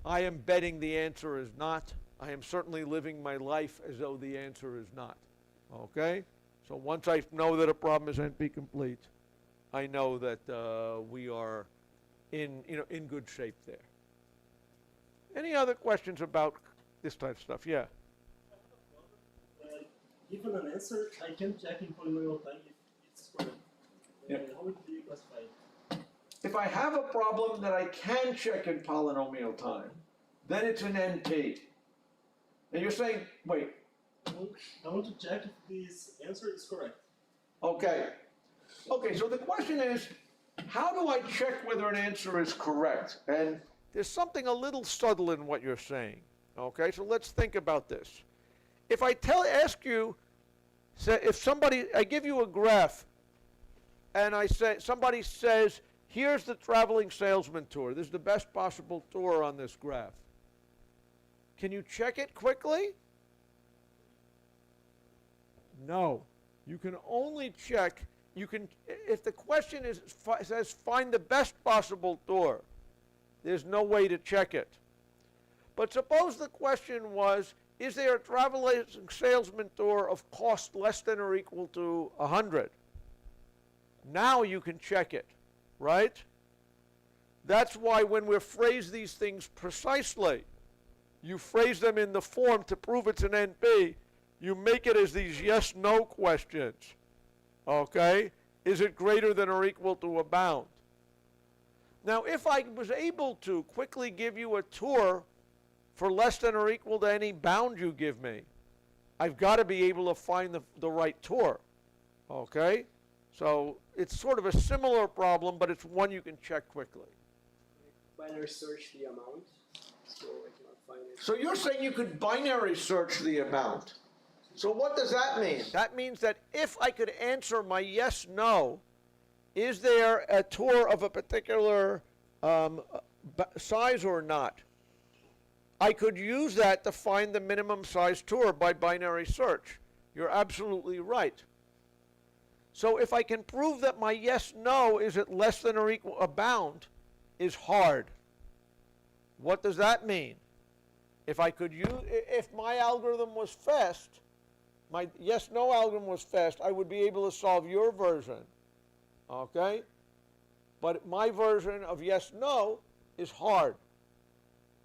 I am betting the answer is not. I am certainly living my life as though the answer is not. Okay? So once I know that a problem is NP complete, I know that we are in good shape there. Any other questions about this type of stuff? Yeah. Given an answer, I can check in polynomial time if it's correct. Yeah. How would you classify it? If I have a problem that I can check in polynomial time, then it's an NP. And you're saying, wait, I want to check if this answer is correct. okay. Okay, so the question is, how do I check whether an answer is correct? And there's something a little subtle in what you're saying. Okay, so let's think about this. If I ask you, say, I give you a graph, and somebody says, here's the traveling salesman tour. This is the best possible tour on this graph. Can you check it quickly? No. You can only check, if the question says find the best possible tour, there's no way to check it. But suppose the question was, is there a traveling salesman tour of cost less than or equal to 100? Now you can check it, right? That's why when we phrase these things precisely, you phrase them in the form to prove it's an NP, you make it as these yes-no questions, okay? Is it greater than or equal to a bound? Now, if I was able to quickly give you a tour for less than or equal to any bound you give me, I've got to be able to find the right tour, okay? So it's sort of a similar problem, but it's one you can check quickly. Binary search the amount, so I cannot find it. So you're saying you could binary search the amount. So what does that mean? That means that if I could answer my yes, no, is there a tour of a particular size or not? I could use that to find the minimum size tour by binary search. You're absolutely right. So if I can prove that my yes, no is at less than or equal a bound is hard. What does that mean? If my algorithm was fast, my yes, no algorithm was fast, I would be able to solve your version, okay? But my version of yes, no is hard.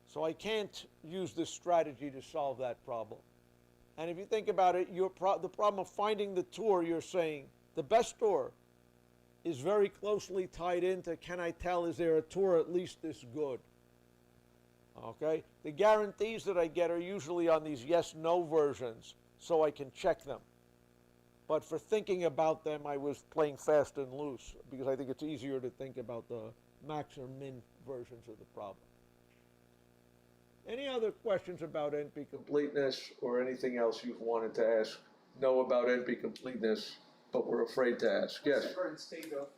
So I can't use this strategy to solve that problem. And if you think about it, the problem of finding the tour, you're saying, the best tour is very closely tied into, can I tell, is there a tour at least this good? Okay? The guarantees that I get are usually on these yes-no versions, so I can check them. But for thinking about them, I was playing fast and loose, because I think it's easier to think about the max or min versions of the problem. Any other questions about NP completeness or anything else you've wanted to ask? Know about NP completeness, but we're afraid to ask. Yes? What's the current state of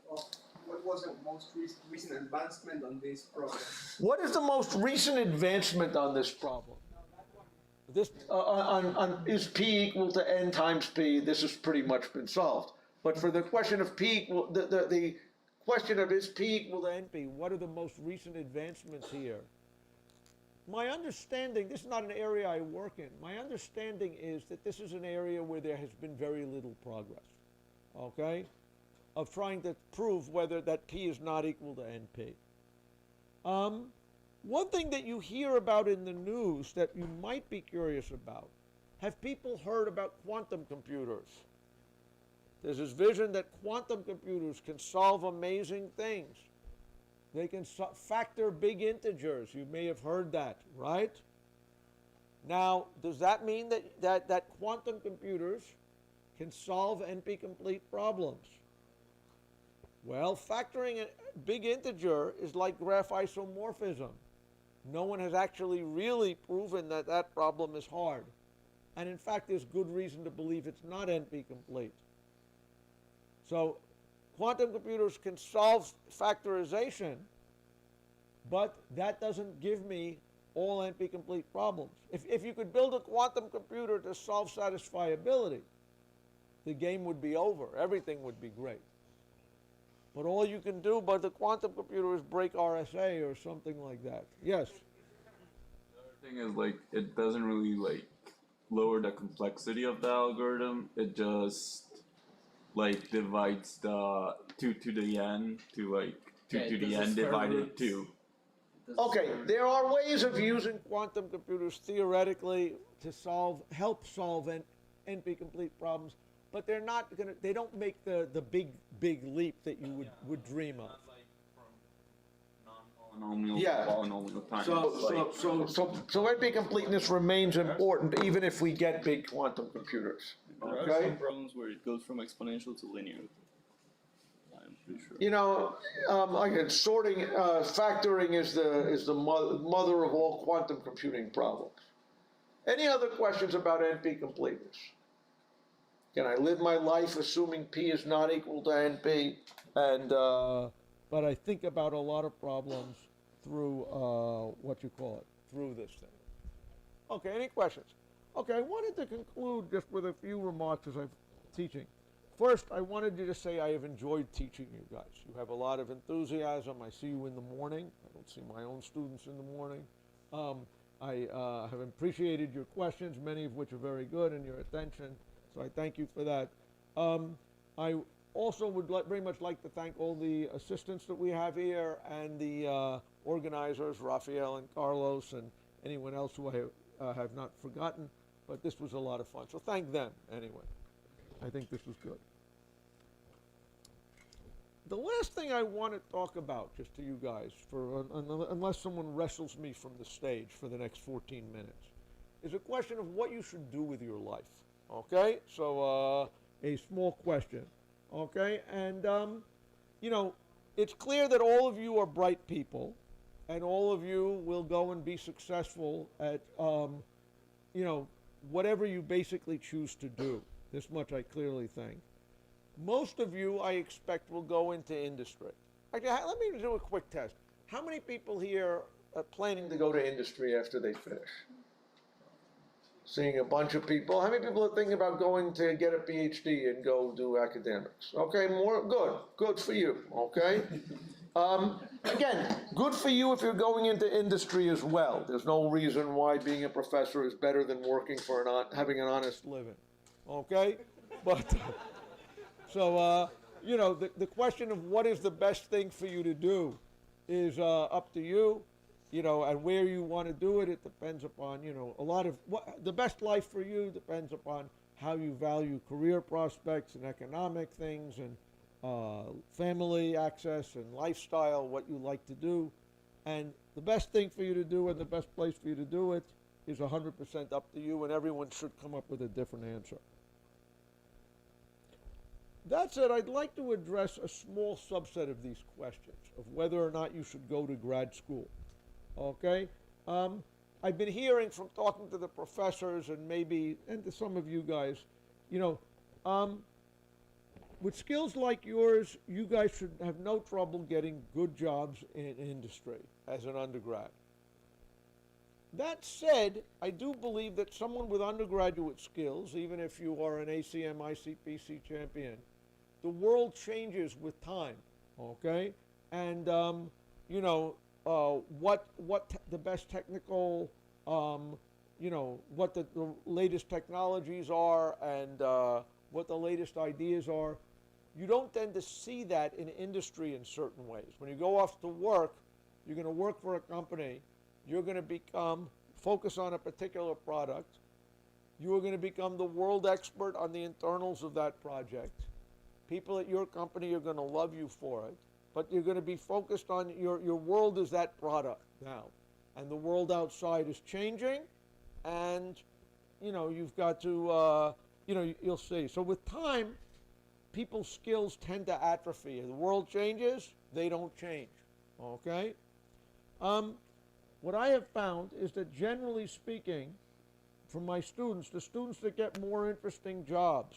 what was the most recent advancement on this problem? What is the most recent advancement on this problem? This is P equal to N times P, this has pretty much been solved. But for the question of P equal, the question of is P equal to NP, what are the most recent advancements here? My understanding, this is not an area I work in, my understanding is that this is an area where there has been very little progress, okay, of trying to prove whether that P is not equal to NP. One thing that you hear about in the news that you might be curious about, have people heard about quantum computers? There's this vision that quantum computers can solve amazing things. They can factor big integers. You may have heard that, right? Now, does that mean that quantum computers can solve NP-complete problems? Well, factoring a big integer is like graph isomorphism. No one has actually really proven that that problem is hard. And in fact, there's good reason to believe it's not NP-complete. So quantum computers can solve factorization, but that doesn't give me all NP-complete problems. If you could build a quantum computer to solve satisfiability, the game would be over. Everything would be great. But all you can do by the quantum computer is break RSA or something like that. Yes. Thing is like it doesn't really like lower the complexity of the algorithm. It just like divides the 2 to the n to like 2 Yeah, to it the does n the square divided root. 2. Okay, there are ways of using quantum computers theoretically to help solve NP complete problems, but they're not gonna. They don't make the big leap that you would dream of. Polynomial Yeah. polynomial times. So NP completeness remains important even if we get big quantum computers. There are Okay. some problems where it goes from exponential to linear. I'm pretty sure. You know, like sorting, factoring is the mother of all quantum computing problems. Any other questions about NP completeness? Can I live my life assuming P is not equal to NP? And but I think about a lot of problems through through this thing. Okay, any questions? Okay, I wanted to conclude just with a few remarks as I'm teaching. First, I wanted you to say I have enjoyed teaching you guys. You have a lot of enthusiasm. I see you in the morning. I don't see my own students in the morning. I have appreciated your questions, many of which are very good, and your attention. So I thank you for that. I also would very much like to thank all the assistants that we have here and the organizers, Rafael and Carlos, and anyone else who I have not forgotten. But this was a lot of fun. So thank them anyway. I think this was good. The last thing I want to talk about, just to you guys, unless someone wrestles me from the stage for the next 14 minutes, is a question of what you should do with your life. Okay? So, a small question. Okay? And, you know, it's clear that all of you are bright people, and all of you will go and be successful at, you know, whatever you basically choose to do. This much I clearly think. Most of you, I expect, will go into industry. Okay, let me do a quick test. How many people here are planning to go to industry after they finish? Seeing a bunch of people. How many people are thinking about going to get a PhD and go do academics? Okay, more, good. Good for you, okay? Again, good for you if you're going into industry as well. There's no reason why being a professor is better than working for having an honest living. Okay? But, so, you know, the question of what is the best thing for you to do is up to you, you know, and where you want to do it, it depends upon, you know, a lot of, the best life for you depends upon how you value career prospects and economic things and family access and lifestyle, what you like to do. And the best thing for you to do and the best place for you to do it is 100% up to you, and everyone should come up with a different answer. That said, I'd like to address a small subset of these questions of whether or not you should go to grad school. Okay? I've been hearing from talking to the professors and to some of you guys, you know, with skills like yours, you guys should have no trouble getting good jobs in industry as an undergrad. That said, I do believe that someone with undergraduate skills, even if you are an ACM ICPC champion, the world changes with time, okay? And, you know, what the best technical, you know, what the latest technologies are and what the latest ideas are, you don't tend to see that in industry in certain ways. When you go off to work, you're going to work for a company, you're going to focus on a particular product, you are going to become the world expert on the internals of that project. People at your company are going to love you for it, but you're going to be focused on your world is that product now. And the world outside is changing, and, you know, you've got to, you know, you'll see. So with time, people's skills tend to atrophy. As the world changes, they don't change, okay? What I have found is that generally speaking, from my students, the students that get more interesting jobs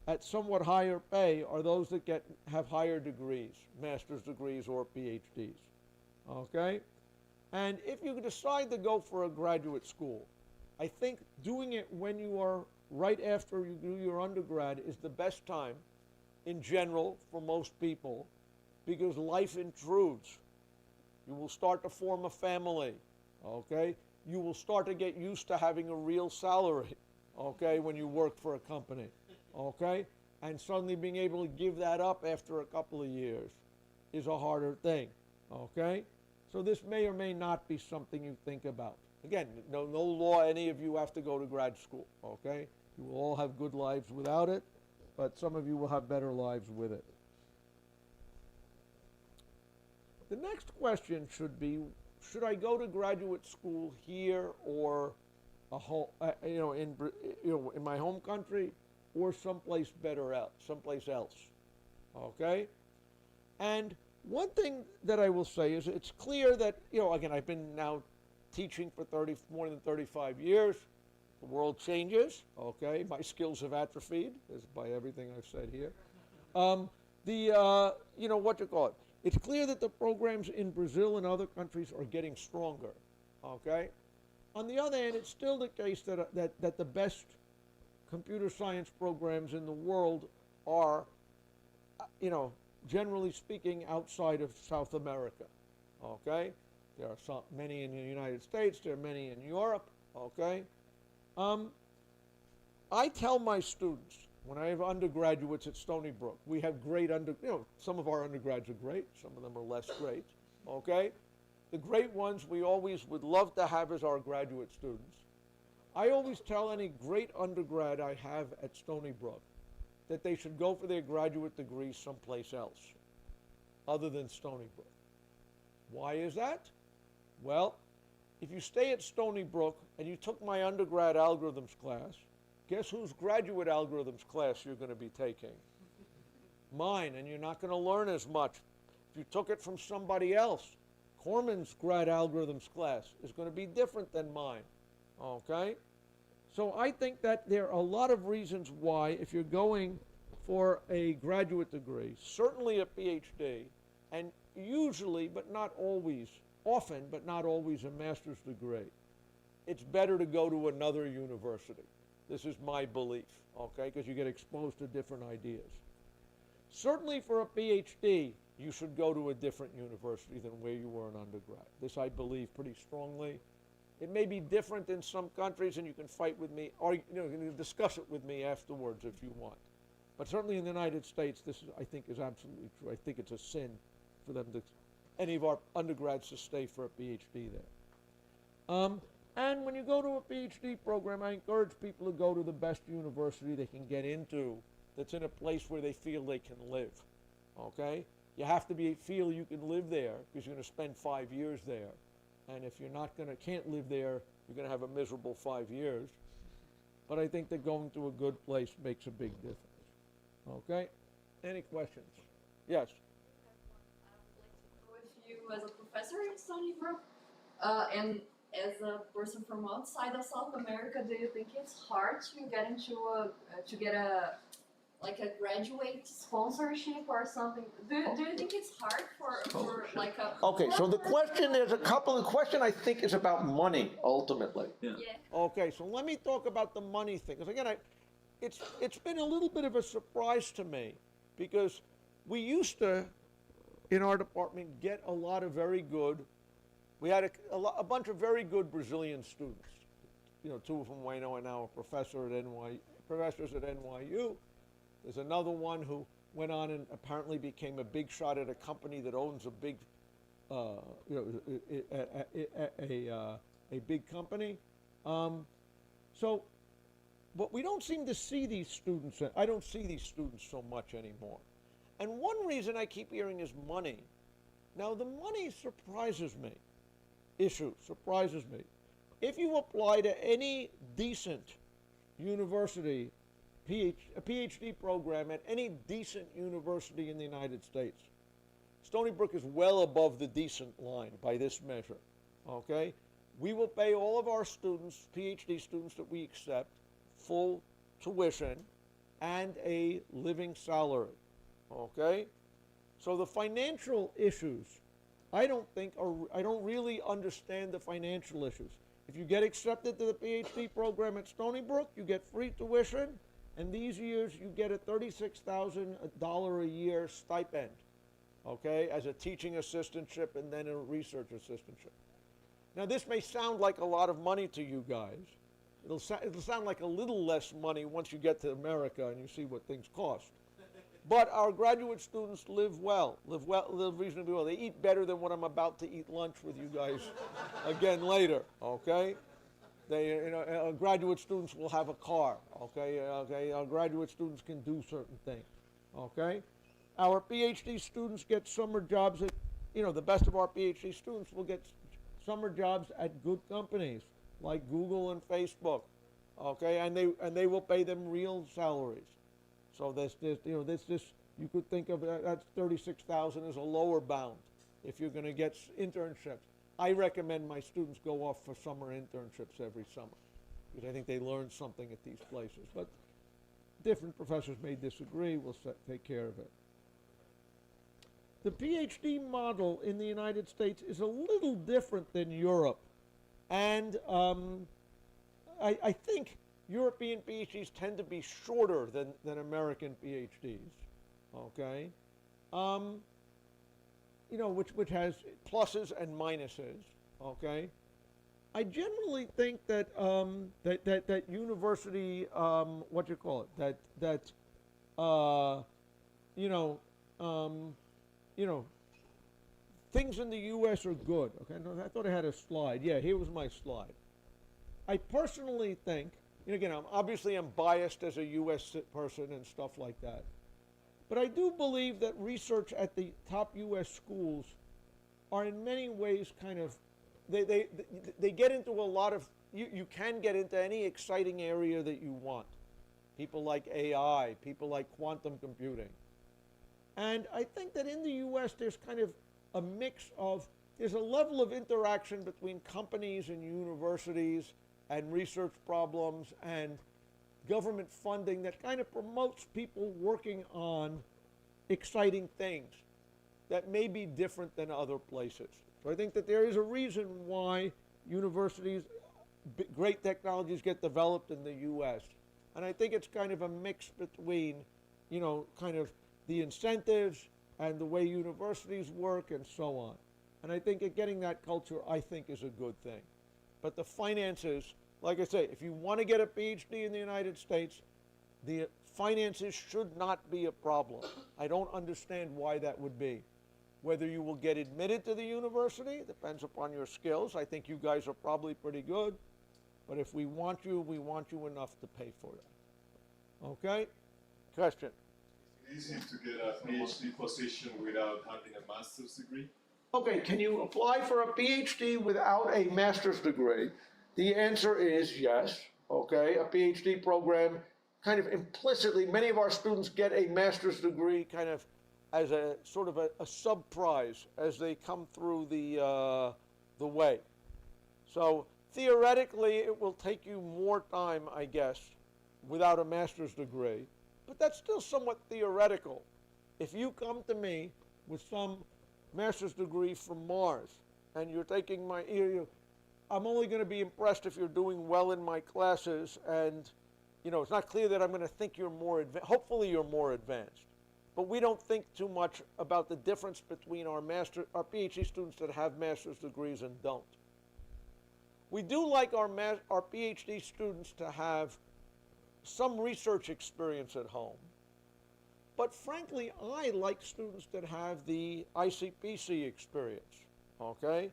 at somewhat higher pay are those that have higher degrees, master's degrees or PhDs, okay? And if you decide to go for a graduate school, I think doing it when you are right after you do your undergrad is the best time in general for most people because life intrudes. You will start to form a family, okay? You will start to get used to having a real salary, okay, when you work for a company, okay? And suddenly being able to give that up after a couple of years is a harder thing, okay? So this may or may not be something you think about. Again, no law any of you have to go to grad school, okay? You will all have good lives without it, but some of you will have better lives with it. The next question should be, should I go to graduate school here or in my home country or someplace someplace else? Okay? And one thing that I will say is it's clear that, again, I've been now teaching for more than 35 years. The world changes, okay? My skills have atrophied, as by everything I've said here. It's clear that the programs in Brazil and other countries are getting stronger, okay? On the other hand, it's still the case that the best computer science programs in the world are, generally speaking, outside of South America, okay? There are many in the United States, there are many in Europe, okay? I tell my students, when I have undergraduates at Stony Brook, we have great some of our undergrads are great, some of them are less great, okay? The great ones we always would love to have as our graduate students. I always tell any great undergrad I have at Stony Brook that they should go for their graduate degree someplace else other than Stony Brook. Why is that? Well, if you stay at Stony Brook and you took my undergrad algorithms class, guess whose graduate algorithms class you're going to be taking? Mine, and you're not going to learn as much. If you took it from somebody else, Corman's grad algorithms class is going to be different than mine, okay? So I think that there are a lot of reasons why, if you're going for a graduate degree, certainly a PhD, and usually, but not always, often, but not always a master's degree, it's better to go to another university. This is my belief, okay, because you get exposed to different ideas. Certainly for a PhD, you should go to a different university than where you were an undergrad. This I believe pretty strongly. It may be different in some countries, and you can fight with me, or you can discuss it with me afterwards if you want. But certainly in the United States, this I think is absolutely true. I think it's a sin for them any of our undergrads to stay for a PhD there. And when you go to a PhD program, I encourage people to go to the best university they can get into that's in a place where they feel they can live, okay? You have to feel you can live there because you're going to spend 5 years there. And if you're can't live there, you're going to have a miserable 5 years. But I think that going to a good place makes a big difference, okay? Any questions? Yes? I would like to know if you, as a professor in Stony Brook, and as a person from outside of South America, do you think it's hard to get into a graduate sponsorship or something? Do you think it's hard for like a... Okay, so the question, the question I think is about money, ultimately. Yeah. Okay, so let me talk about the money thing. Because again, it's been a little bit of a surprise to me because we used to, in our department, get a lot of very good, we had a bunch of very good Brazilian students. Two of whom I know are now professors at NYU. There's another one who went on and apparently became a big shot at a company that owns a big, a big company. But we don't seem to see these students. I don't see these students so much anymore. And one reason I keep hearing is money. Now the money surprises me. Surprises me. If you apply to any decent university, a PhD program at any decent university in the United States, Stony Brook is well above the decent line by this measure, okay? We will pay all of our students, PhD students that we accept, full tuition and a living salary, okay? So the financial issues, I don't really understand the financial issues. If you get accepted to the PhD program at Stony Brook, you get free tuition, and these years you get a $36,000 a year stipend, okay, as a teaching assistantship and then a research assistantship. Now, this may sound like a lot of money to you guys. It'll sound like a little less money once you get to America and you see what things cost. But our graduate students live reasonably well. They eat better than what I'm about to eat lunch with you guys again later, okay? Graduate students will have a car, okay? Our graduate students can do certain things, okay? Our PhD students get summer jobs at, the best of our PhD students will get summer jobs at good companies like Google and Facebook, okay? And they will pay them real salaries. So you could think of that's 36,000 as a lower bound if you're going to get internships. I recommend my students go off for summer internships every summer because I think they learn something at these places. But different professors may disagree. We'll take care of it. The PhD model in the United States is a little different than Europe. And I think European PhDs tend to be shorter than American PhDs, okay? Which has pluses and minuses, okay? I generally think that that university, things in the U.S. are good. Okay, I thought I had a slide. Yeah, here was my slide. I personally think, again, I'm biased as a U.S. person and stuff like that. But I do believe that research at the top U.S. schools are in many ways kind of, they get into a lot of, you can get into any exciting area that you want. People like AI, people like quantum computing. And I think that in the U.S. there's kind of a mix of, there's a level of interaction between companies and universities and research problems and government funding that kind of promotes people working on exciting things that may be different than other places. So I think that there is a reason why universities, great technologies get developed in the U.S. And I think it's kind of a mix between, kind of the incentives and the way universities work and so on. And I think getting that culture, I think, is a good thing. But the finances, like I say, if you want to get a PhD in the United States, the finances should not be a problem. I don't understand why that would be. Whether you will get admitted to the university depends upon your skills. I think you guys are probably pretty good. But if we want you enough to pay for it. Okay? Question? Is it easy to get a PhD position without having a master's degree? Okay, can you apply for a PhD without a master's degree? The answer is yes, okay? A PhD program kind of implicitly, many of our students get a master's degree kind of as a sort of a sub-prize as they come through the way. So theoretically, it will take you more time, I guess, without a master's degree. But that's still somewhat theoretical. If you come to me with some master's degree from Mars and you're taking I'm only going to be impressed if you're doing well in my classes, and it's not clear that I'm going to think you're more advanced. Hopefully you're more advanced. But we don't think too much about the difference between our PhD students that have master's degrees and don't. We do like our PhD students to have some research experience at home. But frankly, I like students that have the ICPC experience, okay?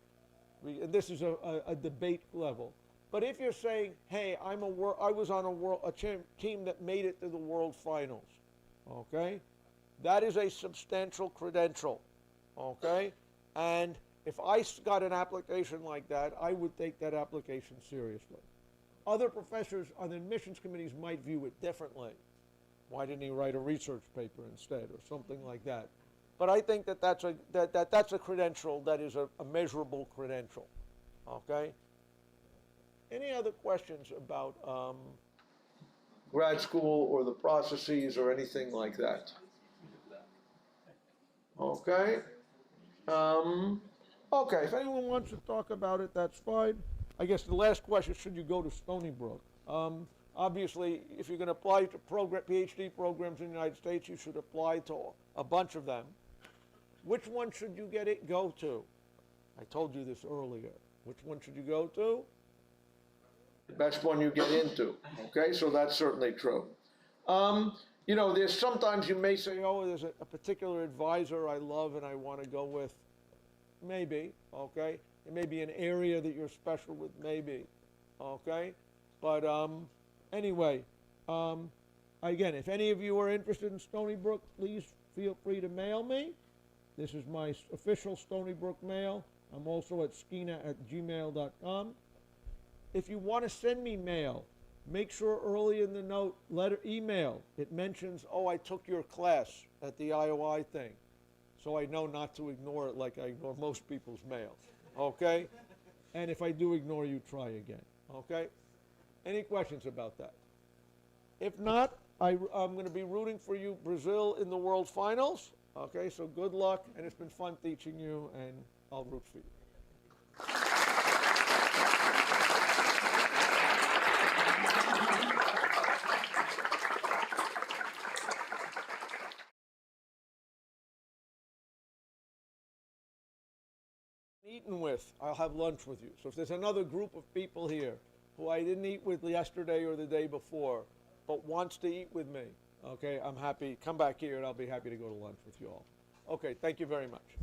And this is a debate level. But if you're saying, hey, I was on a team that made it to the World Finals, okay? That is a substantial credential, okay? And if I got an application like that, I would take that application seriously. Other professors on the admissions committees might view it differently. Why didn't he write a research paper instead, or something like that? But I think that that's a credential that is a measurable credential, okay? Any other questions about grad school or the processes or anything like that? Okay. Okay, if anyone wants to talk about it, that's fine. I guess the last question, should you go to Stony Brook? Obviously, if you're going to apply to PhD programs in the United States, you should apply to a bunch of them. Which one should you go to? I told you this earlier. Which one should you go to? The best one you get into. Okay, so that's certainly true. You know, there's sometimes you may say, oh, there's a particular advisor I love and I want to go with. Maybe, okay? It may be an area that you're special with, maybe, okay? But anyway, again, if any of you are interested in Stony Brook, please feel free to mail me. This is my official Stony Brook mail. I'm also at skina@gmail.com. If you want to send me mail, make sure early in the note, email, it mentions, oh, I took your class at the IOI thing. So I know not to ignore it like I ignore most people's mail, okay? And if I do ignore you, try again, okay? Any questions about that? If not, I'm going to be rooting for you, Brazil, in the World Finals, okay? So good luck, and it's been fun teaching you, and I'll root for you. Eaten with, I'll have lunch with you. So if there's another group of people here who I didn't eat with yesterday or the day before, but wants to eat with me, okay, I'm happy. Come back here and I'll be happy to go to lunch with you all. Okay, thank you very much.